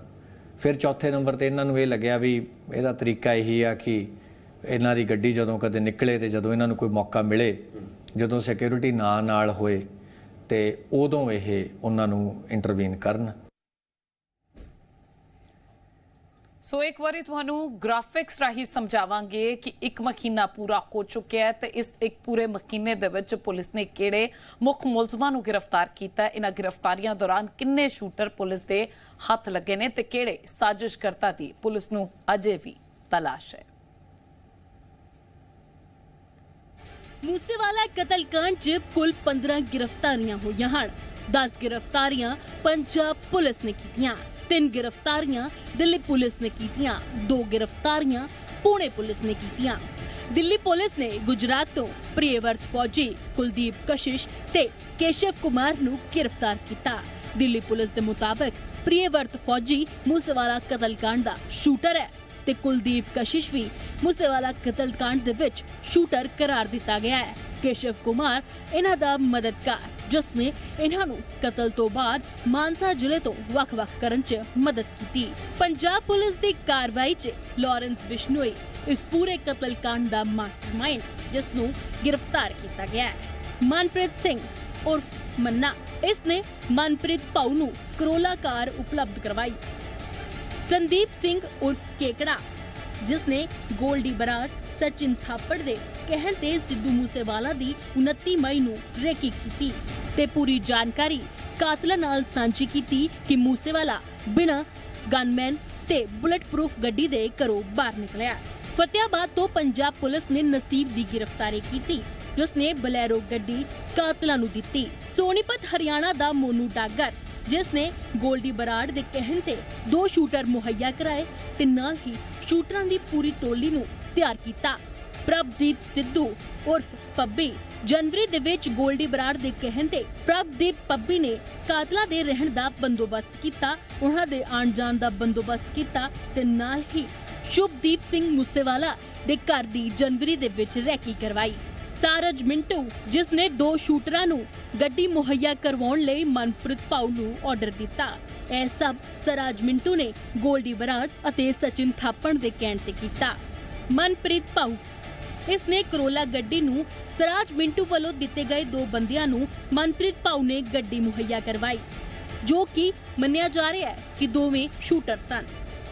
ਫਿਰ ਚੌਥੇ ਨੰਬਰ ਤੇ ਇਹਨਾਂ ਨੂੰ ਇਹ ਲੱਗਿਆ ਵੀ ਇਹਦਾ ਤਰੀਕਾ ਇਹੀ ਆ ਕਿ ਇਹਨਾਂ ਦੀ ਗੱਡੀ ਜਦੋਂ ਕਦੇ ਨਿਕਲੇ ਤੇ ਜਦੋਂ ਇਹਨਾਂ ਨੂੰ ਕੋਈ ਮੌਕਾ ਮਿਲੇ, ਜਦੋਂ ਸਿਕਿਉਰਿਟੀ ਨਾਲ ਹੋਏ ਤੇ ਉਦੋਂ ਇਹ ਉਹਨਾਂ ਨੂੰ ਇੰਟਰਵੀਨ ਕਰਨ। ਸੋ ਇੱਕ ਵਾਰੀ ਤੁਹਾਨੂੰ ਗ੍ਰਾਫਿਕਸ ਰਾਹੀਂ ਸਮਝਾਵਾਂਗੇ ਕਿ 1 ਮਹੀਨਾ ਪੂਰਾ ਹੋ ਚੁੱਕਿਆ ਹੈ ਤੇ ਇਸ ਇੱਕ ਪੂਰੇ ਮਹੀਨੇ ਦੇ ਵਿੱਚ ਪੁਲਿਸ ਨੇ ਕਿਹੜੇ ਮੁੱਖ ਮੁਲਜ਼ਮਾਂ ਨੂੰ ਗ੍ਰਿਫਤਾਰ ਕੀਤਾ। ਇਹਨਾਂ ਗ੍ਰਿਫਤਾਰੀਆਂ ਦੌਰਾਨ ਕਿੰਨੇ ਸ਼ੂਟਰ ਪੁਲਿਸ ਦੇ ਹੱਥ ਲੱਗੇ ਨੇ ਤੇ ਕਿਹੜੇ ਸਾਜ਼ਿਸ਼ਕਰਤਾ ਦੀ ਪੁਲਿਸ ਨੂੰ ਅਜੇ ਵੀ ਤਲਾਸ਼ ਹੈ। ਮੂਸੇਵਾਲਾ ਕਤਲकांड 'ਚ ਕੁੱਲ 15 ਗ੍ਰਿਫਤਾਰੀਆਂ ਹੋਈਆਂ ਹਨ। 10 ਗ੍ਰਿਫਤਾਰੀਆਂ ਪੰਜਾਬ ਪੁਲਿਸ ਨੇ ਕੀਤੀਆਂ, 3 ਗ੍ਰਿਫਤਾਰੀਆਂ ਦਿੱਲੀ ਪੁਲਿਸ ਨੇ ਕੀਤੀਆਂ, 2 ਗ੍ਰਿਫਤਾਰੀਆਂ ਪੁਣੇ ਪੁਲਿਸ ਨੇ ਕੀਤੀਆਂ। ਦਿੱਲੀ ਪੁਲਿਸ ਨੇ ਗੁਜਰਾਤ ਤੋਂ ਪ੍ਰਿਯਵਰਤ ਫੌਜੀ, ਕੁਲਦੀਪ ਕਸ਼ਿਸ਼ ਤੇ ਕੇਸ਼ਵ ਕੁਮਾਰ ਨੂੰ ਗ੍ਰਿਫਤਾਰ ਕੀਤਾ। ਦਿੱਲੀ ਪੁਲਿਸ ਦੇ ਮੁਤਾਬਕ ਪ੍ਰਿਯਵਰਤ ਫੌਜੀ ਮੂਸੇਵਾਲਾ ਕਤਲकांड ਦਾ ਸ਼ੂਟਰ ਹੈ ਤੇ ਕੁਲਦੀਪ ਕਸ਼ਿਸ਼ ਵੀ ਮੂਸੇਵਾਲਾ ਕਤਲकांड ਦੇ ਵਿੱਚ ਸ਼ੂਟਰ ਕਰਾਰ ਦਿੱਤਾ ਗਿਆ ਹੈ। ਕੇਸ਼ਵ ਕੁਮਾਰ ਇਹਨਾਂ ਦਾ ਮਦਦਗਾਰ, ਜਿਸ ਨੇ ਇਹਨਾਂ ਨੂੰ ਕਤਲ ਤੋਂ ਬਾਅਦ ਮਾਨਸਾ ਜ਼ਿਲ੍ਹੇ ਤੋਂ ਵੱਖ-ਵੱਖ ਕਰਨ 'ਚ ਮਦਦ ਕੀਤੀ। ਪੰਜਾਬ ਪੁਲਿਸ ਦੀ ਕਾਰਵਾਈ 'ਚ ਲਾਰੈਂਸ ਬਿਸ਼ਨੋਈ ਇਸ ਪੂਰੇ ਕਤਲकांड ਦਾ ਮਾਸਟਰਮਾਈਂਡ, ਜਿਸ ਨੂੰ ਗ੍ਰਿਫਤਾਰ ਕੀਤਾ ਗਿਆ ਹੈ। ਮਨਪ੍ਰੀਤ ਸਿੰਘ ਉਰਫ ਮੰਨਾ, ਇਸ ਨੇ ਮਨਪ੍ਰੀਤ ਪਾਉ ਨੂੰ ਕਰੋਲਾ ਕਾਰ ਉਪਲਬਧ ਕਰਵਾਈ। ਸੰਦੀਪ ਸਿੰਘ ਉਰਫ ਕੇਕੜਾ, ਜਿਸ ਨੇ ਗੋਲਡੀ ਬਰਾੜ, ਸਚਿਨ ਥਾਪੜ ਦੇ ਕਹਿਣ ਤੇ ਸਿੱਧੂ ਮੂਸੇਵਾਲਾ ਦੀ 29 ਮਈ ਨੂੰ ਰੇਕੀ ਕੀਤੀ ਤੇ ਪੂਰੀ ਜਾਣਕਾਰੀ ਕਾਤਲਾਂ ਨਾਲ ਸਾਂਝੀ ਕੀਤੀ ਕਿ ਮੂਸੇਵਾਲਾ ਬਿਨਾਂ ਗਨਮੈਨ ਤੇ ਬੁਲਟ ਪ੍ਰੂਫ ਗੱਡੀ ਦੇ ਘਰੋਂ ਬਾਹਰ ਨਿਕਲਿਆ। ਫਤਿਆਬਾਦ ਤੋਂ ਪੰਜਾਬ ਪੁਲਿਸ ਨੇ ਨਸੀਬ ਦੀ ਗ੍ਰਿਫਤਾਰੀ ਕੀਤੀ, ਜਿਸ ਨੇ ਬਲੈਰੋ ਗੱਡੀ ਕਾਤਲਾਂ ਨੂੰ ਦਿੱਤੀ। ਸੋਨੀਪਤ ਹਰਿਆਣਾ ਦਾ ਮੋਨੂ ਡਾਗਰ, ਜਿਸ ਨੇ ਗੋਲਡੀ ਬਰਾੜ ਦੇ ਕਹਿਣ ਤੇ 2 ਸ਼ੂਟਰ ਮੁਹੱਈਆ ਕਰਾਏ ਤੇ ਨਾਲ ਹੀ ਸ਼ੂਟਰਾਂ ਦੀ ਪੂਰੀ ਟੋਲੀ ਨੂੰ ਤਿਆਰ ਕੀਤਾ। ਪ੍ਰਭਦੀਪ ਸਿੱਧੂ ਉਰਫ ਪੱਬੀ, ਜਨਵਰੀ ਦੇ ਵਿੱਚ ਗੋਲਡੀ ਬਰਾੜ ਦੇ ਕਹਿਣ ਤੇ ਪ੍ਰਭਦੀਪ ਪੱਬੀ ਨੇ ਕਾਤਲਾਂ ਦੇ ਰਹਿਣ ਦਾ ਬੰਦੋਬਸਤ ਕੀਤਾ, ਉਹਨਾਂ ਦੇ ਆਉਣ ਜਾਣ ਦਾ ਬੰਦੋਬਸਤ ਕੀਤਾ ਤੇ ਨਾਲ ਹੀ ਸ਼ੁਭਦੀਪ ਸਿੰਘ ਮੂਸੇਵਾਲਾ ਦੇ ਘਰ ਦੀ ਜਨਵਰੀ ਦੇ ਵਿੱਚ ਰੈਕੀ ਕਰਵਾਈ। ਸਾਰਜ ਮਿੰਟੂ, ਜਿਸ ਨੇ 2 ਸ਼ੂਟਰਾਂ ਨੂੰ ਗੱਡੀ ਮੁਹੱਈਆ ਕਰਵਾਉਣ ਲਈ ਮਨਪ੍ਰੀਤ ਪਾਉ ਨੂੰ ਆਰਡਰ ਦਿੱਤਾ। ਇਹ ਸਭ ਸਰਾਜ ਮਿੰਟੂ ਨੇ ਗੋਲਡੀ ਬਰਾੜ ਅਤੇ ਸਚਿਨ ਥਾਪੜ ਦੇ ਕਹਿਣ ਤੇ ਕੀਤਾ। ਮਨਪ੍ਰੀਤ ਪਾਉ, ਇਸ ਨੇ ਕਰੋਲਾ ਗੱਡੀ ਨੂੰ ਸਰਾਜ ਮਿੰਟੂ ਵੱਲੋਂ ਦਿੱਤੇ ਗਏ 2 ਬੰਦਿਆਂ ਨੂੰ ਮਨਪ੍ਰੀਤ ਪਾਉ ਨੇ ਗੱਡੀ ਮੁਹੱਈਆ ਕਰਵਾਈ, ਜੋ ਕਿ ਮੰਨਿਆ ਜਾ ਰਿਹਾ ਹੈ ਕਿ ਦੋਵੇਂ ਸ਼ੂਟਰ ਸਨ।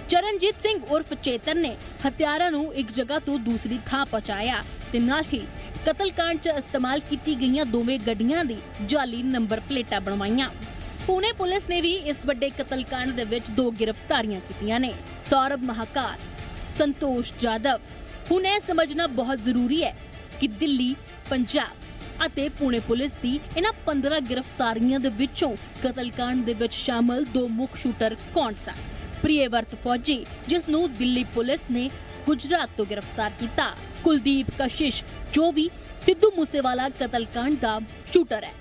ਚਰਨਜੀਤ ਸਿੰਘ ਉਰਫ ਚੇਤਨ ਨੇ ਹਥਿਆਰਾਂ ਨੂੰ ਇੱਕ ਜਗ੍ਹਾ ਤੋਂ ਦੂਸਰੀ ਥਾਂ ਪਹੁੰਚਾਇਆ ਤੇ ਨਾਲ ਹੀ ਕਤਲकांड 'ਚ ਇਸਤੇਮਾਲ ਕੀਤੀ ਗਈਆਂ ਦੋਵੇਂ ਗੱਡੀਆਂ ਦੀ ਜਾਲੀ ਨੰਬਰ ਪਲੇਟਾਂ ਬਣਵਾਈਆਂ। ਪੁਣੇ ਪੁਲਿਸ ਨੇ ਵੀ ਇਸ ਵੱਡੇ ਕਤਲकांड ਦੇ ਵਿੱਚ 2 ਗ੍ਰਿਫਤਾਰੀਆਂ ਕੀਤੀਆਂ ਨੇ। ਸੌਰਭ ਮਹਾਕਾਰ, ਸੰਤੋਸ਼ ਜਾਦਵ। ਹੁਣ ਇਹ ਸਮਝਣਾ ਬਹੁਤ ਜ਼ਰੂਰੀ ਹੈ ਕਿ ਦਿੱਲੀ, ਪੰਜਾਬ ਅਤੇ ਪੁਣੇ ਪੁਲਿਸ ਦੀ ਇਹਨਾਂ 15 ਗ੍ਰਿਫਤਾਰੀਆਂ ਦੇ ਵਿੱਚੋਂ ਕਤਲकांड ਦੇ ਵਿੱਚ ਸ਼ਾਮਲ 2 ਮੁੱਖ ਸ਼ੂਟਰ ਕੌਣ ਸਨ? ਪ੍ਰਿਯਵਰਤ ਫੌਜੀ, ਜਿਸ ਨੂੰ ਦਿੱਲੀ ਪੁਲਿਸ ਨੇ ਗੁਜਰਾਤ ਤੋਂ ਗ੍ਰਿਫਤਾਰ ਕੀਤਾ, ਕੁਲਦੀਪ ਕਸ਼ਿਸ਼ ਜੋ ਵੀ ਸਿੱਧੂ ਮੂਸੇਵਾਲਾ ਕਤਲकांड ਦਾ ਸ਼ੂਟਰ ਹੈ।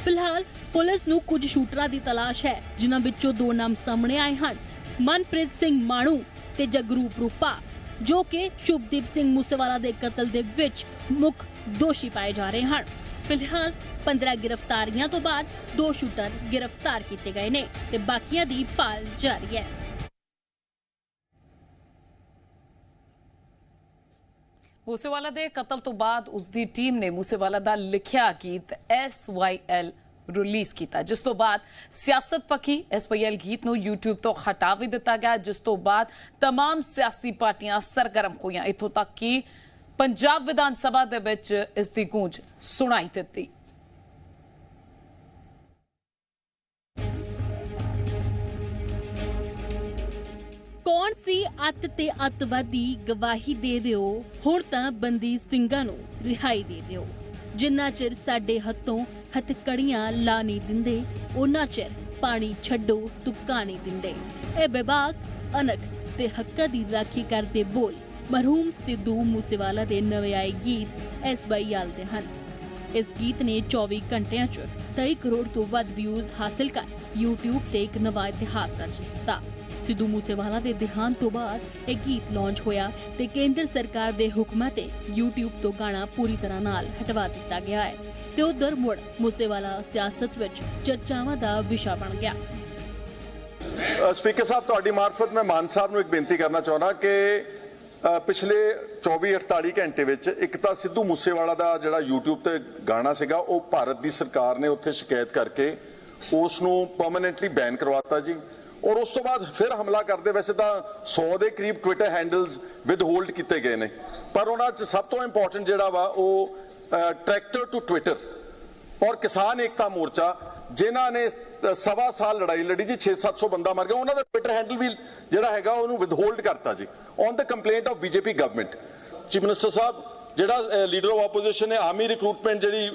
ਫਿਲਹਾਲ ਪੁਲਿਸ ਨੂੰ ਕੁਝ ਸ਼ੂਟਰਾਂ ਦੀ ਤਲਾਸ਼ ਹੈ, ਜਿਨ੍ਹਾਂ ਵਿੱਚੋਂ 2 ਨਾਮ ਸਾਹਮਣੇ ਆਏ ਹਨ, ਮਨਪ੍ਰੀਤ ਸਿੰਘ ਮਾਣੂ ਤੇ ਜਗਰੂਪ ਰੂਪਾ, ਜੋ ਕਿ ਸ਼ੁਭਦੀਪ ਸਿੰਘ ਮੂਸੇਵਾਲਾ ਦੇ ਕਤਲ ਦੇ ਵਿੱਚ ਮੁੱਖ ਦੋਸ਼ੀ ਪਾਏ ਜਾ ਰਹੇ ਹਨ। ਫਿਲਹਾਲ 15 ਗ੍ਰਿਫਤਾਰੀਆਂ ਤੋਂ ਬਾਅਦ 2 ਸ਼ੂਟਰ ਗ੍ਰਿਫਤਾਰ ਕੀਤੇ ਗਏ ਨੇ ਤੇ ਬਾਕੀਆਂ ਦੀ ਭਾਲ ਜਾਰੀ ਹੈ। ਮੂਸੇਵਾਲਾ ਦੇ ਕਤਲ ਤੋਂ ਬਾਅਦ ਉਸ ਦੀ ਟੀਮ ਨੇ ਮੂਸੇਵਾਲਾ ਦਾ ਲਿਖਿਆ ਗੀਤ SYL ਰਿਲੀਜ਼ ਕੀਤਾ, ਜਿਸ ਤੋਂ ਬਾਅਦ ਸਿਆਸਤ ਪੱਖੀ SYL ਗੀਤ ਨੂੰ YouTube ਤੋਂ ਹਟਾ ਵੀ ਦਿੱਤਾ ਗਿਆ, ਜਿਸ ਤੋਂ ਬਾਅਦ तमाम ਸਿਆਸੀ ਪਾਰਟੀਆਂ ਸਰਗਰਮ ਹੋਈਆਂ, ਇੱਥੋਂ ਤੱਕ ਕਿ ਪੰਜਾਬ ਵਿਧਾਨ ਸਭਾ ਦੇ ਵਿੱਚ ਇਸ ਦੀ ਗੂੰਜ ਸੁਣਾਈ ਦਿੱਤੀ। ਕੌਣ ਸੀ ਅੱਤ ਤੇ ਅੱਤਵਾਦੀ? ਗਵਾਹੀ ਦੇ ਦਿਓ, ਹੁਣ ਤਾਂ ਬੰਦੀ ਸਿੰਘਾਂ ਨੂੰ ਰਿਹਾਈ ਦੇ ਦਿਓ। ਜਿੰਨਾ ਚਿਰ ਸਾਡੇ ਹੱਥੋਂ ਹੱਥਕੜੀਆਂ ਲਾ ਨਹੀਂ ਦਿੰਦੇ, ਉਹਨਾਂ ਚਿਰ ਪਾਣੀ ਛੱਡੋ ਤੁਪਕਾ ਨਹੀਂ ਦਿੰਦੇ। ਇਹ ਬੇਬਾਕ, ਅਨਕ ਤੇ ਹੱਕਾਂ ਦੀ ਰਾਖੀ ਕਰਦੇ ਬੋਲ ਮਰਹੂਮ ਸਿੱਧੂ ਮੂਸੇਵਾਲਾ ਦੇ ਨਵੇਂ ਆਏ ਗੀਤ SYL ਦੇ ਹਨ। ਇਸ ਗੀਤ ਨੇ 24 ਘੰਟਿਆਂ 'ਚ 23 ਕਰੋੜ ਤੋਂ ਵੱਧ ਵਿਊਜ਼ ਹਾਸਲ ਕਰ YouTube ਤੇ ਇੱਕ ਨਵਾਂ ਇਤਿਹਾਸ ਰਚ ਦਿੱਤਾ। ਸਿੱਧੂ ਮੂਸੇਵਾਲਾ ਦੇ ਦੇਹਾਂਤ ਤੋਂ ਬਾਅਦ ਇਹ ਗੀਤ ਲਾਂਚ ਹੋਇਆ ਤੇ ਕੇਂਦਰ ਸਰਕਾਰ ਦੇ ਹੁਕਮਾਂ ਤੇ YouTube ਤੋਂ ਗਾਣਾ ਪੂਰੀ ਤਰ੍ਹਾਂ ਨਾਲ ਹਟਵਾ ਦਿੱਤਾ ਗਿਆ ਹੈ ਤੇ ਉਧਰ ਮੁੜ ਮੂਸੇਵਾਲਾ ਸਿਆਸਤ ਵਿੱਚ ਚਰਚਾਵਾਂ ਦਾ ਵਿਸ਼ਾ ਬਣ ਗਿਆ। ਸਪੀਕਰ ਸਾਹਿਬ, ਤੁਹਾਡੀ ਮਾਰਫਤ ਮੈਂ ਮਾਨ ਸਾਹਿਬ ਨੂੰ ਇੱਕ ਬੇਨਤੀ ਕਰਨਾ ਚਾਹੁੰਦਾ ਕਿ ਪਿਛਲੇ 24-48 ਘੰਟੇ ਵਿੱਚ ਇੱਕ ਤਾਂ ਸਿੱਧੂ ਮੂਸੇਵਾਲਾ ਦਾ ਜਿਹੜਾ YouTube ਤੇ ਗਾਣਾ ਸੀਗਾ ਉਹ ਭਾਰਤ ਦੀ ਸਰਕਾਰ ਨੇ ਉੱਥੇ ਸ਼ਿਕਾਇਤ ਕਰਕੇ ਉਸ ਨੂੰ ਪਰਮਾਨੈਂਟਲੀ ਬੈਨ ਕਰਵਾਤਾ ਜੀ, ਔਰ ਉਸ ਤੋਂ ਬਾਅਦ ਫਿਰ ਹਮਲਾ ਕਰਦੇ। ਵੈਸੇ ਤਾਂ 100 ਦੇ ਕਰੀਬ ਟਵਿੱਟਰ ਹੈਂਡਲਸ ਵਿਦ ਹੋਲਡ ਕੀਤੇ ਗਏ ਨੇ, ਪਰ ਉਹਨਾਂ 'ਚ ਸਭ ਤੋਂ ਇੰਪੋਰਟੈਂਟ ਜਿਹੜਾ ਵਾ ਉਹ ਟਰੈਕਟਰ ਟੂ ਟਵਿੱਟਰ ਔਰ ਕਿਸਾਨ ਏਕਤਾ ਮੋਰਚਾ, ਜਿਨ੍ਹਾਂ ਨੇ 1.25 ਸਾਲ ਲੜਾਈ ਲੜੀ ਜੀ, 600-700 ਬੰਦਾ ਮਰ ਗਿਆ, ਉਹਨਾਂ ਦਾ ਟਵਿੱਟਰ ਹੈਂਡਲ ਵੀ ਜਿਹੜਾ ਹੈਗਾ ਉਹਨੂੰ ਵਿਦ ਹੋਲਡ ਕਰਤਾ ਜੀ on the complaint of BJP government. Chief minister ਸਾਹਿਬ, ਜਿਹੜਾ ਲੀਡਰ ਆਫ ਆਪੋਜੀਸ਼ਨ ਨੇ ਆਰਮੀ ਰਿਕਰੂਟਮੈਂਟ ਜਿਹੜੀ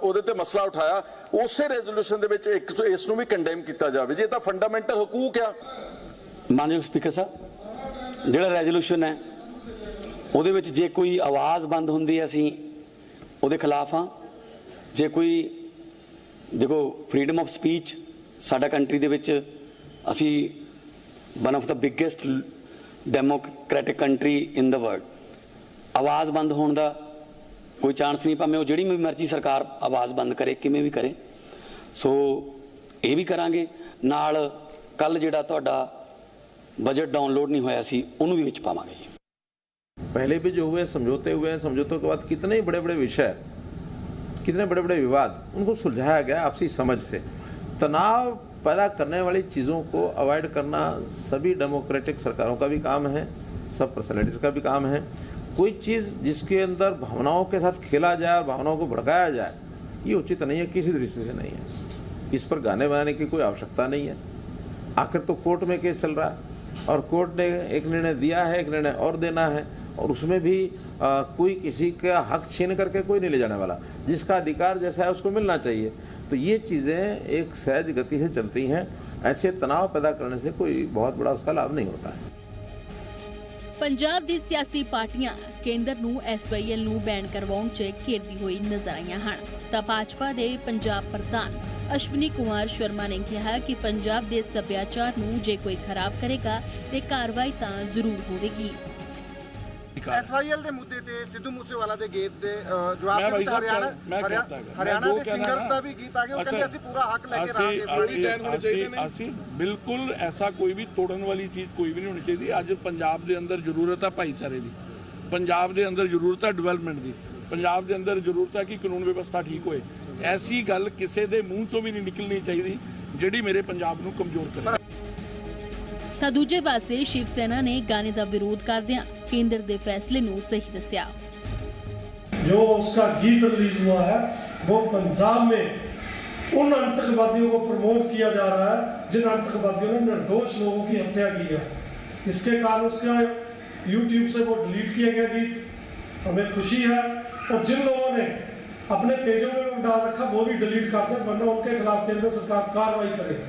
ਉਹਦੇ ਤੇ ਮਸਲਾ ਉਠਾਇਆ, ਉਸੇ ਰੈਜ਼ੋਲੂਸ਼ਨ ਦੇ ਵਿੱਚ ਇਸ ਨੂੰ ਵੀ ਕੰਡੈਮ ਕੀਤਾ ਜਾਵੇ ਜੀ, ਇਹ ਤਾਂ ਫੰਡਾਮੈਂਟਲ ਹਕੂਕ ਆ। ਮਾਨਯੋਗ ਸਪੀਕਰ ਸਾਹਿਬ, ਜਿਹੜਾ ਰੈਜ਼ੋਲੂਸ਼ਨ ਹੈ ਉਹਦੇ ਵਿੱਚ ਜੇ ਕੋਈ ਆਵਾਜ਼ ਬੰਦ ਹੁੰਦੀ ਹੈ ਅਸੀਂ ਉਹਦੇ ਖਿਲਾਫ ਹਾਂ। ਜੇ ਕੋਈ ਦੇਖੋ ਫਰੀडम ਆਫ ਸਪੀਚ ਸਾਡਾ ਕੰਟਰੀ ਦੇ ਵਿੱਚ ਅਸੀਂ one of the biggest democratic country in the world, ਆਵਾਜ਼ ਬੰਦ ਹੋਣ ਦਾ ਕੋਈ ਚਾਂਸ ਨਹੀਂ, ਭਾਵੇਂ ਉਹ ਜਿਹੜੀ ਵੀ ਮਰਜ਼ੀ ਸਰਕਾਰ ਆਵਾਜ਼ ਬੰਦ ਕਰੇ, ਕਿਵੇਂ ਵੀ ਕਰੇ। ਸੋ ਇਹ ਵੀ ਕਰਾਂਗੇ ਨਾਲ। ਕੱਲ ਜਿਹੜਾ ਤੁਹਾਡਾ ਬਜਟ ਡਾਊਨਲੋਡ नहीं होया सी ਉਹਨੂੰ भी विच पावांगे। पहले भी जो हुए समझौते हुए हैं, समझौतों के बाद कितने बड़े बड़े विषय, कितने बड़े बड़े विवाद उनको सुलझाया गया आपसी समझ से। तनाव पैदा करने वाली चीज़ों को अवॉइड करना सभी डेमोक्रेटिक सरकारों का भी काम है, सब पर्सनैलिटीज़ का भी काम है। कोई चीज़ जिसके अंदर भावनाओं के साथ खेला जाए और भावनाओं को भड़काया जाए, ये उचित नहीं है, किसी दृष्टि से नहीं है। इस पर गाने बनाने की कोई आवश्यकता नहीं है। आखिर तो कोर्ट में केस चल रहा है और कोर्ट ने एक निर्णय दिया है, एक निर्णय और देना है, और उसमें भी कोई किसी का हक छीन करके कोई नहीं ले जाने वाला, जिसका अधिकार जैसा है उसको मिलना चाहिए। तो ये चीज़ें एक सहज गति से चलती हैं, ऐसे तनाव पैदा करने से कोई बहुत बड़ा उसका लाभ नहीं होता है। पंजाब दी सियासी पार्टियां केंद्र ਨੂੰ SYL ਨੂੰ ਬੈਨ ਕਰਵਾਉਣ 'ਚ ਘੇਰਦੀ ਹੋਈ ਨਜ਼ਰ ਆਈਆਂ ਹਨ। ਤਾਂ ਭਾਜਪਾ ਦੇ ਪੰਜਾਬ ਪ੍ਰਧਾਨ ਅਸ਼ਵਨੀ ਕੁਮਾਰ ਸ਼ਰਮਾ ਨੇ ਕਿਹਾ ਕਿ ਪੰਜਾਬ ਦੇ ਸੱਭਿਆਚਾਰ ਨੂੰ ਜੇ ਕੋਈ ਖਰਾਬ ਕਰੇਗਾ ਤੇ ਕਾਰਵਾਈ ਤਾਂ ਜ਼ਰੂਰ ਹੋਵੇਗੀ। SYL ਦੇ ਮੁੱਦੇ ਤੇ ਸਿੱਧੂ ਮੂਸੇਵਾਲਾ ਦੇ ਗੀਤ ਦੇ ਜਵਾਬ ਦੇ ਵਿੱਚ ਹਰਿਆਣਾ ਦੇ ਸਿੰਗਰਸ ਦਾ ਵੀ ਗੀਤ ਆ ਗਿਆ। ਉਹ ਕਹਿੰਦੇ ਅਸੀਂ ਪੂਰਾ ਹੱਕ ਲੈ ਕੇ ਰਹਾਂਗੇ, ਬੜੀ ਬੈਨ ਹੋਣੀ ਚਾਹੀਦੀ ਨੇ। ਅਸੀਂ ਬਿਲਕੁਲ ਐਸਾ ਕੋਈ ਵੀ ਤੋੜਨ ਵਾਲੀ ਚੀਜ਼ ਕੋਈ ਵੀ ਨਹੀਂ ਹੋਣੀ ਚਾਹੀਦੀ। ਅੱਜ ਪੰਜਾਬ ਦੇ ਅੰਦਰ ਜ਼ਰੂਰਤ ਹੈ ਭਾਈਚਾਰੇ ਦੀ, ਪੰਜਾਬ ਦੇ ਅੰਦਰ ਜ਼ਰੂਰਤ ਹੈ ਡਿਵੈਲਪਮੈਂਟ ਦੀ, ਪੰਜਾਬ ਦੇ ਅੰਦਰ ਜ਼ਰੂਰਤ ਹੈ ਕਿ ਕਾਨੂੰਨ ਵਿਵਸਥਾ ਠੀਕ ਹੋਏ। ਐਸੀ ਗੱਲ ਕਿਸੇ ਦੇ ਮੂੰਹ ਚੋਂ ਵੀ ਨਹੀਂ ਨਿਕਲਣੀ ਚਾਹੀਦੀ ਜਿਹੜੀ ਮੇਰੇ ਪੰਜਾਬ ਨੂੰ ਕਮਜ਼ੋਰ ਕਰੇ। ਤਾਂ ਦੂਜੇ ਪਾਸੇ ਸ਼ਿਵ ਸੈਨਾ ਨੇ ਗਾਣੇ ਦਾ ਵਿਰੋਧ ਕਰਦਿਆਂ केंद्र के फैसले ਨੂੰ सही दसिया। जो उसका गीत रिलीज हुआ है वो पंजाब में उन आतंकवादियों को प्रमोट किया जा रहा है जिन आतंकवादियों ने निर्दोष लोगों की हत्या की है। इसके कारण उसका YouTube से वो डिलीट किया गया गीत। हमें खुशी है, और जिन लोगों ने अपने पेजों में डाल रखा वो भी डिलीट कर दें, वरना उनके खिलाफ केंद्र सरकार कार्रवाई करे।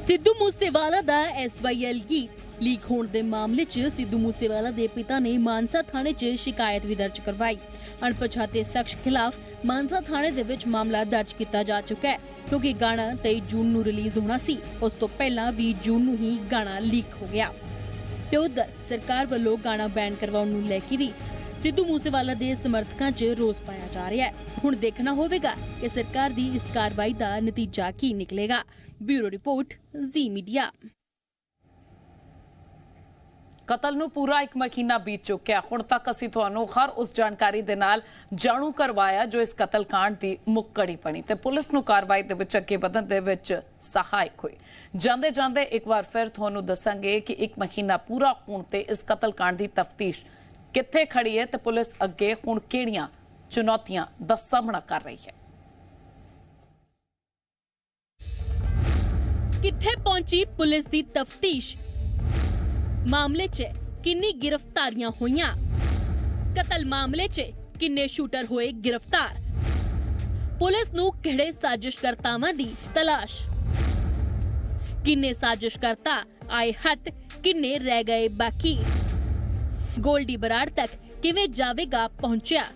सिद्धू मूसेवाला दा SYL गीत लीक होने के मामले च सिद्धू मूसेवाला के पिता ने मानसा थाने च शिकायत भी दर्ज करवाई। अणपछाते शख्स खिलाफ मानसा थाने दे विच मामला दर्ज किया जा चुका है, क्योंकि गाना 23 जून नूं रिलीज होना सी, उस तो पहला 20 जून नूं ही गाना लीक हो गया। ते उधर सरकार वालों गाना बैन करवाउण नूं लैके भी सिद्धू मूसेवाला के समर्थकों च रोस पाया जा रहा है। हुण देखना होवेगा कि सरकार की इस कार्रवाई का नतीजा की निकलेगा। ब्यूरो रिपोर्ट, जी मीडिया। कतल ਨੂੰ ਪੂਰਾ 1 ਮਹੀਨਾ ਬੀਤ ਚੁੱਕਿਆ। ਹੁਣ ਤੱਕ ਅਸੀਂ ਤੁਹਾਨੂੰ ਹਰ ਉਸ ਜਾਣਕਾਰੀ ਦੇ ਨਾਲ ਜਾਣੂ ਕਰਵਾਇਆ ਜੋ ਇਸ ਕਤਲकांड ਦੀ ਮੁੱਖ ਕੜੀ ਬਣੀ ਤੇ ਪੁਲਿਸ ਨੂੰ ਕਾਰਵਾਈ ਦੇ ਵਿੱਚ ਅੱਗੇ ਵਧਣ ਦੇ ਵਿੱਚ ਸਹਾਇਕ ਹੋਈ। ਜਾਂਦੇ ਜਾਂਦੇ ਇੱਕ ਵਾਰ ਫਿਰ ਤੁਹਾਨੂੰ ਦੱਸਾਂਗੇ ਕਿ 1 ਮਹੀਨਾ ਪੂਰਾ ਹੋਣ ਤੇ ਇਸ ਕਤਲकांड ਦੀ ਤਫਤੀਸ਼ ਕਿੱਥੇ ਖੜੀ ਹੈ ਤੇ ਪੁਲਿਸ ਅੱਗੇ ਹੁਣ ਕਿਹੜੀਆਂ ਚੁਣੌਤੀਆਂ ਦਾ ਸਾਹਮਣਾ ਕਰ ਰਹੀ ਹੈ। कित्थे पहुंची पुलिस दी तफ्तीश, मामले च किन्नी गिरफ्तारियां होईयां, कतल मामले च किन्ने शूटर होए गिरफ्तार, पुलिस नूं किहड़े साजिशकर्तावां दी तलाश, किन्ने साजिशकर्ता आए हथ, किन्ने रह गए बाकी, गोल्डी बराड़ तक किवें जावेगा पहुंचिया।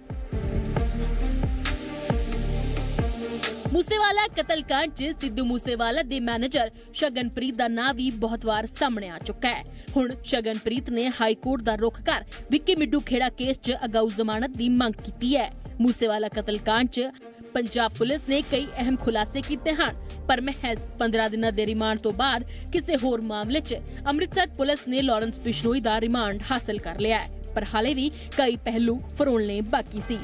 मूसेवाला कतलकांड च सिद्धू मूसेवाला दे मैनेजर शगनप्रीत दा नाम भी बहुत बार सामने आ चुका है। हुण शगनप्रीत ने हाई कोर्ट दा रुख कर विक्की मिड्डू खेड़ा केस च अगाऊ जमानत दी मंग की है। मूसेवाला कतलकांड च पंजाब पुलिस ने कई अहम खुलासे किए हैं, पर महज 15 दिनों के रिमांड तो बाद किसी होर मामले च अमृतसर पुलिस ने लॉरेंस बिश्नोई दा रिमांड हासिल कर लिया है, पर हाले भी कई पहलू फरोलने बाकी सी।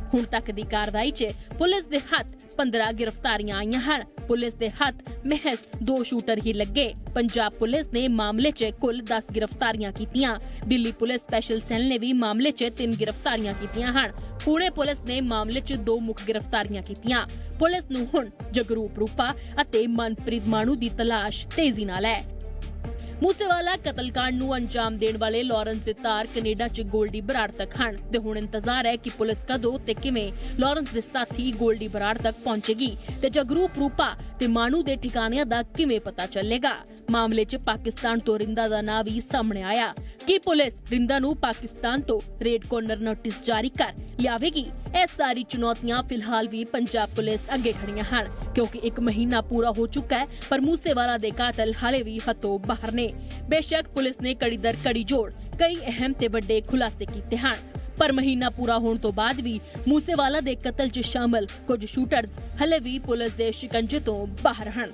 हुण तक दी कार्रवाई च पुलिस दे हथ 15 गिरफ्तारियां आईयां हैं। पुलिस दे हथ महज 2 शूटर ही लगे। पंजाब पुलिस ने मामले च कुल 10 गिरफ्तारियां कीतियां। दिल्ली पुलिस स्पेशल सेल ने भी मामले च 3 गिरफ्तारियां कीतियां हैं। पुणे पुलिस ने मामले च 2 मुख गिरफ्तारियां कीतियां। पुलिस नूं हुण जगरूप रूपा अते मनप्रीत माणू दी तलाश तेजी नाल है। मूसेवाला कतलकांड नूं अंजाम देण वाले लॉरेंस दे तार कनेडा च गोल्डी बराड़ तक हन ते हुण इंतजार है कि पुलिस कदों ते किवें लॉरेंस दे साथी गोल्डी बराड़ तक पहुंचेगी ते जगरूप रूपा ते माणू दे ठिकाणिਆਂ ਦਾ किवें पता चलेगा। मामले च पाकिस्तान तो रिंदा दा नाम भी सामने आया कि पुलिस रिंदा नूं पाकिस्तान तो रेड कॉर्नर नोटिस जारी कर लियावेगी। ਇਹ सारी चुनौतियां फिलहाल भी पंजाब पुलिस अगे खड़ियां हैं, क्योंकि 1 महीना पूरा हो चुका है, पर मूसेवाला दे कातल हाले भी हथों बाहर ने। बेशक पुलिस ने कड़ी दर कड़ी जोड़ कई अहम ते बड़े खुलासे कीते हैं, पर महीना पूरा होने तो बाद भी मूसेवाला दे कतल च शामिल कुछ शूटर्स हले भी पुलिस दे शिकंजे तो बाहर हैं।